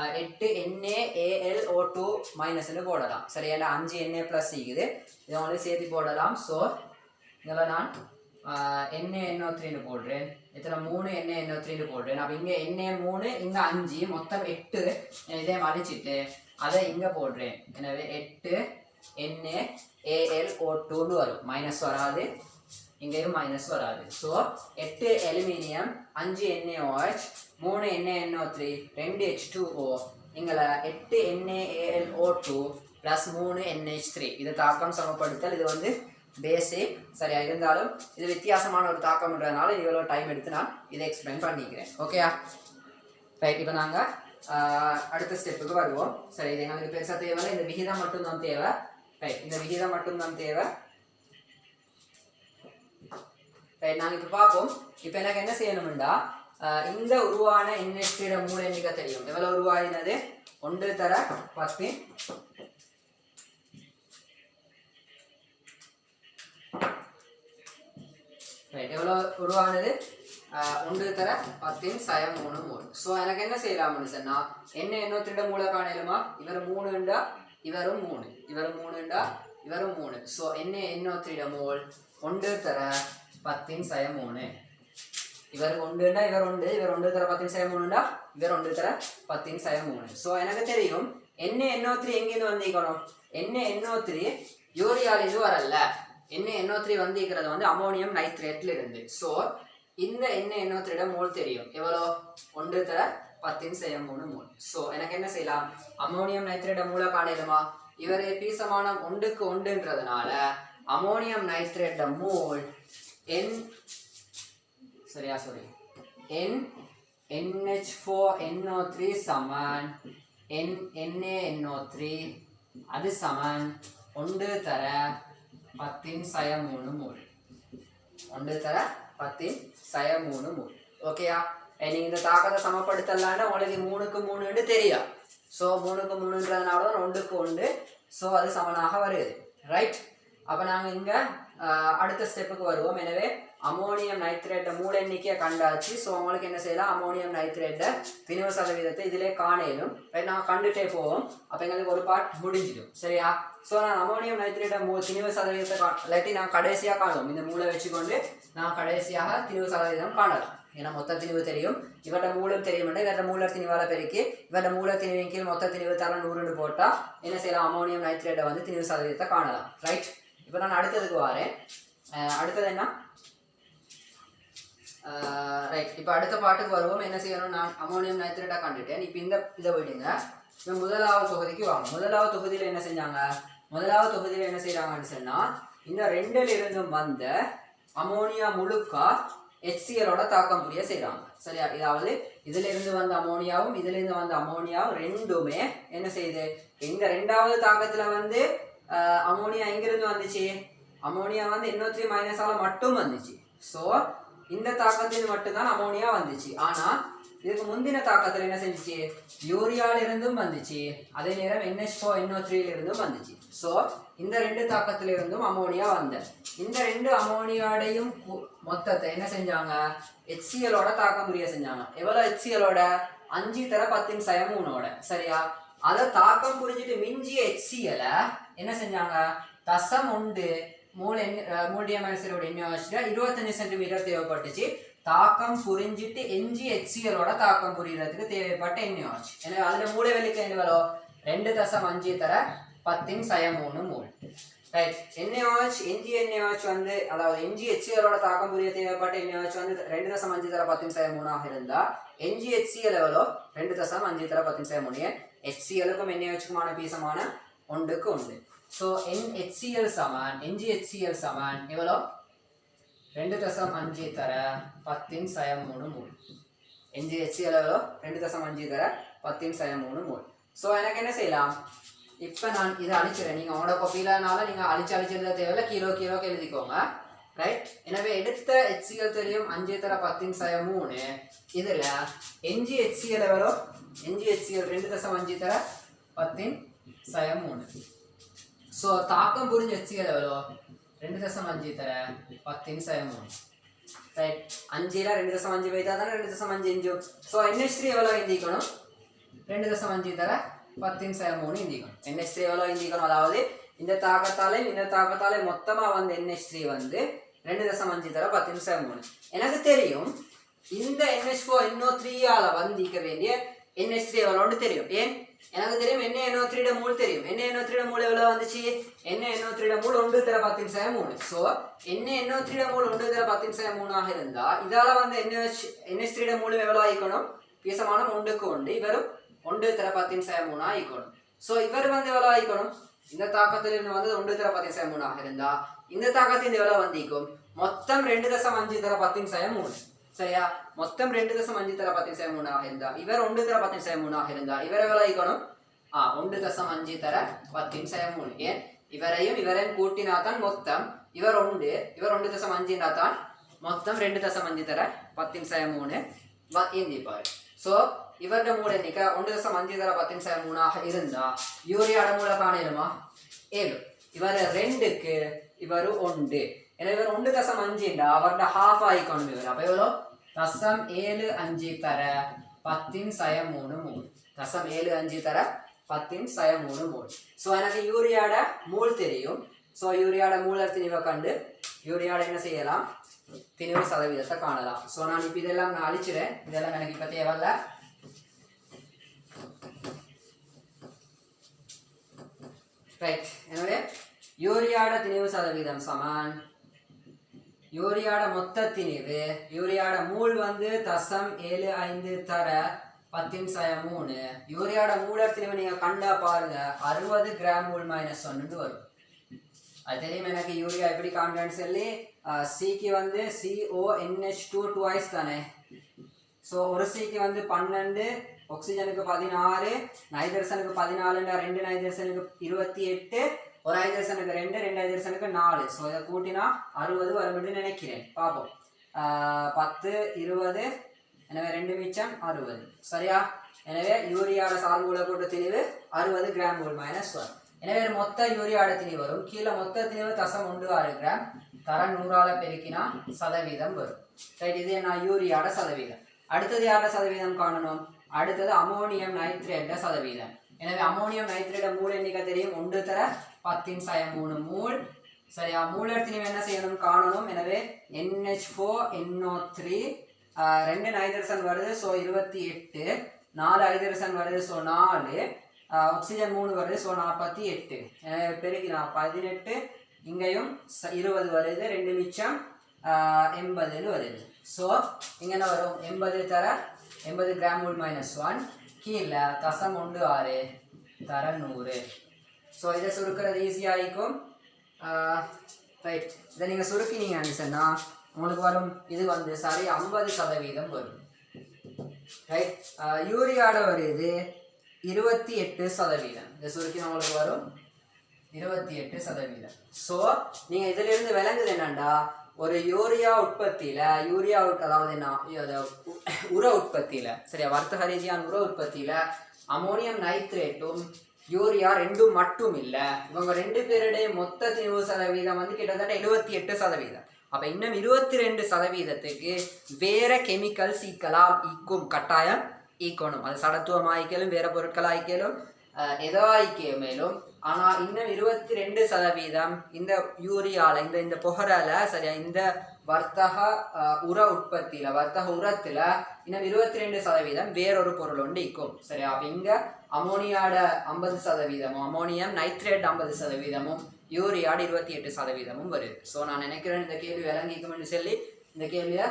8 NaAlO2 மைனஸ்னு போடலாம். சரி, ஏன்னா 5 Na ப்ளஸ் இருக்குது, இதை உங்களுக்கு சேர்த்து போடலாம். ஸோ இதில் நான் NaNO3ன்னு போடுறேன். இத்தனை 3 NaNO3ன்னு போடுறேன். அப்போ இங்கே Na 3 இங்கே 5 மொத்தம் 8 இதே மடிச்சிட்டு அதை இங்கே போடுறேன். எனவே 8 NaAlO2ன்னு வரும், மைனஸ் வராது, இங்கேயும் மைனஸ் வராது. So 8 aluminium, 5 NaOH, 3 NaNO3, 2 H2O, இங்கே 8 NaAlO2 ப்ளஸ் 3 NH3. இது தாக்கம் சமப்படுத்தல். இது வந்து பேசிக் சரியா இருந்தாலும் இது வித்தியாசமான ஒரு தாக்கம்ன்றதுனால இவ்வளோ டைம் எடுத்து நான் இதை எக்ஸ்பிளைன் பண்ணிக்கிறேன். ஓகேயா, ரைட். இப்போ நாங்கள் அடுத்த ஸ்டெப்புக்கு வருவோம். சரி, இது எங்களுக்கு பெருசாக தேவை, இந்த விகிதம் மட்டும்தான் தேவை. ரைட், இந்த விகிதம் மட்டும்தான் தேவை. ரைட், நாங்கள் இப்போ பார்ப்போம். இப்போ எனக்கு என்ன செய்யணும்டா, இந்த உருவான NH3 மூல எண்ணிக்கை தெரியும். எவ்வளோ உருவாயினது? 1 தர 10. ரைட், எவ்வளோ உருவானது? 1 தர 10 சயம் 3 மோல். ஸோ எனக்கு என்ன செய்யலாம்னு சொன்னால், NaNO3 மூல காணலுமா? இவர் 3ண்டா இவரும் 3, இவரும் 3ண்டா இவரும் 3. ஸோ NaNO3 மோல் 1 தர 10 சயம் 3. இவர் 1ண்டா இவர் 1, இவர் 1 தர 10 சயம் 3ண்டா இவர் 1 தர 10 சயம் 3. ஸோ எனக்கு தெரியும் NaNO3 எங்கேருந்து வந்திக்கணும்? NaNO3 யூரியாலிருந்து வரல. NaNO3 வந்திருக்கிறது வந்து அமோனியம் நைட்ரேட்ல இருந்து. ஸோ இந்த NaNO3 மோல் தெரியும். எவ்வளோ? 1 தர 10 சயம் 3 மோல். ஸோ எனக்கு என்ன செய்யலாம்? அமோனியம் நைட்ரேட் மூல காணலுமா? இவர் பீசமானம் 1க்கு 1ன்றதுனால அமோனியம் நைட்ரேட் மோல் NH4NO3 சமன் NaNO3 அது சமன் 1 தர 10 சயம் 3 மோல். 1 தர 10 சயம் 3 மோல். ஓகேயா, நீங்கள் இந்த தாக்கத்தை சமப்படுத்தலான்னா உங்களுக்கு 3க்கு 3ன்னு தெரியும். ஸோ 3க்கு 3ன்றதுனால தான் 1க்கு 1. ஸோ அது சமனாக வருது. ரைட், அப்போ நாங்கள் இங்கே அடுத்த ஸ்டெப்புக்கு வருவோம். எனவே அமோனியம் நைட்ரேட்டை மூல எண்ணிக்கையை கண்டாச்சு. ஸோ உங்களுக்கு என்ன செய்யலாம்? அமோனியம் நைட்ரேட்டை திணிவு சதவீதத்தை இதிலே காணலும். ரைட், நாங்கள் கண்டுட்டே போவோம். அப்போ எங்களுக்கு ஒரு பார்ட் முடிஞ்சிடும். சரியா? ஸோ நான் அமோனியம் நைட்ரேட்டை திணிவு சதவீதத்தை இல்லாட்டி நான் கடைசியாக காணுவோம். இந்த மூளை வச்சுக்கொண்டு நான் கடைசியாக திணிவு சதவீதம் காணலாம். ஏன்னா மொத்த திணிவு தெரியும், இவரோட மூலம் தெரியும். இவரோட மூல திணிவால் பெருக்கி இவரோட மூல திணிவின் கீழ் மொத்த திணிவு தர 100ன்னு போட்டால் என்ன செய்யலாம்? அமோனியம் நைட்ரேட்டை வந்து திணிவு சதவீதத்தை காணலாம். ரைட், இப்போ நான் அடுத்ததுக்கு வரேன். அடுத்தது என்ன? ரைட், இப்போ அடுத்த பாட்டுக்கு வருவோம். என்ன செய்யணும்? நான் அமோனியம் நைட்ரேட்டாக கண்டுட்டேன். இப்போ இதை விடுங்க. இப்போ முதலாவது தொகுதிக்கு வாங்க. முதலாவது தொகுதியில் என்ன செஞ்சாங்க? முதலாவது தொகுதியில் என்ன செய்கிறாங்கன்னு சொன்னால், இந்த 2ல் இருந்தும் வந்த அமோனியா முழுக்கா HClோட தாக்கம் புரிய செய்கிறாங்க. சரியா? இதாவது இதுல இருந்து வந்த அமோனியாவும் இதுல இருந்து வந்த அமோனியாவும் ரெண்டுமே என்ன செய்யுது? இந்த 2வது தாக்கத்துல வந்து அமோனியா எங்கிருந்து வந்துச்சு? அமோனியா வந்து NO3 மைனஸால மட்டும் வந்துச்சு. ஸோ இந்த தாக்கத்தில் மட்டும்தான் அமோனியா வந்துச்சு. ஆனா இதுக்கு முந்தின தாக்கத்தில் என்ன செஞ்சிச்சு? யூரியால இருந்தும் வந்துச்சு, அதே நேரம் NH4NO3 இருந்தும் வந்துச்சு. ஸோ இந்த 2 தாக்கத்துல இருந்தும் அமோனியா வந்த இந்த 2 அமோனியாடையும் மொத்தத்தை என்ன செஞ்சாங்க? HClோட தாக்கம் புரிய செஞ்சாங்க. எவ்வளோ HClோட? 5 தர 10 சயம் 3ஓட. சரியா? அதை தாக்கம் புரிஞ்சிட்டு மிஞ்சிய HCl என்ன செஞ்சாங்க? தசம் 1 மூல் டிஎம்ஐசியோட NaOH 25 சென்டிமீட்டர் தேவைப்பட்டுச்சு. தாக்கம் புரிஞ்சிட்டு எஞ்சி HClோட தாக்கம் புரியறதுக்கு தேவைப்பட்ட NaOH. எனவே அதுல மூளை வெளிக்கு என்ன வரும்? 2.5 தர 10 சயம் 3 மூல். ரைட், NaOH எஞ்சி NaOH வந்து அதாவது எஞ்சி HClோட தாக்கம் புரிய தேவைப்பட்ட NaOH வந்து 2.5 தர 10 சயம் 3 ஆக இருந்தா எஞ்சி HCl எவ்வளோ? 2.5 தர 10 சயம் 3. HClக்கும் NaOHக்குமான பீசமான 1க்கு 1. ஸோ NHCl சமன் NgHCl சமன் எவ்வளோ? 2.5 தர 10 சயம் 3 மூல். NgHCl எவ்வளோ? 2.5 தர 10 சயம் 3 மூல். ஸோ எனக்கு என்ன செய்யலாம்? இப்போ நான் இதை அழிச்சிடறேன். நீங்கள் உங்களோட கொப்பியிலனால நீங்கள் அழிச்சிருந்த தேவையில்லை, கிலோக்கு எழுதிக்கோங்க. ரைட், எனவே எடுத்த HCl தெரியும் 5 தர 10 சயம் 3. இதில் NgHCl எவ்வளோ? NgHCl 2.5 தர 10 சயம் 3. ஸோ தாக்கம் புரிஞ்ச HCl எவ்வளோ? 2.5 தர 10 சயம் 3. ரைட், 5ல் 2.5 வைத்தா தானே 2.5 இன்ஜு. ஸோ NH3 எவ்வளோ எழுதிக்கணும்? 2.5 தர 10-3 இந்திக்கணும். NH3 எவ்வளோ இந்திக்கணும், அதாவது இந்த தாக்கத்தாலே மொத்தமா வந்து NH3 வந்து 2.5 தர 10-3. எனக்கு தெரியும் இந்த NH4NO3 ஆல வந்திக்க வேண்டிய NH3 எவ்வளோன்னு தெரியும். ஏன் எனக்கு தெரியும் NaNO3 மூல் தெரியும். NaNO3 மூல் எவ்வளோ வந்துச்சு, NaNO3 மூல் 1 தர 10-3. ஸோ NaNO3 மூல் 1 தர 10-3 ஆக இருந்தா இதால வந்து NH3 மூல் எவ்வளோ ஆயிக்கணும், பிசமான 1க்கு 1, இவரும் 1 தர 10-3 ஆயிக்கணும். ஸோ இவர் வந்து எவ்வளோ ஆயிக்கணும், இந்த தாக்கத்திலிருந்து வந்து 1 தர 10-3 ஆக இருந்தா இந்த தாக்கத்தின் எவ்வளோ வந்திக்கும், மொத்தம் 2.5 தர 10-3. சரியா, மொத்தம் 2.5 தர 10-3 ஆக இருந்தா இவர் 1 தர 10-3 ஆக இருந்தா இவர் எவ்வளோ ஆயிக்கணும், 1.5 தர 10-3. ஏன் இவரையும் கூட்டினா தான் மொத்தம் இவர் 1.5 தான் மொத்தம் 2.5 தர 10-3 இந்திப்பாரு. ஸோ இவருடைய மூல எண்ணிக்கை 1.5 தர 10-3 ஆக இருந்தா யூரியாட மூல காணலுமா 7. இவர் 2க்கு இவர் 1. எனவே இவர் 1.5 அவருடைய ஹாஃப் ஆயிக்கணும். இவர் அப்போ எவ்வளோ 0.75 தர 10-3 மூல். 0.75 தர 10-3 மூல். ஸோ எனக்கு யூரியாட மூல் தெரியும். ஸோ யூரியாட மூல திணிவை கண்டு யூரியாட என்ன செய்யலாம், திணிவு சதவீதத்தை காணலாம். ஸோ நான் இப்போ இதெல்லாம் நான் அழிச்சிடுறேன், இதெல்லாம் எனக்கு இப்போ தேவையில்ல. ரைட், எனவே யூரியாட திணிவு சதவீதம் சமன் யூரியாட மொத்த திணிவு, யூரியாட மூல் வந்து 0.75 தர 10-3. யூரியாட மூலர் திணிவு நீங்க கண்டா பாருங்க 60 கிராம் மூல் -1 வரும். அது தெரியும் எனக்கு. யூரியா எப்படி காண்றான்னு சொல்லி சிக்கு வந்து CONH2 twice தானே. ஸோ ஒரு சிக்கு வந்து 12, ஆக்சிஜனுக்கு 16, நைட்ரசனுக்கு 14, 2 நைட்ரசனுக்கு 28, ஒரு ஹைட்ரசனுக்கு 2 ஹைட்ரசனுக்கு 4. ஸோ இதை கூட்டினா 60 வரும்னு நினைக்கிறேன். பார்ப்போம். 10 20, எனவே 2 மிச்சம் 60. சரியா, எனவே யூரியாட சார்புல கூட்ட திணிவு 60 கிராம் மூல் -1. எனவே மொத்த யூரியாட திணிவு வரும். கீழே மொத்த திணிவு 0.16 கிராம் தர 100ஆல பெருக்கினா சதவீதம் வரும். ரைட், இது என்ன யூரியாட சதவீதம். அடுத்தது யாரோட சதவீதம் காணணும், அடுத்தது அமோனியம் நைட்ரேட் சதவீதம். எனவே அமோனியம் நைட்ரேட் மூல் எண்ணிக்கை தெரியும் 1 தர 10-3 மூல். சரியா, மூலர் திணிவு என்ன செய்யணும் காணணும். எனவே NH4NO3 2 நைட்ரசன் வருது, ஸோ 28, 4 ஹைட்ரசன் வருது, ஸோ 4, ஆக்சிஜன் 3 வருது, ஸோ 48. எனவே பெருக்கினா 18, இங்கேயும் 20 வருது, 2 மிச்சம் 80 வருது. ஸோ இங்கே என்ன வரும், 80 தர 80 கிராம் மூல் -1, கீழே 0.16 தர 100. ஸோ இதை சுருக்கிறது ஈஸியாக இருக்கும். ரைட், இதை நீங்கள் சுருக்கினீங்கன்னு சொன்னால் உங்களுக்கு வரும், இது வந்து சரி 50% வரும். ரைட், யூரியாட வருது 28%. இதை சுருக்கினா உங்களுக்கு வரும் 28%. ஸோ நீங்கள் இதிலிருந்து விளங்குது என்னண்டா, ஒரு யூரியா உற்பத்தியில் அதாவது என்ன உர உற்பத்தியில், சரியா, வர்த்தக ரீதியான உர உற்பத்தியில் அமோனியம் நைட்ரேட்டும் யூரியா ரெண்டும் மட்டும் இல்லை, இவங்க 2 பேருடைய மொத்த திணிவு சதவீதம் வந்து கிட்டத்தட்ட 78%. அப்போ இன்னும் 22%க்கு வேற கெமிக்கல்ஸ் ஈக்கும், கட்டாயம் ஈக்கணும். அது சடத்துவம் ஆயிக்கலும், வேற பொருட்கள் ஆயிக்கலும், எதோ ஆயிக்க மேலும். ஆனால் இன்னும் 22% இந்த யூரியால இந்த புகரால, சரியா, இந்த வர்த்தக உர உற்பத்தியில், வர்த்தக உரத்தில் இன்னும் 22% வேறொரு பொருள் ஒன்று ஈக்கும். சரியா, அப்போ இங்கே அமோனியாட 50%, அமோனியம் நைட்ரேட் 50%, யூரியாட 28% வருது. ஸோ நான் நினைக்கிறேன் இந்த கேள்வி விளங்கிக்கும்னு சொல்லி இந்த கேள்வியை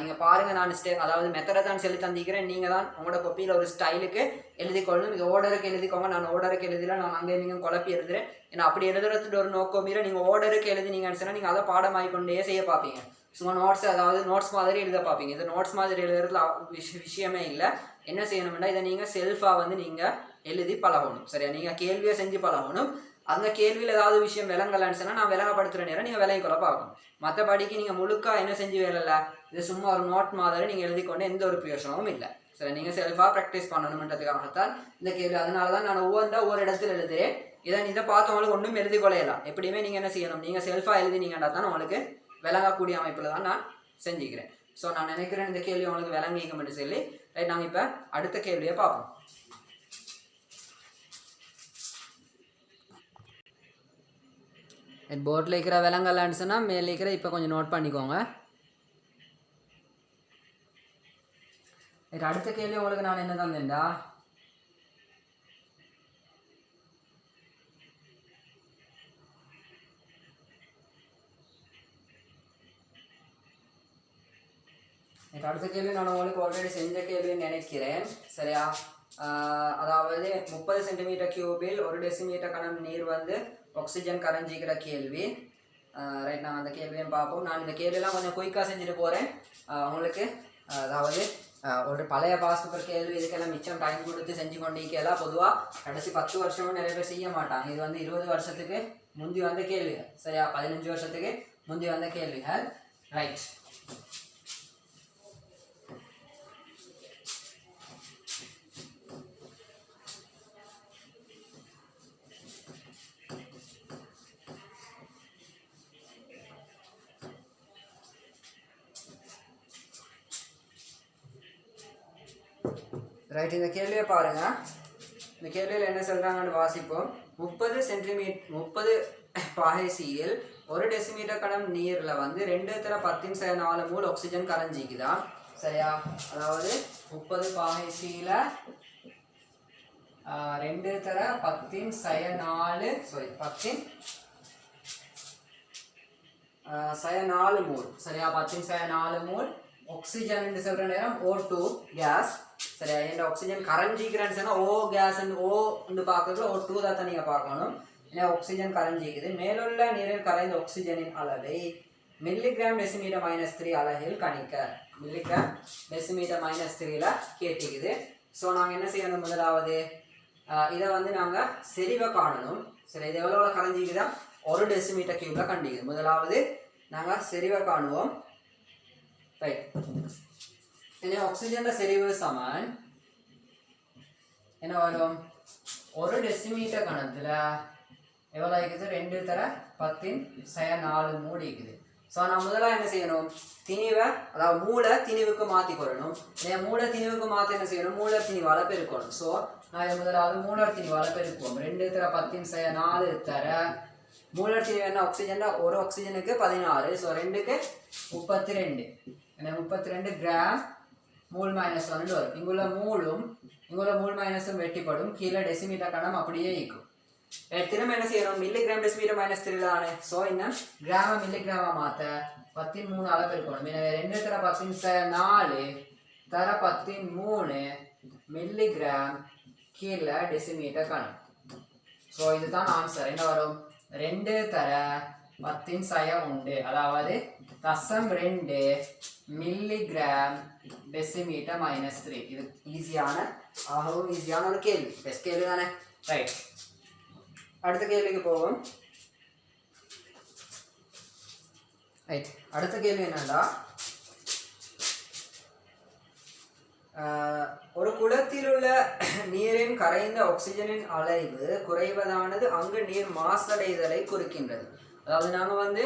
நீங்கள் பாருங்கள். நான் அதாவது மெத்தடை தான் சொல்லி தந்திக்கிறேன். நீங்கள் தான் உங்களோட கொப்பியில் ஒரு ஸ்டைலுக்கு எழுதிக்கொள்ளணும். இது ஓர்டருக்கு எழுதிக்கோங்க. நான் ஓர்டருக்கு எழுதில, நான் அங்கே நீங்கள் குழப்பி எழுதுறேன். ஏன்னா அப்படி எழுதுறதுக்கு ஒரு நோக்கம் மீற நீங்கள் ஓர்டருக்கு எழுதினீங்கன்னு சொன்னால் நீங்கள் அதை பாடமாகிக்கொண்டே செய்ய பார்ப்பீங்க. சும்மா நோட்ஸ், அதாவது நோட்ஸ் மாதிரி எழுத பார்ப்பீங்க. இது நோட்ஸ் மாதிரி எழுதுறதுல விஷயமே இல்லை. என்ன செய்யணும்னா இதை நீங்கள் செல்ஃபாக வந்து நீங்கள் எழுதி பழகணும். சரியா, நீங்கள் கேள்வியை செஞ்சு பழகணும். அந்த கேள்வியில் ஏதாவது விஷயம் விளங்கலான்னு சொன்னால் நான் விளங்கப்படுத்துகிற நேரம் நீங்கள் விளங்கிக்கொள்ள பார்க்கணும். மற்றபடிக்கு நீங்கள் முழுக்கா என்ன செஞ்சு வேலை, இது சும்மா ஒரு நோட் மாதிரி நீங்கள் எழுதிக்கொண்டு எந்த ஒரு பிரயோஜனமும் இல்லை. சரி, நீங்கள் செல்ஃபாக ப்ராக்டிஸ் பண்ணணுன்றதுக்காகத்தான் இந்த கேள்வி. அதனால தான் நான் ஒவ்வொரு இடத்துல எழுதுறேன். இதை பார்த்தவங்களுக்கு ஒன்றும் எழுதி கொள்ளையலாம். எப்படியுமே நீங்கள் என்ன செய்யணும், நீங்கள் செல்ஃபாக எழுதினீங்கன்னா தான் உங்களுக்கு விளங்கக்கூடிய அமைப்பில் தான் நான் செஞ்சுக்கிறேன். ஸோ நான் நினைக்கிறேன் இந்த கேள்வி உங்களுக்கு விளங்கிக்கும்னு சொல்லி. ரைட், நாங்கள் இப்போ அடுத்த கேள்வியை பார்ப்போம். போர்டில் இருக்கிற விலங்கெல்லாம் சொன்னால் மேலே இருக்கிற இப்போ கொஞ்சம் நோட் பண்ணிக்கோங்க. அடுத்த கேள்வி உங்களுக்கு நான் என்ன தந்தேன்டா, அடுத்த கேள்வி நான் உங்களுக்கு ஆல்ரெடி செஞ்ச கேள்வின்னு நினைக்கிறேன். சரியா? அதாவது 30 சென்டிமீட்டர் கியூபில் 1 டெசிமீட்டர் கணம் நீர் வந்து ஆக்சிஜன் கரைஞ்சிக்கிற கேள்வி. ரைட், நான் அந்த கேள்வியும் பார்ப்போம். நான் இந்த கேள்வியெல்லாம் கொஞ்சம் குயிக்காக செஞ்சுட்டு போகிறேன் உங்களுக்கு. அதாவது ஒரு பழைய பாஸ் பேப்பர் கேள்வி, இதுக்கெல்லாம் மிச்சம் டைம் கொடுத்து செஞ்சு கொண்டிருக்கலாம். பொதுவாக கடைசி 10 வருஷமும் நிறைய பேர் செய்ய மாட்டாங்க. இது வந்து 20 வருஷத்துக்கு முந்தி வந்த கேள்விகள். சரியா? 15 வருஷத்துக்கு முந்தி வந்த கேள்விகள். Right, right. இந்த கேள்வியை பாருங்க. இந்த கேள்வியில் என்ன சொல்றாங்கன்னு வாசிப்போம். 30 பாகைசியில் 1 டெசிமீட்டர் கணம் நீர்ல வந்து 2×10⁴ மூல் ஆக்சிஜன் கரைஞ்சிக்குதா? சரியா? அதாவது 30 பாகைசியில 10⁴ மூல். சரியா? 10⁴ மூல் ஆக்சிஜன் சொல்ற நேரம் O2 கேஸ். சரியா? இந்த ஆக்சிஜன் கரைஞ்சிக்கிறேன்னு சொன்னா O கேஸ் ஓன்னு பார்க்கறதுல O2 தான் நீங்க பார்க்கணும். ஏன்னா ஆக்சிஜன் கரைஞ்சிக்குது. மேலுள்ள நீரில் கரைந்த ஆக்சிஜனின் அளவை மில்லிகிராம் டெசிமீட்டர் -3 அலகில் கணிக்க. மில்லிகிராம் டெசிமீட்டர் -3ல கேட்டிக்குது. ஸோ நாங்கள் என்ன செய்யணும், முதலாவது இதை வந்து நாங்கள் செறிவை காணணும். சரி, இது எவ்வளோ கரைஞ்சிக்குதா? 1 டெசிமீட்டர் கியூப்ல கண்டிக்குது. முதலாவது நாங்கள் செறிவை காணுவோம். ரைட், இனி ஆக்சிஜன் செறிவு சமன் என்ன வரும்? 1 டெசிமீட்டர் கணத்துல எவ்வளோ இருக்குது? 2×10⁴ மூடி இருக்குது. ஸோ நான் முதல்ல என்ன செய்யணும், திணிவை, அதாவது மூளை திணிவுக்கு மாற்றி கொள்ளணும். மூளை திணிவுக்கு மாற்றி என்ன செய்யணும், மூளை திணிவால் பெருக்கணும். ஸோ நான் இதை முதலாவது மூலர் திணிவால் பெருக்குவோம். 2×10⁴ தர மூலர் திணிவு என்ன? ஆக்சிஜன் ஒரு ஆக்சிஜனுக்கு 16. ஸோ 2க்கு 32. என்ன 32 கிராம் மூல் -1 வரும். இங்குள்ள மூல் மைனஸும் வெட்டிப்படும். கீழே டெசிமீட்டர் கணம் அப்படியே இருக்கும். திரும்ப என்ன செய்யணும், மில்லிகிராம் டெசிமீட்டர் -3 தானே. ஸோ இன்னும் கிராம மில்லிகிராமா மாற்ற 13 அளவு இருக்கணும். எனவே 2×10⁴ தர 13 மில்லிகிராம் கீழே டெசிமீட்டர் கணம். ஸோ இதுதான் ஆன்சர். என்ன வரும்? 2 தர 10⁻², அதாவது 0.2 மில்லிகிராம் டெசிமீட்டர் -3. இது ஆகவும் ஈஸியான ஒரு கேள்வி. பெஸ்ட் கேள்வி தானே. ரைட், அடுத்த கேள்விக்கு போவோம். ரைட், அடுத்த கேள்வி என்னன்னா, ஒரு குளத்தில் உள்ள நீரின் கரைந்த ஆக்சிஜனின் அளவு குறைவதானது அங்கு நீர் மாசடைதலை குறிக்கின்றது. அதாவது நாங்கள் வந்து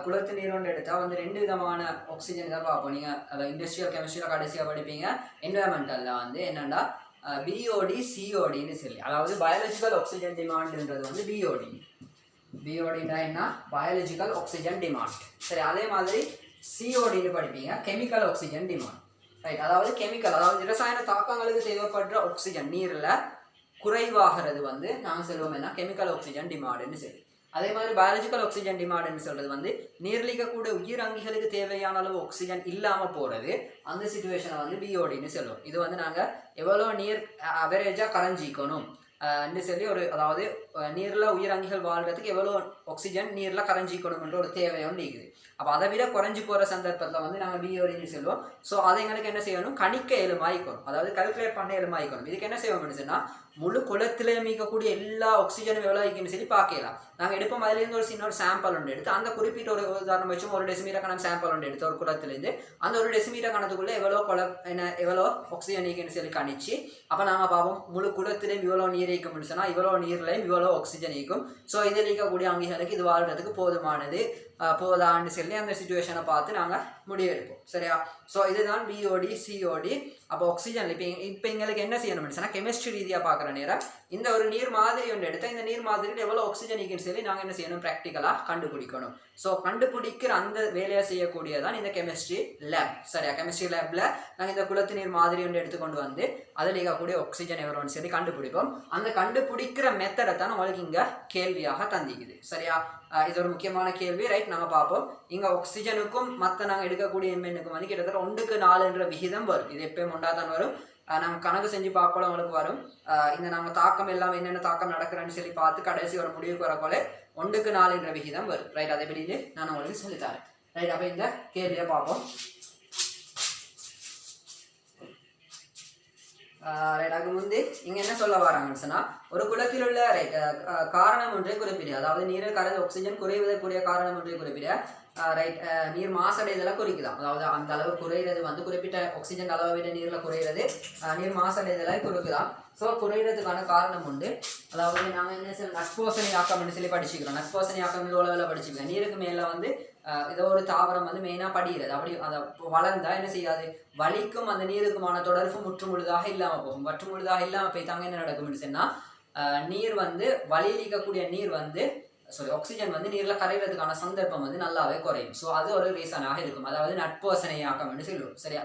குளத்து நீர் ஒன்று எடுத்தால் வந்து 2 விதமான ஆக்சிஜன் தான் பார்ப்போம். நீங்கள் அதை இண்டஸ்ட்ரியல் கெமிஸ்ட்ரியில் கடைசியாக படிப்பீங்க. என்வரன்மெண்டலில் வந்து என்னென்னா பிஓடி சிஓடின்னு சொல்லி, அதாவது பயாலஜிக்கல் ஆக்சிஜன் டிமாண்ட்ன்றது வந்து பிஓடின்னா என்ன? Biological oxygen demand. சரி, அதே மாதிரி சிஓடின்னு படிப்பீங்க, கெமிக்கல் ஆக்சிஜன் டிமாண்ட். ரைட், அதாவது கெமிக்கல், அதாவது ரசாயன தாக்கங்களுக்கு தேவைப்படுற ஆக்சிஜன் நீரில் குறைவாகிறது வந்து நாங்கள் சொல்லுவோம் என்ன? கெமிக்கல் ஆக்சிஜன் டிமாண்டுன்னு சொல்லி. அதே மாதிரி பயாலஜிக்கல் ஆக்சிஜன் டிமாண்டுன்னு சொல்கிறது வந்து நீர்லிக்கக்கூடிய உயிர் அங்கிகளுக்கு தேவையான அளவு ஆக்சிஜன் இல்லாமல் போகிறது. அந்த சிச்சுவேஷனை வந்து பிஓடின்னு சொல்லுவோம். இது வந்து நாங்கள் எவ்வளோ நீர் அவரேஜாக கரைஞ்சிக்கணும் சொல்லி ஒரு, அதாவது நீரில் உயிர் அங்கிகள் வாழ்கிறதுக்கு எவ்வளோ ஆக்சிஜன் நீரில் கரைஞ்சிக்கணும்ன்ற ஒரு தேவையோன்னு இருக்குது. அப்போ அதை விட குறைஞ்சி போகிற சந்தர்ப்பத்தில் வந்து நாங்கள் பிஓடின்னு சொல்லுவோம். ஸோ அதை எங்களுக்கு என்ன செய்யணும், கணிக்க எலுமாய்க்கணும், அதாவது கல்குலேட் பண்ண எலுமாய்க்கணும். இதுக்கு என்ன செய்வோம்னு சொன்னால், முழு குளத்தில் மீக்கக்கூடிய எல்லா ஆக்சிஜனும் எவ்வளோ இருக்குன்னு சொல்லி பார்க்கலாம். நாங்கள் எடுப்போம், அதுலேருந்து ஒரு சின்ன ஒரு சாம்பிள் ஒன்று எடுத்து, அந்த குறிப்பிட்ட ஒரு உதாரணம் வச்சும் 1 டெசிமீட்டர் கணம் சாம்பிள் ஒன்று எடுத்து ஒரு குளத்துலேருந்து அந்த 1 டெசிமீட்டர் கணத்துக்குள்ளே எவ்வளோ ஆக்சிஜன் இருக்குன்னு சொல்லி கணிச்சு, அப்போ நாங்கள் பார்ப்போம் முழு குளத்திலையும் இவ்வளோ நீர் இருக்கும்னு சொன்னால் இவ்வளோ நீர்லையும் இவ்வளோ ஆக்சிஜன் இருக்கும். ஸோ இதில் இருக்கக்கூடிய அங்கிகளுக்கு இது வாழ்கிறதுக்கு போதுமானது போதான்னு சொல்லி அந்த சிச்சுவேஷனை பார்த்து நாங்கள் முடிவெடுப்போம் சரியா. ஸோ இதுதான் பிஓடி சிஓடி. அப்போ ஆக்சிஜன் இப்போ எங்களுக்கு என்ன செய்யணும்னு சொன்னால் கெமிஸ்ட்ரி ரீதியாக பார்க்குற நேரம் இந்த ஒரு நீர் மாதிரி ஒன்று எடுத்தால் இந்த நீர் மாதிரியில் எவ்வளோ ஆக்சிஜன் இருக்குன்னு சொல்லி நாங்கள் என்ன செய்யணும் ப்ராக்டிக்கலாக கண்டுபிடிக்கணும். ஸோ கண்டுபிடிக்கிற அந்த வேலையை செய்யக்கூடியதான் இந்த கெமிஸ்ட்ரி லேப் சரியா. கெமிஸ்ட்ரி லேபில் நாங்கள் இந்த குளத்து நீர் மாதிரி ஒன்று எடுத்துக்கொண்டு வந்து அதில் இருக்கக்கூடிய ஆக்சிஜன் எவ்வளோன்னு சொல்லி கண்டுபிடிப்போம். அந்த கண்டுபிடிக்கிற மெத்தடை தான் உங்களுக்கு இங்கே கேள்வியாக தந்திக்குது சரியா. இது ஒரு முக்கியமான கேள்வி ரைட். நாங்கள் பார்ப்போம் இங்கே ஆக்சிஜனுக்கும் மற்ற நாங்கள் எடுக்கக்கூடிய எம்என்னுக்கும் வந்து கிட்டத்தட்ட 1:4 விகிதம் வரும். இது எப்பயும் ஒன்றா தான் வரும். நாங்கள் கணக்கு செஞ்சு பார்க்கல உங்களுக்கு வரும். இந்த நாங்கள் தாக்கம் எல்லாம் என்னென்ன தாக்கம் நடக்கிறேன்னு சொல்லி பார்த்து கடைசி ஒரு முடிவுக்கு வரப்போல 1:4 விகிதம் வரும் ரைட். அதை பற்றி நான் உங்களுக்கு சொல்லித்தரேன் ரைட். அப்போ இந்த கேள்வியை பார்ப்போம் ரைட். அதுக்கு முந்தி இங்கே என்ன சொல்ல வராங்கன்னு சொன்னால் ஒரு குளத்தில் உள்ள ரைட் காரணம் ஒன்றை குறிப்பிட, அதாவது நீரில் கரைந்த ஆக்சிஜன் குறைவதற்குரிய காரணம் ஒன்றை குறிப்பிட ரைட். நீர் மாசடைதலை குறிக்கலாம், அதாவது அந்த அளவு குறைகிறது வந்து குறிப்பிட்ட ஆக்சிஜன் அளவை விட நீரில் குறைகிறது நீர் மாசடைதலை குறிக்கலாம். ஸோ குறைகிறதுக்கான காரணம் உண்டு. அதாவது நாங்கள் என்ன சொல்ல நட்போசனை ஆக்கம்னு சொல்லி படிச்சுக்கிறோம். நட்போசனை ஆக்கம் லெவலில் படிச்சுக்கிறோம். நீருக்கு மேலே வந்து ஏதோ ஒரு தாவரம் வந்து மெயினாக படிகிறது. அப்படி அதை வளர்ந்தால் என்ன செய்யாது, வலிக்கும் அந்த நீருக்குமான தொடர்பு முற்றுமுழுதாக இல்லாமல் போகும். முற்றுமுழுதாக இல்லாமல் போய்த்தாங்க என்ன நடக்கும்னு சொன்னால் நீர் வந்து வலியிலிக்கக்கூடிய நீர் வந்து ஆக்சிஜன் வந்து நீரில் கரைகிறதுக்கான சந்தர்ப்பம் வந்து நல்லாவே குறையும். ஸோ அது ஒரு ரீசனாக இருக்கும். அதாவது நட்போசனையாக்கம்னு சொல்லுவோம் சரியா.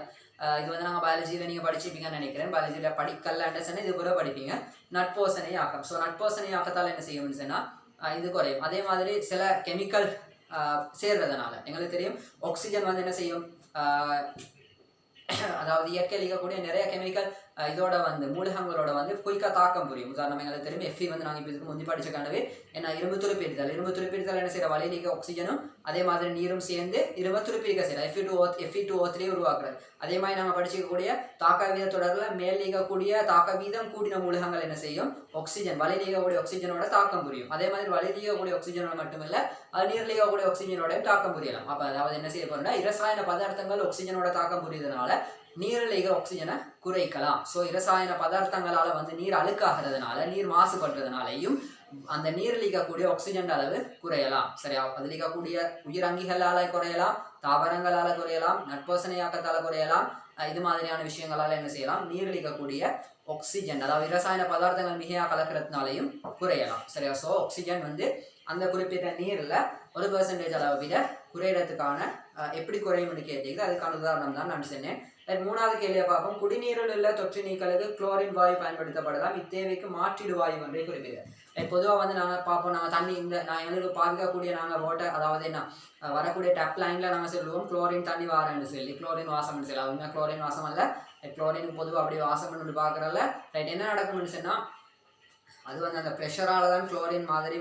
இது வந்து நாங்கள் பயாலஜியில் நீங்கள் படிச்சிருப்பீங்கன்னு நினைக்கிறேன். பயாலஜியில் படிக்கலன்னு சொன்னால் இது கூட படிப்பீங்க நட்போசனையாக்கம். ஸோ நட்போசனையாக்கத்தால் என்ன செய்யும்னு சொன்னால் இது குறையும். அதே மாதிரி சில கெமிக்கல் சேர்றதுனால எங்களுக்கு தெரியும் ஆக்சிஜன் வந்து என்ன செய்யும், அதாவது இயற்கையில் இருக்கக்கூடிய நிறைய கெமிக்கல் இதோட வந்து மூலகங்களோட வந்து குயிக்காக தாக்கம் புரியும். உதாரணம் எங்களுக்கு தெரியும் எஃப்இ வந்து நாங்கள் இப்போ இதுக்கு முந்தி படிச்சக்கானவே ஏன்னா இரும்பு துருப்பிடுதல் என்ன செய்கிற வலியிலிக்க ஆக்சிஜனும் அதே மாதிரி நீரும் சேர்ந்து இரும்பு துருப்பிக்க செய்யற Fe2O3 உருவாக்குறது. அதே மாதிரி நாங்கள் படிச்சிக்கக்கூடிய தாக்க வீத தொடரில் மேல் நீக்கக்கூடிய தாக்க வீதம் கூடின மூலகங்கள் என்ன செய்யும், ஆக்சிஜன் வலியிலிக்கக்கூடிய ஆக்சிஜனோட தாக்கம் புரியும். அதே மாதிரி வலியிலிக்கக்கூடிய ஆக்சிஜனோட மட்டுமில்லை அது நீர் நீக்கக்கூடிய ஆக்சிஜனோட தாக்கம் புரியலாம். அப்போ அதாவது என்ன செய்ய போறோம்னா இரசாயன பதார்த்தங்கள் ஆக்சிஜனோட தாக்கம் புரியுதுனால நீரில் இருக்கிற ஆக்சிஜனை குறைக்கலாம். ஸோ இரசாயன பதார்த்தங்களால் வந்து நீர் அழுக்காகிறதுனால நீர் மாசுபடுறதுனாலையும் அந்த நீரில் இருக்கக்கூடிய ஆக்சிஜன் அளவு குறையலாம் சரியா. அதில் இருக்கக்கூடிய உயிரங்கிகளால் குறையலாம், தாவரங்களால் குறையலாம், நட்போசனையாக்கத்தால் குறையலாம். இது மாதிரியான விஷயங்களால் என்ன செய்யலாம், நீரில் இருக்கக்கூடிய ஆக்சிஜன் அதாவது இரசாயன பதார்த்தங்கள் மிகையாக கலக்கிறதுனாலையும் குறையலாம் சரியா. ஸோ ஆக்சிஜன் வந்து அந்த குறிப்பிட்ட நீரில் 1% அளவை விட குறையிறதுக்கான எப்படி குறையும்னு கேட்டீங்க. அதுக்கான உதாரணம் தான் நான் சொன்னேன். மூணாவது கேள்வியை பார்ப்போம். குடிநீரில் உள்ள தொற்று நீக்களுக்கு குளோரின் வாயு பயன்படுத்தப்படலாம். இத்தேவைக்கு மாற்றீடு வாயு ஒன்றை குறிப்பிடுது. பொதுவாக வந்து நாங்கள் பார்ப்போம், நாங்கள் தண்ணி நான் எங்களுக்கு பாதிக்கக்கூடிய நாங்கள் வாட்டர் அதாவது என்ன வரக்கூடிய டேப் லைனில் நாங்கள் சொல்லுவோம் குளோரின் தண்ணி வாரன்னு சொல்லி குளோரின் வாசம்னு சொல்லி. அவங்க குளோரின் வாசம் அல்ல, குளோரினுக்கு பொதுவாக அப்படி வாசம்னு பார்க்குறல ரைட். என்ன நடக்கும்னு சொன்னால் அது வந்து அந்த ப்ரெஷரால் தான் குளோரின் மாதிரி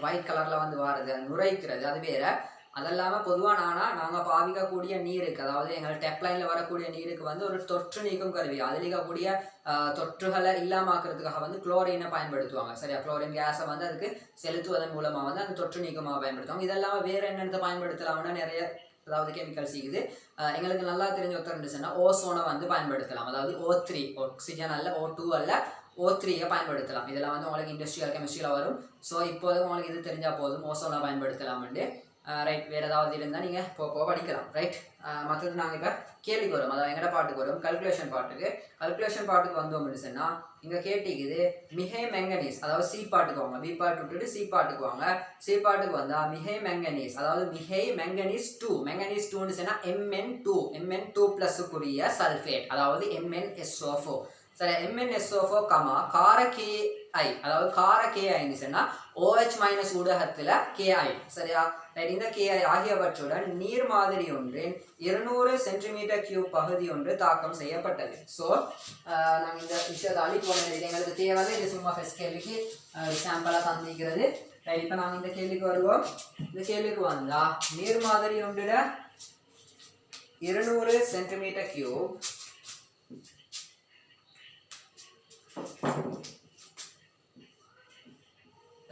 ஒயிட் கலரில் வந்து வாருது, நுரைக்கிறது, அது வேறு. அதெல்லாமல் பொதுவாக நாங்கள் பாவிக்கக்கூடிய நீருக்கு அதாவது எங்கள் டெப் லைனில் வரக்கூடிய நீருக்கு வந்து ஒரு தொற்று நீக்கும் கருவி அதில் இருக்கக்கூடிய தொற்றுகளை இல்லாமக்கிறதுக்காக வந்து குளோரினை பயன்படுத்துவாங்க சரியா. குளோரின் கேஸை வந்து அதுக்கு செலுத்துவதன் மூலமாக வந்து அந்த தொற்று நீக்கமாக பயன்படுத்துவாங்க. இதெல்லாமல் வேறு என்னென்ன பயன்படுத்தலாம்னா நிறைய அதாவது கெமிக்கல்ஸ் இருக்குது. எங்களுக்கு நல்லா தெரிஞ்ச ஒருத்தர் இருந்துச்சுன்னா ஓசோனை வந்து பயன்படுத்தலாம். அதாவது O3 ஆக்சிஜன் அல்ல, O2 அல்ல, O3 பயன்படுத்தலாம். இதெல்லாம் வந்து உங்களுக்கு இண்டஸ்ட்ரியல் கெமிஸ்ட்ரியில் வரும். ஸோ இப்போது உங்களுக்கு இது தெரிஞ்சால் போதும் ஓசோனை பயன்படுத்தலாம்னு ரைட். வேறு ஏதாவது இருந்தால் நீங்கள் போக படிக்கலாம் ரைட். மற்றது நாங்கள் இப்போ கேள்விக்கு வரும், அதாவது எங்கட பாட்டுக்கு வரும் கல்குலேஷன் பாட்டுக்கு வந்தோம் அப்படின்னு சொன்னால் இங்கே கேட்டிக்குது மிகை மெங்கனீஸ், அதாவது சி பாட்டுக்கு வாங்க, பி பாட்டு விட்டுட்டு சி பாட்டுக்கு வாங்க. சி பாட்டுக்கு வந்தால் மிகை மெங்கனீஸ், அதாவது மிகை மெங்கனீஸ் 2 சொன்னால் Mn2+க்குரிய சல்ஃபேட், அதாவது MnSO4 சரி. MnSO4 கார KI, அதாவது கார KI சொன்னால் OH- ஊடகத்தில் KI சரியா ரைட். இந்த KI ஆகியவற்றுடன் நீர் மாதிரி ஒன்றின் 200 cm3 பகுதி ஒன்று தாக்கம் செய்யப்பட்டது. ஸோ நாங்கள் இந்த விஷயத்தை அழிப்போம், எங்களுக்கு தேவை இது சும்மா ஃபர்ஸ்ட் கேள்விக்கு சாம்பிளாக தந்திக்கிறது ரைட். இப்போ நாங்கள் இந்த கேள்விக்கு வருவோம். இந்த கேள்விக்கு வந்தால் நீர் மாதிரி ஒன்றில் 200 cm3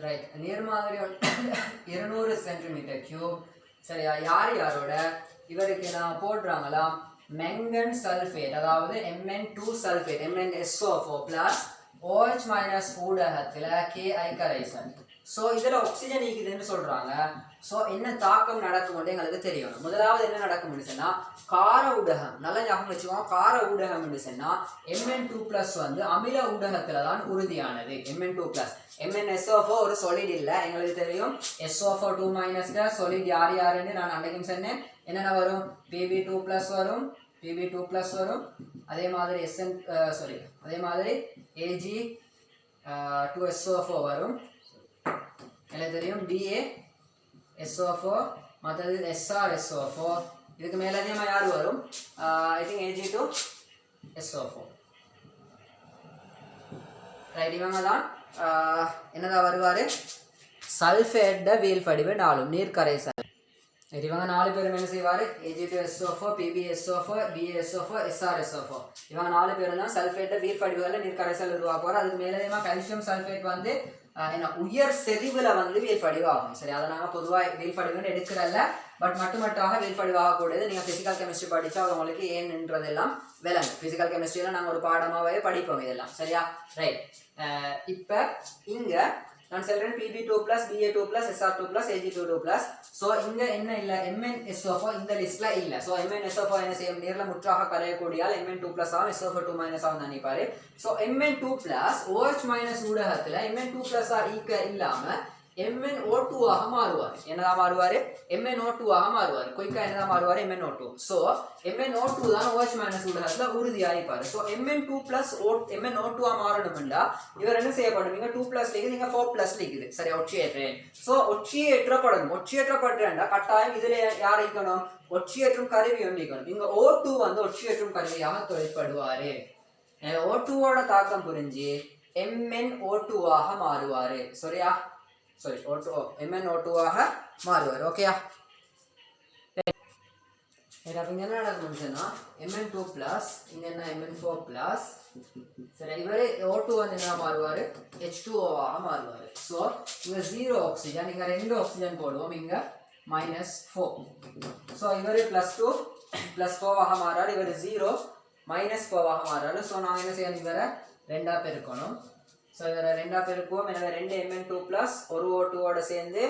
ரைட். நீர் மாதிரி 200 cm3 சரியா. யாரோட இவருக்கு நான் போடுறாங்களா மெங்கன் சல்ஃபேட், அதாவது Mn2 சல்ஃபேட் MnSO4 + OH- ஊடகத்தில் KI கரைசல் ஸோ இதில் ஆக்சிஜன் ஈக்குதுன்னு சொல்கிறாங்க. ஸோ என்ன தாக்கம் நடக்கும் எங்களுக்கு தெரியணும். முதலாவது என்ன நடக்கும்னு சொன்னால் கார ஊடகம், நல்லா ஞாபகம் வச்சுக்கோங்க, கார ஊடகம்னு சொன்னால் Mn2+ வந்து அமில ஊடகத்தில் தான் உறுதியானது. Mn2+, MnSO4 ஒரு solid இல்லை, எங்களுக்கு தெரியும். SO4 2- solid யாருன்னு நான் அன்றைக்கும் சொன்னேன். என்னென்ன வரும்? Pb2+ வரும், Pb2+ வரும், அதே மாதிரி அதே மாதிரி Ag2SO4 வரும், எனக்கு தெரியும். BaSO4, மற்றது SrSO4, இதுக்கு மேலே அதிகமாக யார் வரும்? I think Ag2SO4. ரைட், இவங்க தான் என்னதான் வருவார்? சல்ஃபேட் வீல் படிவு 4 நீர் கரைசல். இவங்க 4 பேரும் என்ன செய்வார்? Ag2SO4, PbSO4, BaSO4, SrSO4. இவங்க 4 பேரும் தான் சல்ஃபேட் வீல் படிவுகளில் நீர் கரைசல் உருவாக்குவார். அதுக்கு மேலே கால்சியம் சல்ஃபேட் வந்து என்ன உயர் செறிவில் வந்து வீழ்படிவாகும். சரி, அதை நாங்கள் பொதுவாக வீழ்படிவுன்னு எடுக்கிறல்ல, பட் மட்டுமட்டாக வீழ்படிவாகக்கூடியது. நீங்கள் ஃபிசிக்கல் கெமிஸ்ட்ரி படித்தா அது உங்களுக்கு ஏன்ன்றதெல்லாம் விளங்கும். ஃபிசிக்கல் கெமிஸ்ட்ரியில் நாங்கள் ஒரு பாடமாகவே படிப்போம் இதெல்லாம். சரியா? ரைட். இப்போ இங்கே நான் சொல்கிறேன் Pb2+, Ba2+, Sr2+, Ag2+. So இங்கே என்ன இல்லை? MnSO4 இந்த லிஸ்ட்டில் இல்லை. ஸோ MnSO4 என்ன செய்யும்? நீரில் முற்றாக கரையக்கூடியால் Mn2+ ஆகும், SO4 2- ஆகும் நினைப்பாரு. ஸோ Mn2+ OH- ஊடகத்தில் Mn2+ ஈக்க இல்லாமல் MnO2 ஆக மாறுவார். என்னதான் மாறுவார்? MnO2 ஆக மாறுவார். குயிக்கா என்னதான் மாறுவார்? MnO2. ஸோ MnO2 தான் OH- ஊடகத்தில் உறுதியாகிப்பார். ஸோ Mn2+ MnO2 மாறணும்டா இவர் என்ன செய்யப்படும்? நீங்கள் 2+ லீக்குது, நீங்கள் 4+ லீக்குது. சரி, ஒட்சியேற்றேன். ஸோ ஒட்சியேற்றப்படணும். ஒட்சியேற்றப்படுறேன்டா கட்டாயம் இதில் யார் இருக்கணும்? ஒட்சியேற்றும் கருவி ஒன்று இருக்கணும். இங்கே O2 வந்து ஒட்சியேற்றும் கருவியாக தொழிற்படுவார். O2ஓட தாக்கம் புரிஞ்சு MnO2 ஆக மாறுவார். சரியா? சாரி, MnO2 ஆக மாறுவார். ஓகேயா? அப்போ இங்கே என்ன நடக்கும்னு சொன்னால் Mn2+, இங்கே என்ன Mn4+. சரி, இவர் O2 வந்து என்ன மாறுவார்? H2O ஆக மாறுவார். ஸோ இங்கே 0 ஆக்சிஜன், இங்கே 2 ஆக்சிஜன் போடுவோம், இங்கே -4. ஸோ இவர் +2 +4 ஆக மாறாரு, இவர் 0 -4 ஆக மாறாரு. ஸோ நாங்கள் என்ன செய்யணும்? இவரை 2ஆக பெருக்கணும். ஸோ இதில் 2ஆக பெருக்குவோம். எனவே 2 Mn2+ ஒரு O2ஓட சேர்ந்து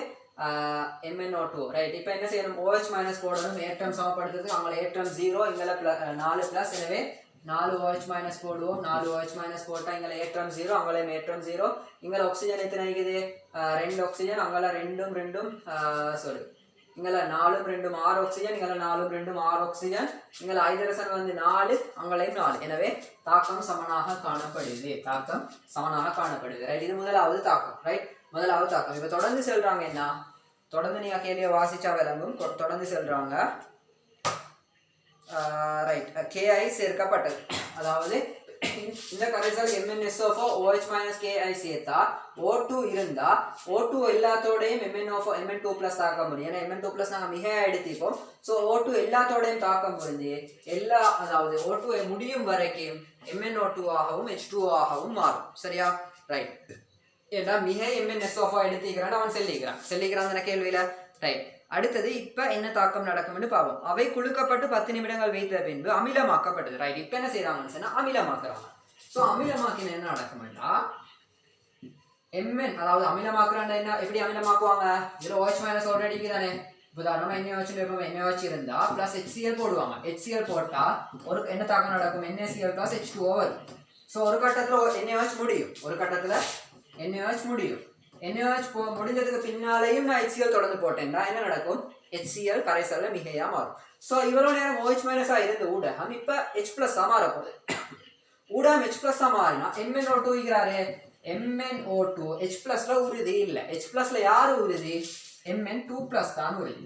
MnO2. ரைட், இப்போ என்ன செய்யணும்? OH- போடணும். ஏற்றம் சமப்படுத்துறதுக்கு அவங்கள ஏற்றம் 0, இங்கே 4+. எனவே 4 OH- போடுவோம். 4 OH- போட்டால் இங்கே ஏற்றம் 0, அவங்களையும் ஏற்றம் 0. இங்கே ஆக்சிஜன் எத்தனை இருக்குது? 2 ஆக்சிஜன், அங்கே 2 சாரி, இங்கே 4 2 6 ஆக்சிஜன், இங்கே 4 2 6 ஆக்சிஜன், இங்கே ஹைட்ரஜன் வந்து 4, அங்களையும் 4. எனவே தாக்கம் சமனாக காணப்படுது. தாக்கம் சமனாக காணப்படுது. ரைட், இது முதலாவது தாக்கம். ரைட், முதலாவது தாக்கம். இப்போ தொடர்ந்து செல்றாங்க. என்ன தொடர்ந்து நீங்கள் கேள்வியை வாசிச்சா விளங்கும். தொடர்ந்து செல்றாங்க. ரைட், Ki சேர்க்கப்பட்டது. அதாவது இந்த கரைசல் MnSO4 OH- Ki சேர்த்தா O2 இருந்தா O2 எல்லாத்தோடையும் Mn2+ தாக்க முடியும். ஏன்னா Mn2+ நாங்கள் மிக எடுத்திப்போம். ஸோ O2 எல்லாத்தோடையும் தாக்கம் புரிஞ்சு அதாவது O2 முடியும் வரைக்கும் MnO2 ஆகவும் H2O ஆகவும் மாறும். சரியா? ரைட். ஏன்னா மிக MnSO4 எடுத்துக்கிறான், அவன் செல்லிக்கிறான் கேள்வியில. ரைட், அடுத்தது இப்போ என்ன தாக்கம் நடக்கும்னு பார்ப்போம். அவை குளுக்கப்பட்டு 10 நிமிடங்கள் வைத்த பின்பு அமிலமாக்கப்பட்டது. ரைட், இப்போ என்ன செய்யறாங்கன்னு சொன்னா அமிலமாக்குறாங்க. ஸோ அமிலமாக்கின என்ன நடக்கும்னா Mn, அதாவது அமிலமாக்குறாண்டா என்ன, எப்படி அமிலமாக்குவாங்க? இதில் OH- ஆல்ரெடி தானே. உதாரணமாக NaOH இருப்போம். NaOH இருந்தா ப்ளஸ் HCl போடுவாங்க. HCl போட்டா ஒரு என்ன தாக்கம் நடக்கும்? NaCl + H2O வரும். ஸோ ஒரு கட்டத்தில் NaOH முடியும். NaOH முடியும். NaOH முடிஞ்சதுக்கு பின்னாலேயும் நான் HCl தொடர்ந்து போட்டேன்னா என்ன நடக்கும்? HCl கரைசல்ல மிகையா மாறும். ஸோ இவ்வளோ நேரம் OH- இருந்த ஊடகம் இப்போ H+ மாறப்போகுது. ஊடகம் H+ மாறினா MnO2 இருக்கிறாரு. MnO2 H+ல உறுதி இல்லை. H+ல யாரு உறுதி? Mn2+ தான் உறுதி.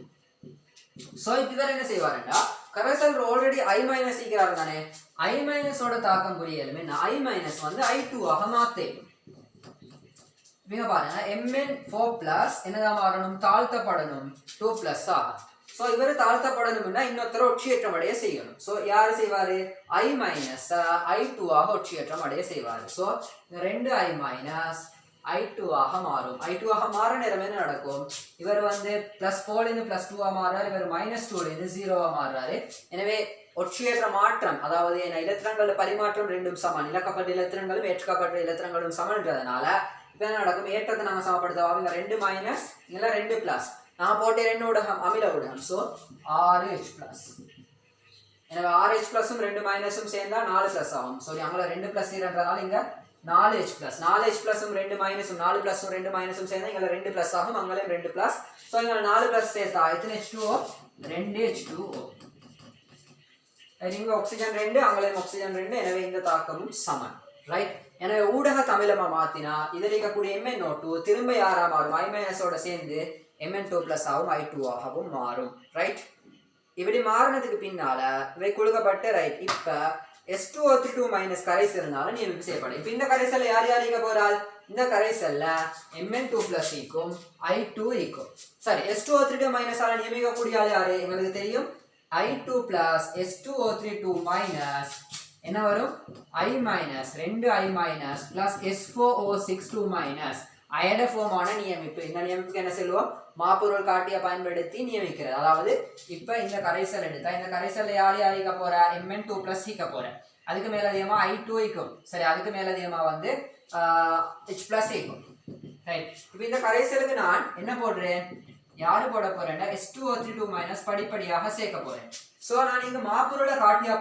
ஸோ இப்போ என்ன செய்வாருன்னா கரைசல் ஆல்ரெடி I- இருக்கிறாரு தானே. I- தாக்கம் புரியலுமே I- வந்து I2 ஆக மாத்தேன். இங்க பாருங்க Mn4+ என்னதான் மாறணும்? தாழ்த்தப்படணும். 2+ ஆகும். ஸோ இவர் தாழ்த்தப்படணும்னா இன்னொருத்தர ஒட்சியேற்றம் அடைய செய்யணும். ஸோ யார் செய்வாரு? I- I2 ஆக ஒட்சியேற்றம் அடைய செய்வார். ஸோ 2 I- I2 ஆக மாறும். I2 ஆக மாற நேரம் என்ன நடக்கும்? இவர் வந்து +4 +2 மாறாரு, இவர் -2 0 மாறுறாரு. எனவே ஒட்சியேற்ற மாற்றம், அதாவது இலத்திரங்கள் பரிமாற்றம் ரெண்டும் சமன். இழக்கப்பட்ட இலத்திரங்களும் ஏற்கப்பட்ட இலத்திரங்களும் சமன்றதுனால இப்போ என்ன நடக்கும் ஏற்றத்தை நாங்கள் சமப்படுத்துவோம் அவங்க 2 மைனஸ் இதில் 2 ப்ளஸ் நான் போட்டு 2 ஊடகம் அமில ஊடகம் ஸோ 6H ப்ளஸ் எனவே 6H ப்ளஸும் 2 மைனஸும் சேர்ந்தா 4 ப்ளஸ் ஆகும் சாரி அங்கே 2 ப்ளஸ் இருன்றதால இங்கே 4H ப்ளஸ் 4H ப்ளஸும் 2 மைனஸும் 4 ப்ளஸும் 2 மைனஸும் சேர்ந்தா இங்கே 2 ப்ளஸ் ஆகும் அங்கேயும் 2 ப்ளஸ் ஸோ இங்கே 4 ப்ளஸ் சேர்த்தா எத்தனை H2O 2 H2O இங்கே ஆக்சிஜன் 2 அங்கேயும் ஆக்சிஜன் 2 எனவே இந்த தாக்கமும் சமன் ரைட் எனவே ஊடக தமிழமா மாத்தினா இதில் இருக்கக்கூடிய MnO2 திரும்ப யாரா மாறும் I- ஓட சேர்ந்து Mn2+ ஆகும் I2 ஆகவும் மாறும் ரைட் இப்படி மாறினதுக்கு பின்னால இவை குழுக்கப்பட்ட ரைட் இப்ப S2O3 கரைசல்னால நியமிப்பு செய்யப்படும் இப்ப இந்த கரைசல்ல யார் யார் இருக்க போறாள் இந்த கரைசல்ல Mn2+ ஈக்கும் I2 ஈக்கும் சரி S2O3 ஆல நியமிக்கக்கூடிய ஆள் யாரு எங்களுக்கு தெரியும் I2 S2O3 என்ன வரும் I- 2I- plus S4O62- அயட ஃபார்மான நியமிப்பு இந்த நியமிப்புக்கு என்ன சொல்லுவோம் மாப்பொருள் காட்டிய பயன்படுத்தி நியமிக்கிறது அதாவது இப்ப இந்த கரைசல் எடுத்தா இந்த கரைசல்ல யார் யார் இருக்க போற Mn2+ ஈக்க போற அதுக்கு மேலதிகமா I2 ஈக்கும் சரி அதுக்கு மேலதிகமா வந்து H+ ஈக்கும் ரைட் இப்போ இந்த கரைசலுக்கு நான் என்ன போடுறேன் யாரு போட போறேன்னா S2O3 படிப்படியாக சேர்க்க போறேன் சோ நான் இங்க மாப்பொருளை காட்டியா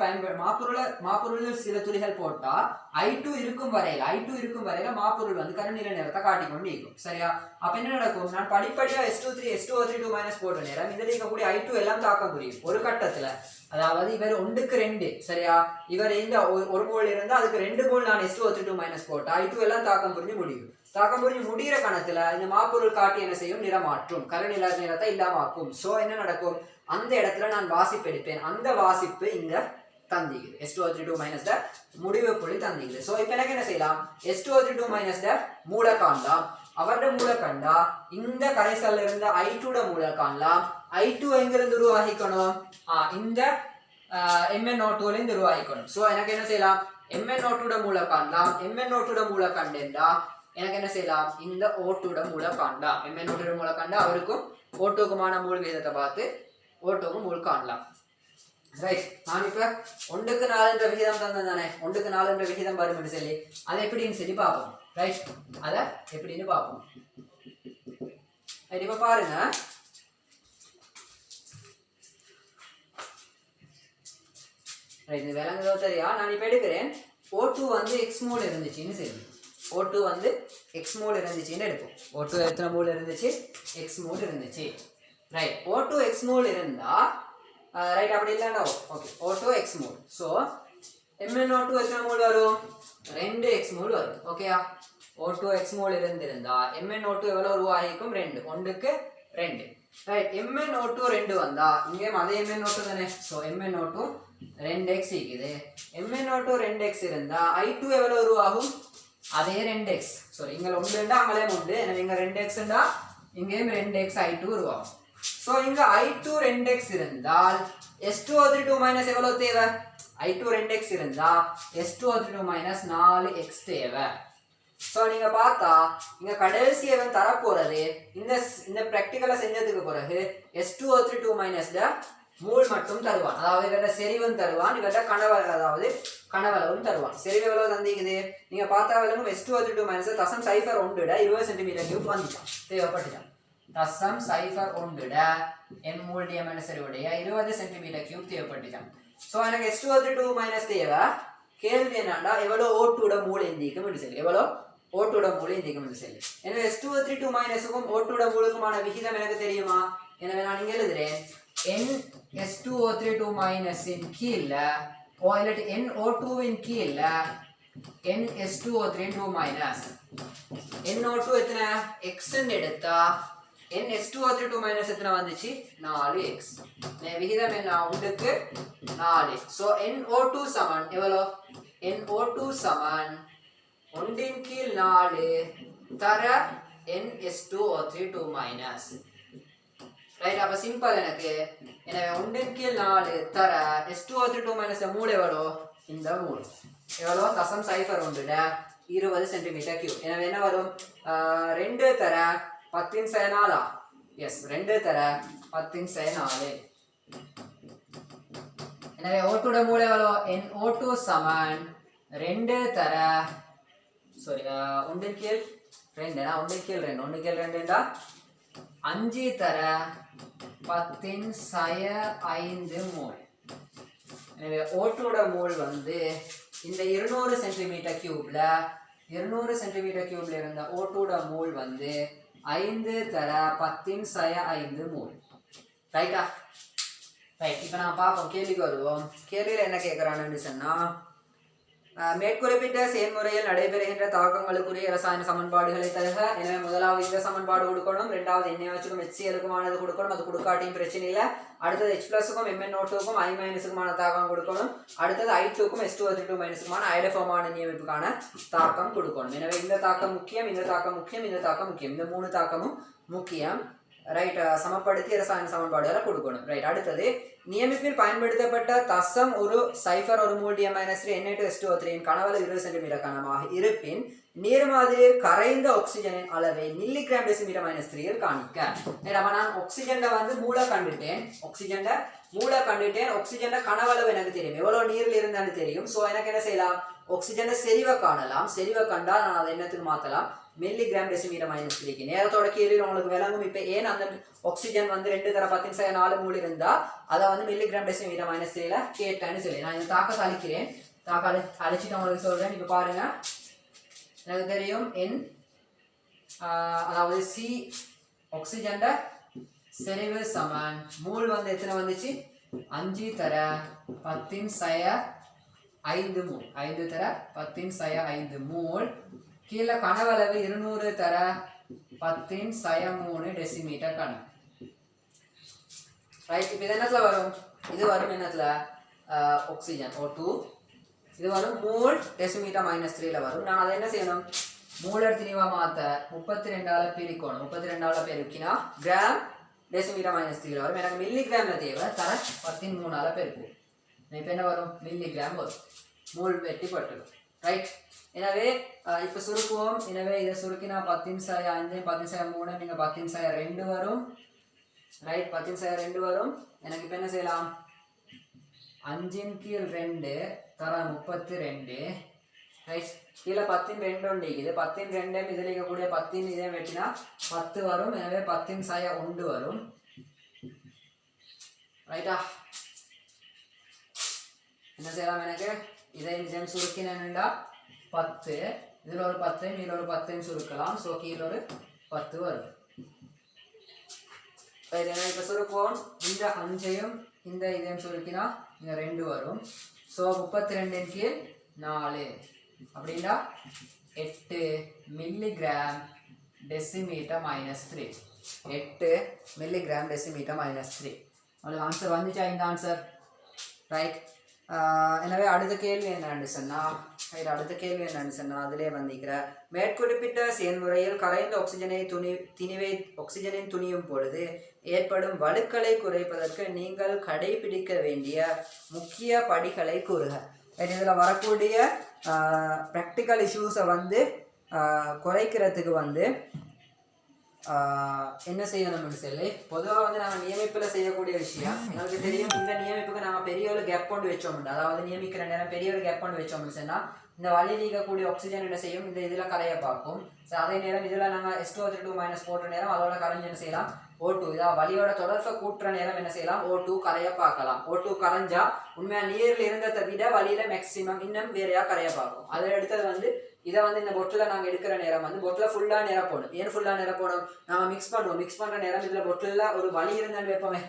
மாப்பொருளில் சில துளிகள் போட்டா I2 இருக்கும் வரையில மாப்பொருள் வந்து கருநீல நிறத்தை காட்டிக்கொண்டு இருக்கும் சரியா அப்ப என்ன நடக்கும் நான் படிப்படியா S2O3 போட்ட நேரம் இதுல இருக்கக்கூடிய I2 எல்லாம் தாக்கம் புரியும் ஒரு கட்டத்துல அதாவது இவர் 1:2 சரியா இவர் இந்த ஒரு மோல் இருந்தா அதுக்கு 2 மோல் நான் S2O3 போட்டா I2 எல்லாம் தாக்கம் புரிஞ்சு முடியும் தாக்கம் புரிஞ்சு முடிகிற கணத்துல இந்த மாப்பொருள் காட்டி என்ன செய்யும் நிறமாற்றும் கருநில நிறத்தை இல்லாமக்கும் சோ என்ன நடக்கும் அந்த இடத்துல நான் வாசிப்பு எடுப்பேன் அந்த வாசிப்பு இங்க தந்திக்குது S2O3 முடிவு புள்ளி தந்திக்குது சோ இப்போ எனக்கு என்ன செய்யலாம் S2O3 மூல காணலாம் அவருடைய மூல கண்டா இந்த கரைசல்ல இருந்த I2 மூல காணலாம் I2 எங்கிருந்து உருவாகிக்கணும் இந்த MnO2 இருந்து உருவாகிக்கணும் சோ எனக்கு என்ன செய்யலாம் MnO2 மூல காணலாம் MnO2 மூல கண்டா எனக்கு என்ன செய்யலாம் இந்த O2 மூல காண்டா MnO2 மூல காண்டா அவருக்கும் O2க்குமான மூல விகிதத்தை பார்த்து O2க்கு மூல காணலாம் ரைட் நான் இப்ப 1:4 என்ற விகிதம் தந்ததானே 1:4 என்ற விகிதம் வரும்னு சொல்லி அதை எப்படின்னு சொல்லி பார்ப்போம் ரைட் அதை எப்படின்னு பார்ப்போம் இப்ப பாருங்க ரைட் இது விளங்குதோ தெரியா நான் இப்ப எடுக்கிறேன் O2 வந்து x மோல் இருந்துச்சுன்னு சரி O2 வந்து x மோல் இருந்துச்சுன்னு எடுப்போம் O2 எத்தனை மோல் இருந்துச்சு x மோல் இருந்துச்சு ரைட் O2 x மோல் இருந்தா ரைட் அப்படி இல்லைன்னா okay O2 x mole so MnO2 எத்தனை மோல் வரும் 2x மோல் வரும் ஓகேயா O2 x மோல் இருந்திருந்தா MnO2 எவ்வளோ உருவாகிக்கும் 2 1க்கு 2 ரைட் MnO2 2 வந்தா இங்கேயும் அதே MnO2 தானே ஸோ MnO2 2x இருக்குது MnO2 2x இருந்தா I2 எவ்வளோ உருவாகும் அதே 2x சாரி இங்க 1 ண்டா அங்கேயும் 1 எனவே இங்க 2x ண்டா இங்கேயும் 2x I2 உருவாகும் சோ இங்க I2 2x இருந்தால் S2O3 எவ்வளவு தேவை I2 2x இருந்தா S2O3 4x தேவை சோ நீங்க பார்த்தா இங்க கடைசி event தர போறது இந்த பிராக்டிகலா செஞ்சதுக்கு பிறகு S2O3 மூல் மட்டும் தருவான் அதாவது இவர செறிவும் தருவான் இவர கனவளவும் தருவான் செறிவு எவ்வளவு தந்திக்குது நீங்க பார்த்தா விளங்கும் S2O3 தசம் 0.1 20 cm3 வந்துட்டான் தேவைப்பட்டுட்டான் தசம் 0.1 m மூல் டிஎம்என் செறிவுடைய 20 cm3 தேவைப்பட்டுட்டான் சோ எனக்கு S2O3 தேவை கேள்வி என்னன்னா எவ்வளவு O2 மூல் எந்திக்கும் என்று சொல்லி எவ்வளவு O2 மூல் எந்திக்கும் என்று சொல்லி எனவே S2O3 க்கும் O2 மூலுக்குமான விகிதம் எனக்கு தெரியுமா எனவே நான் இங்க எழுதுறேன் n S2O3 இன் கீழ இல்லாட்டி NO2 இன் கீழ n S2O3 NO2 எத்தனை x ன்னு எடுத்தா n S2O3 எத்தனை வந்துச்சு 4x விகிதம் என்ன 1க்கு 4 சோ NO2 சமன் எவ்வளோ NO2 சமன் 1 இன் கீழ் 4 தர n S2O3 ரைட் அப்ப சிம்பிள் எனக்கு எனவே 1 இன் கீழ் 4 தர S2O3 மூல் எவ்வளோ இந்த மூல் எவ்வளோ தசம் 0.1 20 cm3 எனவே என்ன வரும் 2 தர 10⁴ எஸ் 2 தர 10⁴ எனவே O2 மூல் எவ்வளோ NO2 சமன் 2 தர சாரி ஒன்றின் கீழ் 2 ஒன்றின் கீழ் 2 ஒன்றின் கீழ் 2 என்றா 5 தர 10 சய 5 மோல். எனவே ஓட்டோட மோல் வந்து இந்த 200 சென்டிமீட்டர் கியூப்ல 200 சென்டிமீட்டர் கியூப்ல இருந்த ஓட்டோட மோல் வந்து 5 தர 10 சய 5 மோல். ரைட்டா? ரைட். இப்போ நான் பார்ப்போம், கேள்விக்கு வருவோம். கேள்வியில் என்ன கேட்குறான்னு சொன்னா, மேற்குறிப்பிட்ட செயல்முறையில் நடைபெறுகின்ற தாக்கங்களுக்குரிய ரசாயன சமன்பாடுகளை தருக. எனவே முதலாவது இந்த சமன்பாடு கொடுக்கணும், ரெண்டாவது NaOHக்கும் HClக்குமானது கொடுக்கணும், அது கொடுக்காட்டியும் பிரச்சனை இல்லை. அடுத்தது H+க்கும் MnO2க்கும் I-க்குமான தாக்கம் கொடுக்கணும். அடுத்தது I2க்கும் H2O3-க்குமான ஐடோஃபார்மான நியமிப்புக்கான தாக்கம் கொடுக்கணும். எனவே இந்த தாக்கம் முக்கியம், இந்த தாக்கம் முக்கியம், இந்த தாக்கம் முக்கியம், இந்த 3 தாக்கமும் முக்கியம். ரைட். சமப்படுத்தி ரசாயன சமன்பாடுகளை கொடுக்கணும். ரைட். அடுத்தது நியமிப்பில் பயன்படுத்தப்பட்ட தசம் ஒரு சைஃபர் ஒரு மூல் Di-3 Na2H2O3 கனவளவு 20 சென்டிமீட்டர் கனமாக இருப்பின் நீர்மாதிரியில் கரைந்த ஆக்சிஜனின் அளவை மில்லிகிராம் டெசிமீட்டர் -3 காணிக்க. நான் ஆக்சிஜனை வந்து மூளை கண்டுட்டேன், ஆக்சிஜன் கனவளவு எனக்கு தெரியும், எவ்வளவு நீரில் இருந்தான்னு தெரியும். ஸோ எனக்கு என்ன செய்யலாம், ஆக்சிஜனை செறிவை காணலாம். செறிவை கண்டா நான் அதை என்னத்துக்கு மாற்றலாம், மில்லிகிராம் டெசிமீட்டர் -3க்கு. நேரத்தோட கீழில் உங்களுக்கு விளங்கும். இப்போ ஏன் அந்த ஆக்சிஜன் வந்து 2 தர 10 சய 4 மூல் இருந்தா அதை வந்து மில்லிகிராம் டெசிமீட்டர் -3ல கேட்டேன்னு சொல்லி நான் இந்த தாக்கத்தை அழிக்கிறேன். அழிச்சிட்டு உங்களுக்கு சொல்றேன். இப்போ பாருங்க, எனக்கு தெரியும் அதாவது சி ஆக்சிஜன் செறிவு சமன் மூல் வந்து எத்தனை வந்துச்சு, 5 தர 10 சய 5 மூல், 5 தர 10 சய 5 மூல். கீழே கனவளவு 200 தர 10 சய 3 டெசிமீட்டர் கனம். ரைட். இப்போ இது என்னத்துல வரும், இது வரும் என்னத்துல, ஆக்சிஜன் O2, இது வரும் மூல் டெசிமீட்டர் -3ல வரும். நான் அதை என்ன செய்யணும், மூல் எடுத்து நீவா மாற்ற 32ஆல பிரிக்கணும். 32ஆல பெருக்கினா கிராம் டெசிமீட்டர் -3ல வரும். எனக்கு மில்லிகிராம்ல தேவை, தர 13ஆல பெருக்கும். இப்போ என்ன வரும், மில்லிகிராம் வரும். மூல் வெட்டி பட்டுடும். ரைட். எனவே இப்போ சுருக்குவோம். எனவே இதை சுருக்கினா 10 சய 5 10 சய 3 நீங்கள் 10 சய 2 வரும். ரைட். 10 சய 2 வரும். எனக்கு இப்போ என்ன செய்யலாம், 5 கீழ் 2 தர 32. ரைட். கீழே 10 2 உண்டு, இது 10 2 இதில் இருக்கக்கூடிய 10 இதே வெட்டினா 10 வரும். எனவே 10 சய 1 வரும். ரைட்டா? என்ன செய்யலாம், எனக்கு இதை சுருக்கினா 10, இதில் ஒரு 10 இதில் ஒரு 10 சுருக்கலாம். ஸோ கீழே ஒரு 10 வரும். இப்போ சுருக்குவோம். இந்த 5ஐயும் இந்த இதையும் சுருக்கினா இங்கே 2 வரும். ஸோ 32 கீழ் 4 அப்படின்னா 8 மில்லிகிராம் டெசிமீட்டர் -3. 8 milligram decimetre -3. உங்களுக்கு ஆன்சர் வந்துச்சா இந்த ஆன்சர்? ரைட். எனவே அடுத்த கேள்வி என்னன்னு சொன்னால், அதிலே வந்திருக்கிற மேற்குறிப்பிட்ட செயல்முறையில் கரைந்த ஆக்சிஜனின் துணியும் பொழுது ஏற்படும் வலுக்களை குறைப்பதற்கு நீங்கள் கடைபிடிக்க வேண்டிய முக்கிய படிகளை கூறுக. இதில் வரக்கூடிய ப்ராக்டிக்கல் இஷ்யூஸை வந்து குறைக்கிறதுக்கு வந்து என்ன செய்யணும்னு சொல்லி பொதுவாக வந்து நாங்கள் நியமிப்பில் செய்யக்கூடிய விஷயம் எங்களுக்கு தெரியும். இந்த நியமிப்புக்கு நாங்கள் பெரிய ஒரு கேப் கொண்டு வச்சோம்னா, அதாவது நியமிக்கிற நேரம் பெரிய ஒரு கேப் கொண்டு வச்சோம்னு சொன்னால் இந்த வழி நீக்கக்கூடிய ஆக்சிஜன் என்ன செய்யும், இந்த இதில் கரையை பார்க்கும். ஸோ அதே நேரம் இதில் நாங்கள் H2O3 போடுற நேரம் அதோட கரைஞ்சு என்ன செய்யலாம், O2 இதாக வலியோட தொடர்பை கூட்டுற நேரம் என்ன செய்யலாம், O2 கரையை பார்க்கலாம். O2 கரைஞ்சா உண்மையாக நீரில் இருந்ததை விட வழியில் மேக்சிமம் இன்னும் வேறையாக கரையை பார்க்கும். அதை எடுத்தது வந்து இதை வந்து இந்த பொட்டில் நாங்கள் எடுக்கிற நேரம் வந்து பொட்டில் ஃபுல்லாக நிரப்பணும். ஏன் ஃபுல்லாக நிரப்பணும், நாங்கள் மிக்ஸ் பண்ணுற நேரம் இதில் பொட்டில் ஒரு வலி இருந்தான்னு வைப்போமே,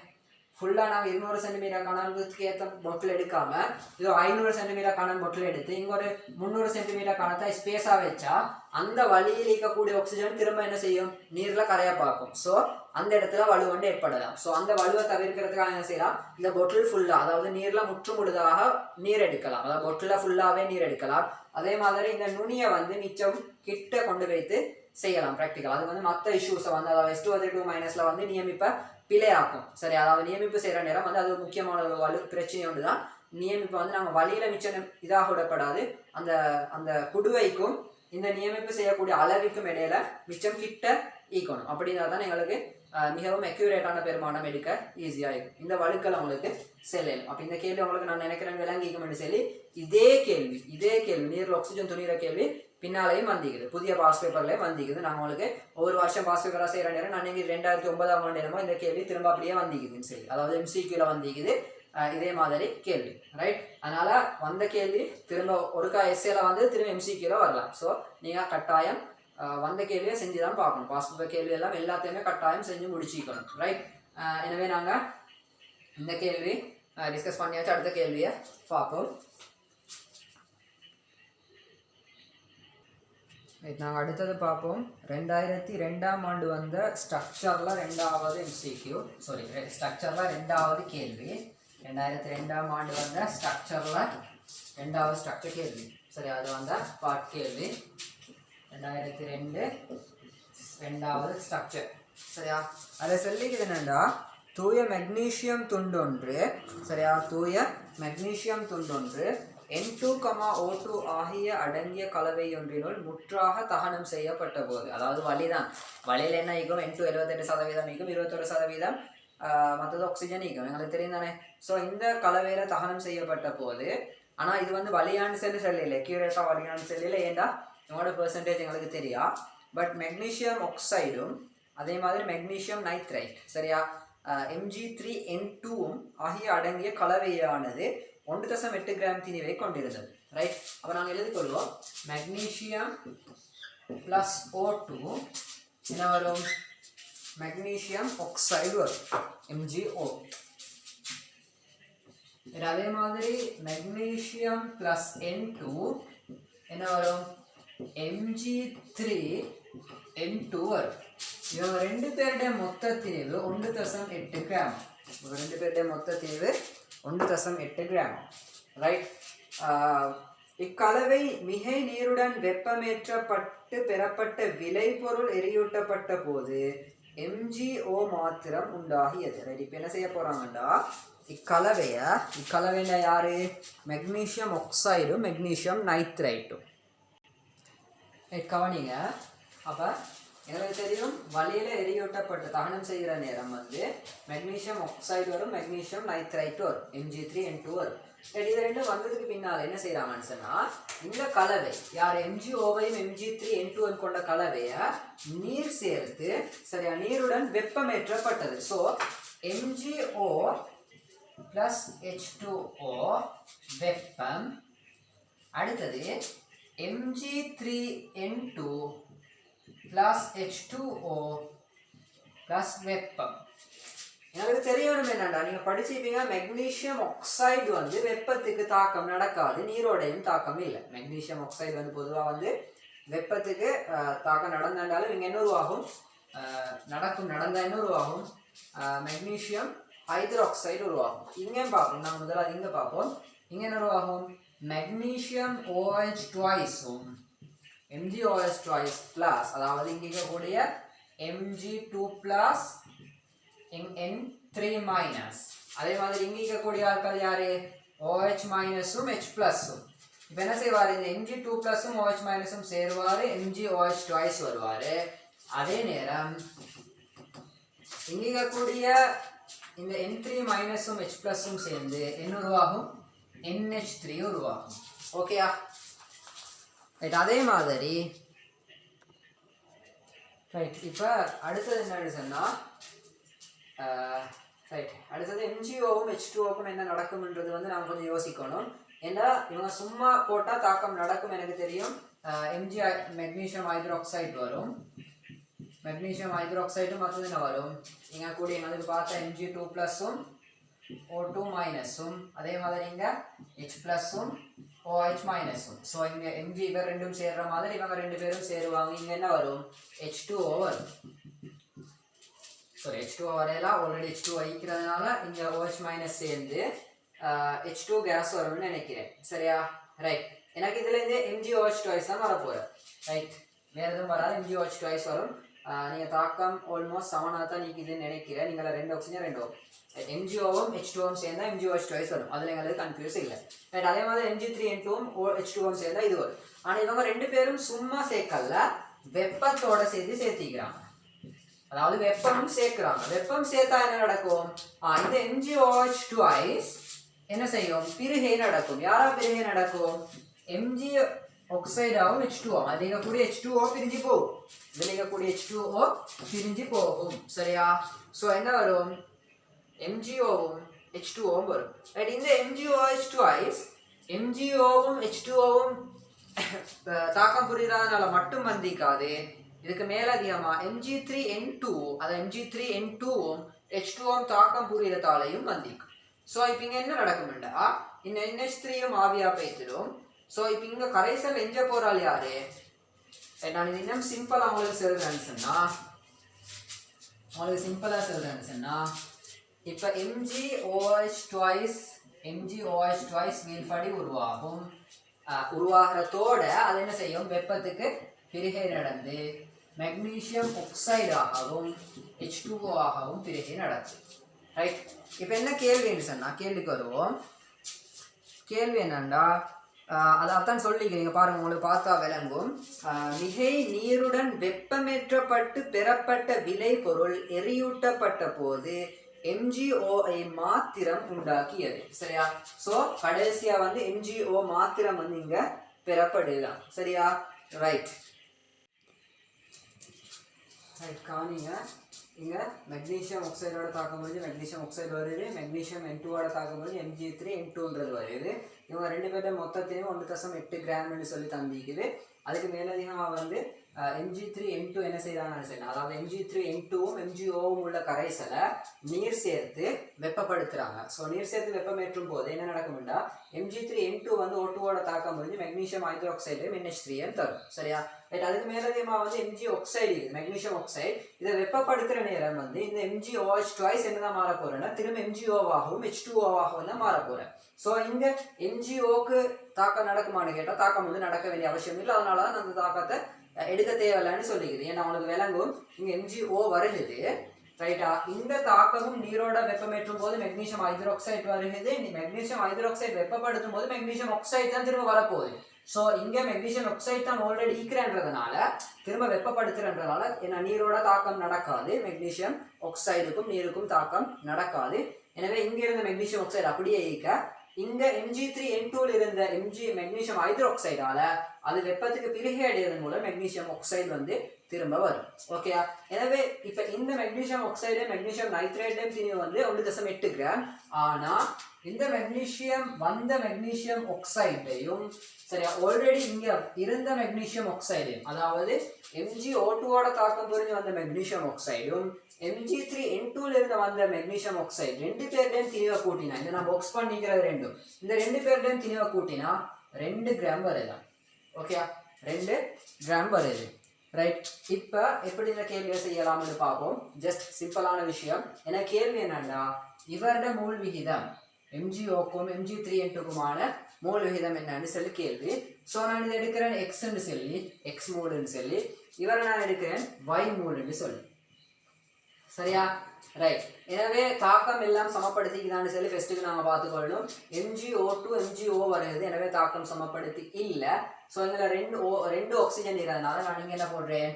ஃபுல்லாக நாங்கள் 200 சென்டிமீட்டர் கணக்கு ஏற்ற பொட்டில் எடுக்காமல் இது 500 சென்டிமீட்டர் கணம் பொட்டில் எடுத்து இங்கே ஒரு 300 சென்டிமீட்டர் கணத்தை ஸ்பேஸாக வச்சா அந்த வலியில் இருக்கக்கூடிய ஆக்சிஜன் திரும்ப என்ன செய்யும், நீரில் கரையை பார்க்கும். ஸோ அந்த இடத்துல வலுவண்டு ஏற்படலாம். ஸோ அந்த வலுவை தவிர்க்கிறதுக்காக என்ன செய்யலாம், இந்த பொட்டில் ஃபுல்லாக அதாவது நீரில் முற்றுமுழுதாக நீர் எடுக்கலாம், அதாவது பொட்டில் ஃபுல்லாகவே நீர் எடுக்கலாம். அதே மாதிரி இந்த நுனியை வந்து மிச்சம் கிட்ட கொண்டு வைத்து செய்யலாம் ப்ராக்டிக்கல். அது வந்து மற்ற இஷ்யூஸை வந்து அதாவது H2O3 வந்து நியமிப்பை பிழையாக்கும். சரி, அதாவது நியமிப்பு செய்கிற நேரம் வந்து அது ஒரு முக்கியமான ஒரு பிரச்சனை ஒன்று தான். நியமிப்பு வந்து நாங்கள் வழியில் மிச்சம் இதாக விடப்படாது, அந்த அந்த குடுவைக்கும் இந்த நியமிப்பு செய்யக்கூடிய அளவுக்கும் இடையில மிச்சம் கிட்ட ஈக்கணும். அப்படின்னா தான் எங்களுக்கு மிகவும் அக்யூரேட்டான பெருமானம் எடுக்க ஈஸியாக இருக்கும். இந்த வழுக்கள் உங்களுக்கு செல்லணும். அப்போ இந்த கேள்வி உங்களுக்கு நான் நினைக்கிறேன் விளங்கிக்கும்னு சொல்லி இதே கேள்வி நீரில் ஆக்சிஜன் துணிகிற கேள்வி பின்னாலேயும் வந்திக்குது, புதிய பாஸ் பேப்பர்லேயும் வந்திக்குது. நாங்கள் உங்களுக்கு ஒவ்வொரு வருஷம் பாஸ் பேப்பராக செய்கிற நேரம் நான் நீங்கள் 2009ஆம் ஆண்டு என்னமோ இந்த கேள்வி திரும்ப அப்படியே வந்திக்குதுன்னு சொல்லி, அதாவது எம்சிக்யூவில் வந்திக்குது இதே மாதிரி கேள்வி, ரைட். அதனால் வந்த கேள்வி திரும்ப ஒருக்கா எஸ்ஏல வந்து திரும்ப எம்சிக்யூவில் வரலாம். ஸோ நீங்கள் கட்டாயம் வந்த கேள்வியை செஞ்சு தான் பார்க்கணும். பாஸ் பேப்பர் கேள்வி எல்லாம் எல்லாத்தையுமே கட்டாயம் செஞ்சு முடிச்சிக்கணும், ரைட். எனவே நாங்கள் இந்த கேள்வி டிஸ்கஸ் பண்ணியாச்சு. அடுத்த கேள்வியை பார்ப்போம். நாங்கள் அடுத்தது பார்ப்போம். 2002ஆம் ஆண்டு வந்த ஸ்ட்ரக்சரில் 2வது எம்சிக்யூ, சாரி ஸ்ட்ரக்சரில் 2வது கேள்வி. 2002ஆம் ஆண்டு வந்த ஸ்ட்ரக்சரில் 2வது ஸ்ட்ரக்சர் கேள்வி, சரி. அது வந்த பார்ட் கேள்வி 2002 2வது ஸ்ட்ரக்சர், சரியா. அதை சொல்லிக்குது என்னென்னா, தூய மெக்னீசியம் துண்டொன்று, சரியா, தூய மெக்னீசியம் துண்டொன்று N2,O2 ஆகிய அடங்கிய கலவையொன்றினுள் முற்றாக தகனம் செய்யப்பட்ட போது, அதாவது வலிதான், வலியில் என்ன ஈக்கும், N2 78% ஈக்கும், 21% மற்றது ஆக்சிஜன் ஈக்கும், எங்களுக்கு தெரியும் தானே. ஸோ இந்த கலவையில் தகனம் செய்யப்பட்ட போது, ஆனால் இது வந்து வலியான்னு சொல்லலை, கியூரேட்டாக வலியான்னு சொல்லலை, ஏண்டா என்னோட பெர்சன்டேஜ் எங்களுக்கு தெரியா. பட் மெக்னீசியம் ஆக்சைடும் அதே மாதிரி மெக்னீசியம் நைட்ரைட், சரியா, Mg3N2 ஆகிய அடங்கிய கலவையானது 1.8 கிராம் திணிவை கொண்டிருந்தது, ரைட். அப்போ நாங்கள் எழுதிக்கொள்வோம், மெக்னீசியம் ப்ளஸ் O2 என்ன வரும், மெக்னீசியம் ஆக்சைடு வரும், MgO. அதே மாதிரி மெக்னீசியம் ப்ளஸ் N2 என்ன வரும், Mg3N2 வரும். இவங்க ரெண்டு பேருடைய மொத்த திணிவு 1.8 கிராம், இவங்க ரெண்டு பேருடைய மொத்த திணிவு 1.8 கிராம், ரைட். இக்கலவை மிகை நீருடன் வெப்பமேற்றப்பட்டு பெறப்பட்ட விளைபொருள் எரியூட்டப்பட்ட போது MgO மாத்திரம் உண்டாகியது, ரைட். இப்போ என்ன செய்ய போகிறாங்கண்டா, இக்கலவையில் யாரு, மெக்னீசியம் ஆக்சைடும் மெக்னீசியம் நைட்ரைட்டும், கவனிங்க. அப்போ எங்களுக்கு தெரியும், வலியில் எரியூட்டப்பட்டு தகனம் செய்கிற நேரம் வந்து மெக்னீசியம் ஆக்சைடு வரும், மெக்னீசியம் நைட்ரைட் வரும், Mg3N2 வரும். இது ரெண்டும் வந்ததுக்கு பின்னால் என்ன செய்கிறாங்கன்னு சொன்னால், இந்த கலவை யார் MgOவையும் Mg3N2 கொண்ட கலவையை நீர் சேர்த்து, சரியா, நீருடன் வெப்பமேற்றப்பட்டது. ஸோ MgO ப்ளஸ் H2O வெப்பம், அடுத்தது Mg3N2 ப்ளஸ் H2O ப்ளஸ் வெப்பம். எனக்கு தெரியணும் என்னண்டா, நீங்கள் படிச்சிருப்பீங்க, மெக்னீசியம் ஆக்சைடு வந்து வெப்பத்துக்கு தாக்கம் நடக்காது, நீரோடையும் தாக்கம் இல்லை. மெக்னீசியம் ஆக்சைடு வந்து பொதுவாக வந்து வெப்பத்துக்கு தாக்கம் நடந்தாலும் இங்கே என்ன உருவாகும், நடந்தால் என்ன உருவாகும், மெக்னீசியம் ஹைட்ராக்சைடு உருவாகும். இங்கேயும் பார்ப்போம், நாங்கள் முதல்ல இங்கே பார்ப்போம். இங்கே என்ன உருவாகும், magnesium OH ட்வைஸும் MgOH twice plus, அதாவது இங்கே இருக்கக்கூடிய Mg2 ப்ளஸ் N3 மைனஸ், அதே மாதிரி இங்கே இருக்கக்கூடிய ஆட்கள் யாரு, OH மைனஸும் H ப்ளஸும். இப்போ என்ன செய்வார், இந்த Mg2 ப்ளஸும் OH மைனஸும் சேருவார், MgOH ட்வைஸ் வருவார். அதே நேரம் இங்கே இருக்கக்கூடிய இந்த N3 மைனஸும் H ப்ளஸும் சேர்ந்து என்ன உருவாகும், NH3 உருவாகும். ஓகேயா, ரைட். அதே மாதிரி ரைட். இப்போ அடுத்தது என்னன்னு சொன்னால், ரைட், அடுத்தது MgOவும் H2Oக்கும் என்ன நடக்கும்ன்றது வந்து நாம் கொஞ்சம் யோசிக்கணும். ஏன்னா இவங்க சும்மா போட்டால் தாக்கம் நடக்கும் எனக்கு தெரியும். மெக்னீசியம் ஹைட்ராக்சைடு வரும், மெக்னீசியம் ஹைட்ராக்சைடும் மற்றது என்ன வரும், இங்கே கூட எங்களுக்கு பார்த்தா Mg2 ப்ளஸும் O2 மைனஸும், அதே மாதிரி இங்கே H ப்ளஸும் OH மைனஸும். ஸோ இங்கே Mg இவர் ரெண்டும் சேர்ற மாதிரி இவங்க ரெண்டு பேரும் சேருவாங்க. இங்கே என்ன வரும், H2O வரும். ஸோ H2O வரையலாம், ஆல்ரெடி H2O வைக்கிறதுனால இங்கே OH மைனஸ் சேர்ந்து H2 கேஸ் வரும்னு நினைக்கிறேன், சரியா, ரைட். எனக்கு இதுலேருந்து MgOH ட்வைஸ் தான் வரப்போகிறேன், ரைட். வேறு எதுவும் வராது, MgOH ட்வைஸ் வரும். நீங்கள் தாக்கம் ஆல்மோஸ்ட் சமனாக தான் நீக்குதுன்னு நினைக்கிறேன். நீங்கள் 2 ஆக்சிஜன் 2 MgOவும் H2Oவும் சேர்ந்தா MgOH ட்வைஸ் வரும், அதில் எங்களுக்கு கன்ஃபியூஸ் இல்லை, ரைட். அதே மாதிரி Mg3N2வும் H2Oவும் சேர்ந்தா இது வரும். ஆனால் இவங்க ரெண்டு பேரும் சும்மா சேர்க்கல, வெப்பத்தோட சேர்த்திக்கிறாங்க, அதாவது வெப்பமும் சேர்க்கிறாங்க. வெப்பம் சேர்த்தா என்ன நடக்கும், இந்த MgOH ட்வைஸ் என்ன செய்யும், பிரிகை நடக்கும். யாரா பிரிகை நடக்கும், ஆக்சைடாகவும் H2O அதில் இருக்கக்கூடிய H2O பிரிஞ்சு போகும். இதில் இருக்கக்கூடிய H2O பிரிஞ்சு போகும். சரியா? ஸோ என்ன வரும்? MgOவும் H2Oவும் வரும். ரைட், இந்த MgOH twice MgOவும் H2Oவும் தாக்கம் புரியாதனால மட்டும் வந்திக்காது. இதுக்கு மேலதிகமா Mg3N2 அது Mg3N2வும் H2Oவும் தாக்கம் புரியறதாலையும் வந்திக்கும். ஸோ இப்போ இங்கே என்ன நடக்கும்டா, இந்த NH3யும் ஆவியா போய்த்திடும். ஸோ இப்போ இங்கே கரைசல் எஞ்ச போறாள் யாரு? நான் இது இன்னும் சிம்பிளாக உங்களுக்கு சொல்றேன்னு சொன்னா, உங்களுக்கு சிம்பிளாக சொல்றேன்னு சொன்னா, இப்போ MgOH twice வீழ்படி உருவாகும். உருவாகிறதோட அது என்ன செய்யும்? வெப்பத்துக்கு பிரிகை நடந்து மெக்னீசியம் ஆக்சைடாகவும் H2O ஆகவும் பிரிகை நடக்கும். ரைட், இப்போ என்ன கேள்வின்னு சொன்னா, கேள்விக்கு வருவோம். கேள்வி என்னண்டா, அதான் சொல்லிக்கிறீங்க பாருங்க, உங்களுக்கு பார்த்தா விளங்கும். மிகை நீருடன் வெப்பமேற்றப்பட்டு பெறப்பட்ட விளை பொருள் எரியூட்டப்பட்ட போது MgOஐ மாத்திரம் உண்டாக்கியது. சரியா? ஸோ கடைசியா வந்து MgO மாத்திரம் வந்து இங்க பெறப்படுதான். சரியா? ரைட் ரைட் காணிங்க. இங்க மெக்னீசியம் ஆக்சைடோட தாக்கம் வந்து மெக்னீசியம் ஆக்சைடு வருது, மெக்னீசியம் N2ஓட தாக்கம் வந்து Mg3N2ன்றது வருது. இவங்க ரெண்டு பேர்ட்ட மொத்தத்தையும் 1.8 கிராம்னு சொல்லி தந்திக்குது. அதுக்கு மேலதிகமாக வந்து Mg3N2 என்ன செய்யறாங்கன்னு, அதாவது Mg3N2வும் MgOவும் உள்ள கரைசலை நீர் சேர்த்து வெப்பப்படுத்துறாங்க. ஸோ நீர் சேர்த்து வெப்பமேற்றும் போது என்ன நடக்கும்னா, Mg3N2 வந்து O2ஓட தாக்கம் முடிஞ்சு மெக்னீசியம் ஹைட்ராக்சைடு NH3N தரும். சரியா? ரைட், அதுக்கு மேலதிகமாக வந்து Mg ஆக்சைடு, மெக்னீசியம் ஆக்சைடு, இதை வெப்பப்படுத்துகிற நேரம் வந்து இந்த MgOH twice என்னதான் மாற போறேன்னா, திரும்ப MgOவாகவும் H2Oவாகவும் தான் மாற போறேன். ஸோ இங்க MgOக்கு தாக்கம் நடக்குமான்னு கேட்டால் தாக்கம் வந்து நடக்க வேண்டிய அவசியம் இல்லை. அதனால தான் அந்த தாக்கத்தை எடுக்க தேவையில்லைன்னு சொல்லிக்குது. ஏன்னா அவனுக்கு விளங்கும் இங்க MgO வருகுது. ரைட்டா? இந்த தாக்கமும் நீரோட வெப்பமேற்றும் போது மெக்னீசியம் ஹைட்ராக்சைடு வருகுது. மெக்னீசியம் ஹைட்ராக்சைடு வெப்பப்படுத்தும் போது மெக்னீசியம் ஆக்சைடு தான் திரும்ப வரப்போகுது. ஸோ இங்கே மெக்னீசியம் ஆக்சைடு தான் ஆல்ரெடி ஈக்கிறன்றதுனால திரும்ப வெப்பப்படுத்துறன்றதுனால ஏன்னா நீரோட தாக்கம் நடக்காது, மெக்னீசியம் ஆக்சைடுக்கும் நீருக்கும் தாக்கம் நடக்காது. எனவே இங்கே இருந்த மெக்னீசியம் ஆக்சைடு அப்படியே ஈக்க இந்த Mg3N2ல இருந்த மெக்னீசியம் ஹைட்ராக்சைடால அது வெப்பத்துக்கு பிரிகை அடைவதன் மூலம் மெக்னீசியம் ஆக்சைடு வந்து திரும்ப வரும். ஓகேயா? எனவே இப்போ இந்த மெக்னீசியம் ஆக்சைடு மெக்னீசியம் நைட்ரேட்டையும் திணிவு வந்து 1.8 கிராம். ஆனா இந்த மெக்னீசியம் ஆக்சைடையும் சரியா ஆல்ரெடி இங்க இருந்த மெக்னீசியம் ஆக்சைடையும், அதாவது MgO2ஓட தாக்கம் புரிஞ்சு வந்த மெக்னீசியம் ஆக்சைடும் Mg3N2ல இருந்து வந்த மெக்னீசியம் ஆக்சைடு ரெண்டு பேர்டையும் திணிவை கூட்டினா, இதை நான் பாக்ஸ் பண்ணிக்கிறது ரெண்டும், இந்த ரெண்டு பேர்டையும் திணிவை கூட்டினா 2 கிராம் வருதான். ஓகே, 2 கிராம் வருது. ரைட், இப்போ எப்படி இந்த கேள்வியை செய்யலாம்னு பார்ப்போம். ஜஸ்ட் சிம்பிளான விஷயம். ஏன்னா கேள்வி என்னன்னா, இவரோட மூல் விகிதம் MgOக்கும் Mg3N2க்குமான மூல் விகிதம் என்னன்னு சொல்லி கேள்வி. ஸோ நான் இதை எடுக்கிறேன் எக்ஸ்ன்னு சொல்லி, எக்ஸ் மூலுன்னு சொல்லி, இவரை நான் எடுக்கிறேன் Y மூலுன்னு சொல்லி. சரியா? ரைட், எனவே தாக்கம் எல்லாம் சமப்படுத்திக்குதான்னு சொல்லி ஃபர்ஸ்ட்டுக்கு நாங்கள் பார்த்துக்கொள்ளணும். MgO2 MgO வருது, எனவே தாக்கம் சமப்படுத்தி இல்லை. ஸோ இதில் ரெண்டு ஆக்சிஜன் இருக்கிறதுனால நான் இங்கே என்ன போடுறேன்,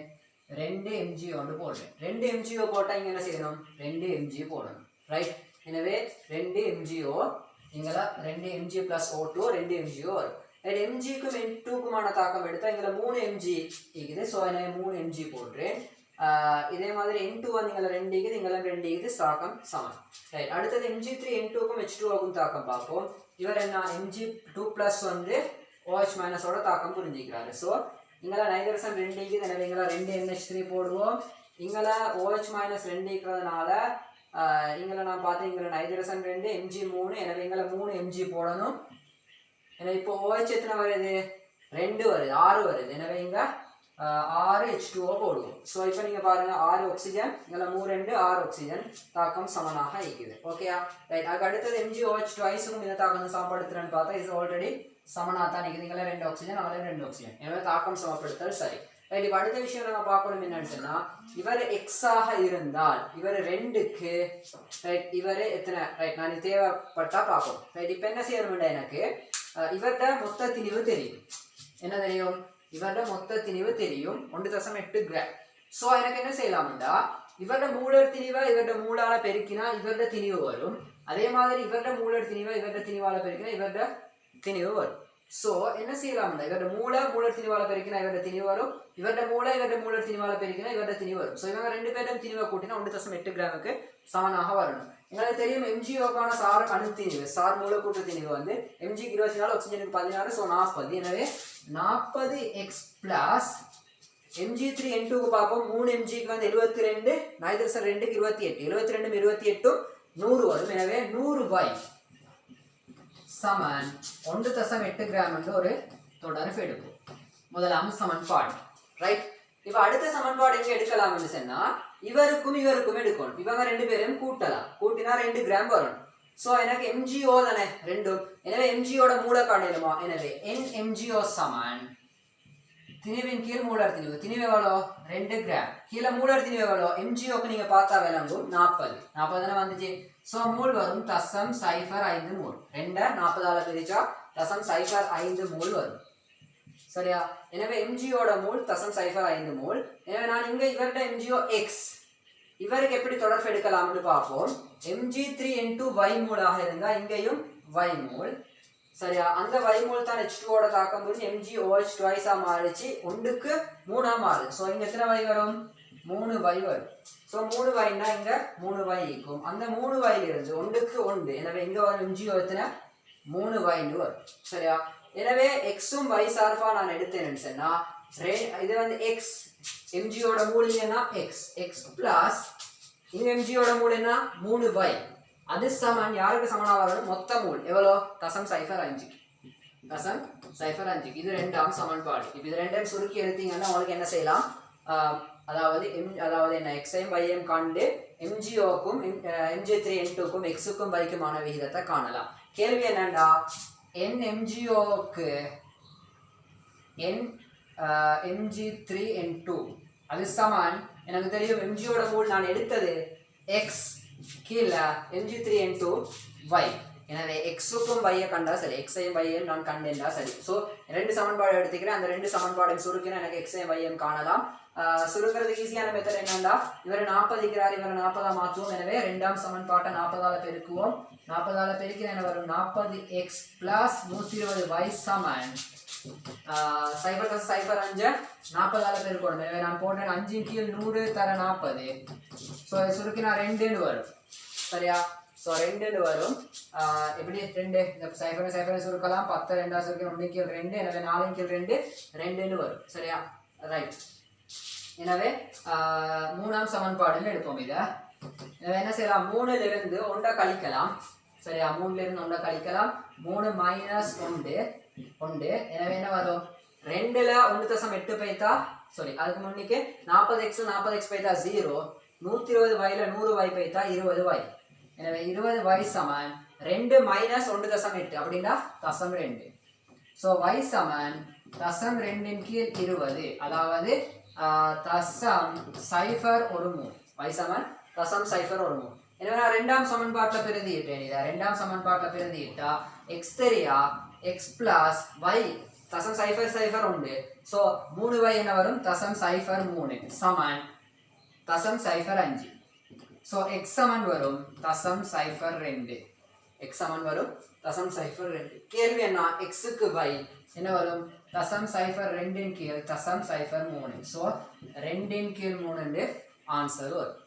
2 MgO போடுறேன். 2 MgO போட்டால் இங்கே என்ன செய்யணும், 2 Mg போடணும். ரைட், எனவே 2 MgO இங்கே 2 Mg + O2 2 MgO வரும். ரைட், Mgக்கும் N2க்குமான தாக்கம் எடுத்தால் இங்கே 3 Mg இருக்குது. ஸோ நான் 3 Mg போடுறேன். இதே மாதிரி N2 வந்து இங்கே 2 இருக்குது, இங்கே 2 இருக்குது, தாக்கம் சமம். ரைட், அடுத்தது Mg3N2க்கும் H2Oக்கும் தாக்கம் பார்ப்போம். இவர் என்ன Mg2+ வந்து OH- ஓட தாக்கம் புரிஞ்சிக்கிறாரு. ஸோ இங்கே நைட்ரஜன் 2 இருக்குது, எனவே இங்கே 2 NH3 போடுவோம். இங்கே OH- 2 இருக்கிறதுனால இங்கே நான் பார்த்தேன், இங்கே நைட்ரஜன் 2 Mg 3, எனவே இங்கே 3 Mg போடணும். எனவே இப்போ OH எத்தனை வருது, 2 வருது, 6 வருது. எனவே இங்கே 6 H2O போடுவோம். ஸோ இப்போ நீங்கள் பாருங்கள், 6 ஆக்சிஜன், இங்கே 3 2 6 ஆக்சிஜன், தாக்கம் சமனாக இருக்குது. ஓகேயா? ரைட், அதுக்கு அடுத்தது MgOH twiceக்கும் இந்த தாக்கம் சமப்படுத்துறேன்னு பார்த்தா இது ஆல்ரெடி சமனாக தான் இருக்குது. இங்கே 2 ஆக்சிஜன், அங்கே 2 ஆக்சிஜன், எனவே தாக்கம் சமப்படுத்தல் சரி. ரைட், இப்போ அடுத்த விஷயம் நம்ம பார்க்கணும் என்னன்னு சொன்னால், இவர் எக்ஸாக இருந்தால் இவர் 2க்கு, ரைட், இவர் எத்தனை, ரைட், நான் தேவைப்பட்டா பார்ப்போம். ரைட், இப்போ என்ன செய்யணும்டா, எனக்கு இவர்கிட்ட மொத்த திணிவு தெரியும். என்ன தெரியும், இவரோட மொத்த திணிவு தெரியும், 1.8 கிராம். ஸோ எனக்கு என்ன செய்யலாம்டா, இவரோட மூலர் திணிவை இவரோட மூலால பெருக்கினா இவரோட திணிவு வரும். அதே மாதிரி இவரோட மூலர் திணிவை இவரோட திணிவால பெருக்கினா இவரோட திணிவு வரும். ஸோ என்ன செய்யலாம்னா இவரோட மூளை திணிவால பெருக்கினா இவரோட திணிவு வரும், இவரோட மூளை திணிவால பெருக்கினா இவரோட திணிவு வரும். ஸோ இவங்க ரெண்டு பேரும் திணிவை கூட்டினா 1.8 கிராமுக்கு சமனாக வரணும். எங்களுக்கு தெரியும் MgOக்கான சார் அணுத்திணிவு சார் மூலக்கூட்டு திணிவு வந்து Mgக்கு 24 ஆக்சிஜனுக்கு 16 ஸோ 40. எனவே 40x பிளஸ் Mg3N2க்கு பார்ப்போம் 3 Mgக்கு வந்து 72 நைட்ரசன் 2க்கு 28 72 28 100 வரும். எனவே 100y சமன் 1.8 கிராம் என்று ஒரு தொடர்பு எடுப்போம். முதலாம் சமன்பாடு ரைட். இப்போ அடுத்த சமன்பாடு எங்க எடுக்கலாம்னு சொன்னா இவருக்கும் எடுக்கணும். இவங்க ரெண்டு பேரையும் கூட்டலாம், கூட்டினா 2 கிராம் வரும். ஸோ எனக்கு MgO தானே ரெண்டும், எனவே MgOட மூல காணலுமா, எனவே NMgO சமன் திணிவின் கீழ் மூலர் திணிவு திணிவு எவ்வளோ 2 கிராம், கீழே மூலர் திணிவு எவ்வளோ MgOக்கு நீங்க பார்த்தா விளங்கும் 40 தானே வந்துச்சு. ஸோ மூல் வரும் 0.05 மூல், 2 40ஆல பிரிச்சா 0.05 மூல் வரும் சரியா. எனவே MgOட மூல் 0.05 மூல். எனவே நான் இங்க இவர்கிட்ட MgO x இவருக்கு எப்படி தொடர்பு எடுக்கலாம்னு பார்ப்போம். Mg3N2 y மூலாக இருந்தா இங்கேயும் y மூல் சரியா. அந்த y மூல் தான் H2ஓட தாக்கம் புரிஞ்சு MgOH twice ஆ மாறிச்சு 1க்கு 3 ஆ மாறுது. ஸோ இங்க எத்தனை y வரும் 3y வரும். ஸோ 3yனா இங்க 3y இருக்கும். அந்த 3y இருந்து 1க்கு 1, எனவே இங்க வரும் MgO எத்தனை 3y வரும் சரியா. எனவே எக்ஸும் y சார்பா நான் எடுத்தேன்னு சொன்னா இது வந்து x MgOட மூல் என்ன x பிளஸ் இங்க MgOட மூல் என்ன 3y, அது சமன் யாருக்கு சமனா வரணும் மொத்த மூல் எவ்வளோ 0.05 இது ரெண்டாம் சமன்பாடு. இப்போ இது ரெண்டையும் சுருக்கி எடுத்தீங்கன்னா உங்களுக்கு என்ன செய்யலாம், அதாவது என்ன xஐயும் yஐயும் கண்டு MgOக்கும் Mg3N2க்கும் xக்கும் yக்குமான விகிதத்தை காணலாம். கேள்வி என்னண்டா NMgOக்கு Mg3N2 அது சமன் எனக்கு தெரியும் MgOட மூல் நான் எடுத்தது x கீழே Mg3N2 y, எனவே xக்கும் y கண்டா சரி, xஐயும் yஐயும் நான் கண்டேன்டா சரி. ஸோ ரெண்டு சமன்பாடு எடுத்துக்கிறேன், அந்த ரெண்டு சமன்பாடையும் சுருக்கினா எனக்கு xஐயும் yஐயும் காணலாம். சுருக்கிறதுக்கு ஈஸியான மெத்தட் என்னன்னா இவர் 40 இருக்கிறார், இவர் 40ஆ மாற்றுவோம். எனவே ரெண்டாம் சமன்பாட்டை 40ஆல பெருக்குவோம், 40ஆல பெருக்கினா என்ன வரும் 40x பிளஸ் 120y சமன் 0.05 40ஆல பெருக்கணும். எனவே நான் போட்டேன் 5 கீழ் 100 தர 40. ஸோ சுருக்கினா 2 வரும் சரியா. ஸோ 2 வரும். எப்படி 2 0 சுருக்கலாம், 10 2 சுருக்கணும் 1 கீழ் 2, எனவே 4 கீழ் 2 வரும் சரியா ரைட். எனவே மூணாம் சமன்பாடுன்னு எடுப்போம் இதை. எனவே என்ன செய்யலாம் 3ல் இருந்து 1 கழிக்கலாம் சரியா, 3ல் இருந்து 1 கழிக்கலாம், 3 மைனஸ் 1. எனவே என்ன வரும் 2ல் 1.8 பைத்தா சாரி அதுக்கு முன்னிக்கு 40x பைத்தா 0, 120yல 100y பைத்தா 20y. எனவே 20y சமன் 2 மைனஸ் 1.8 அப்படின்னா 0.2. ஸோ y சமன் 0.2 கீழ் 20, அதாவது 0.01 மூல். y சமன் 0.01 மூல். எனவே நான் ரெண்டாம் சமன்பாட்டில் பிரதியிட்டேன். இதை ரெண்டாம் சமன்பாட்டில் பிரதியிட்டா x தெரியா x plus y 0.01. So 3y என்ன வரும் 0.03 சமன் 0.05. ஸோ x சமன் வரும் 0.02. x சமன் வரும் 0.02. கேள்வி என்ன xக்கு y என்ன வரும் 0.02 கீழ் 0.03. ஸோ 2 கீழ் 3 ஆன்சர் வரும்.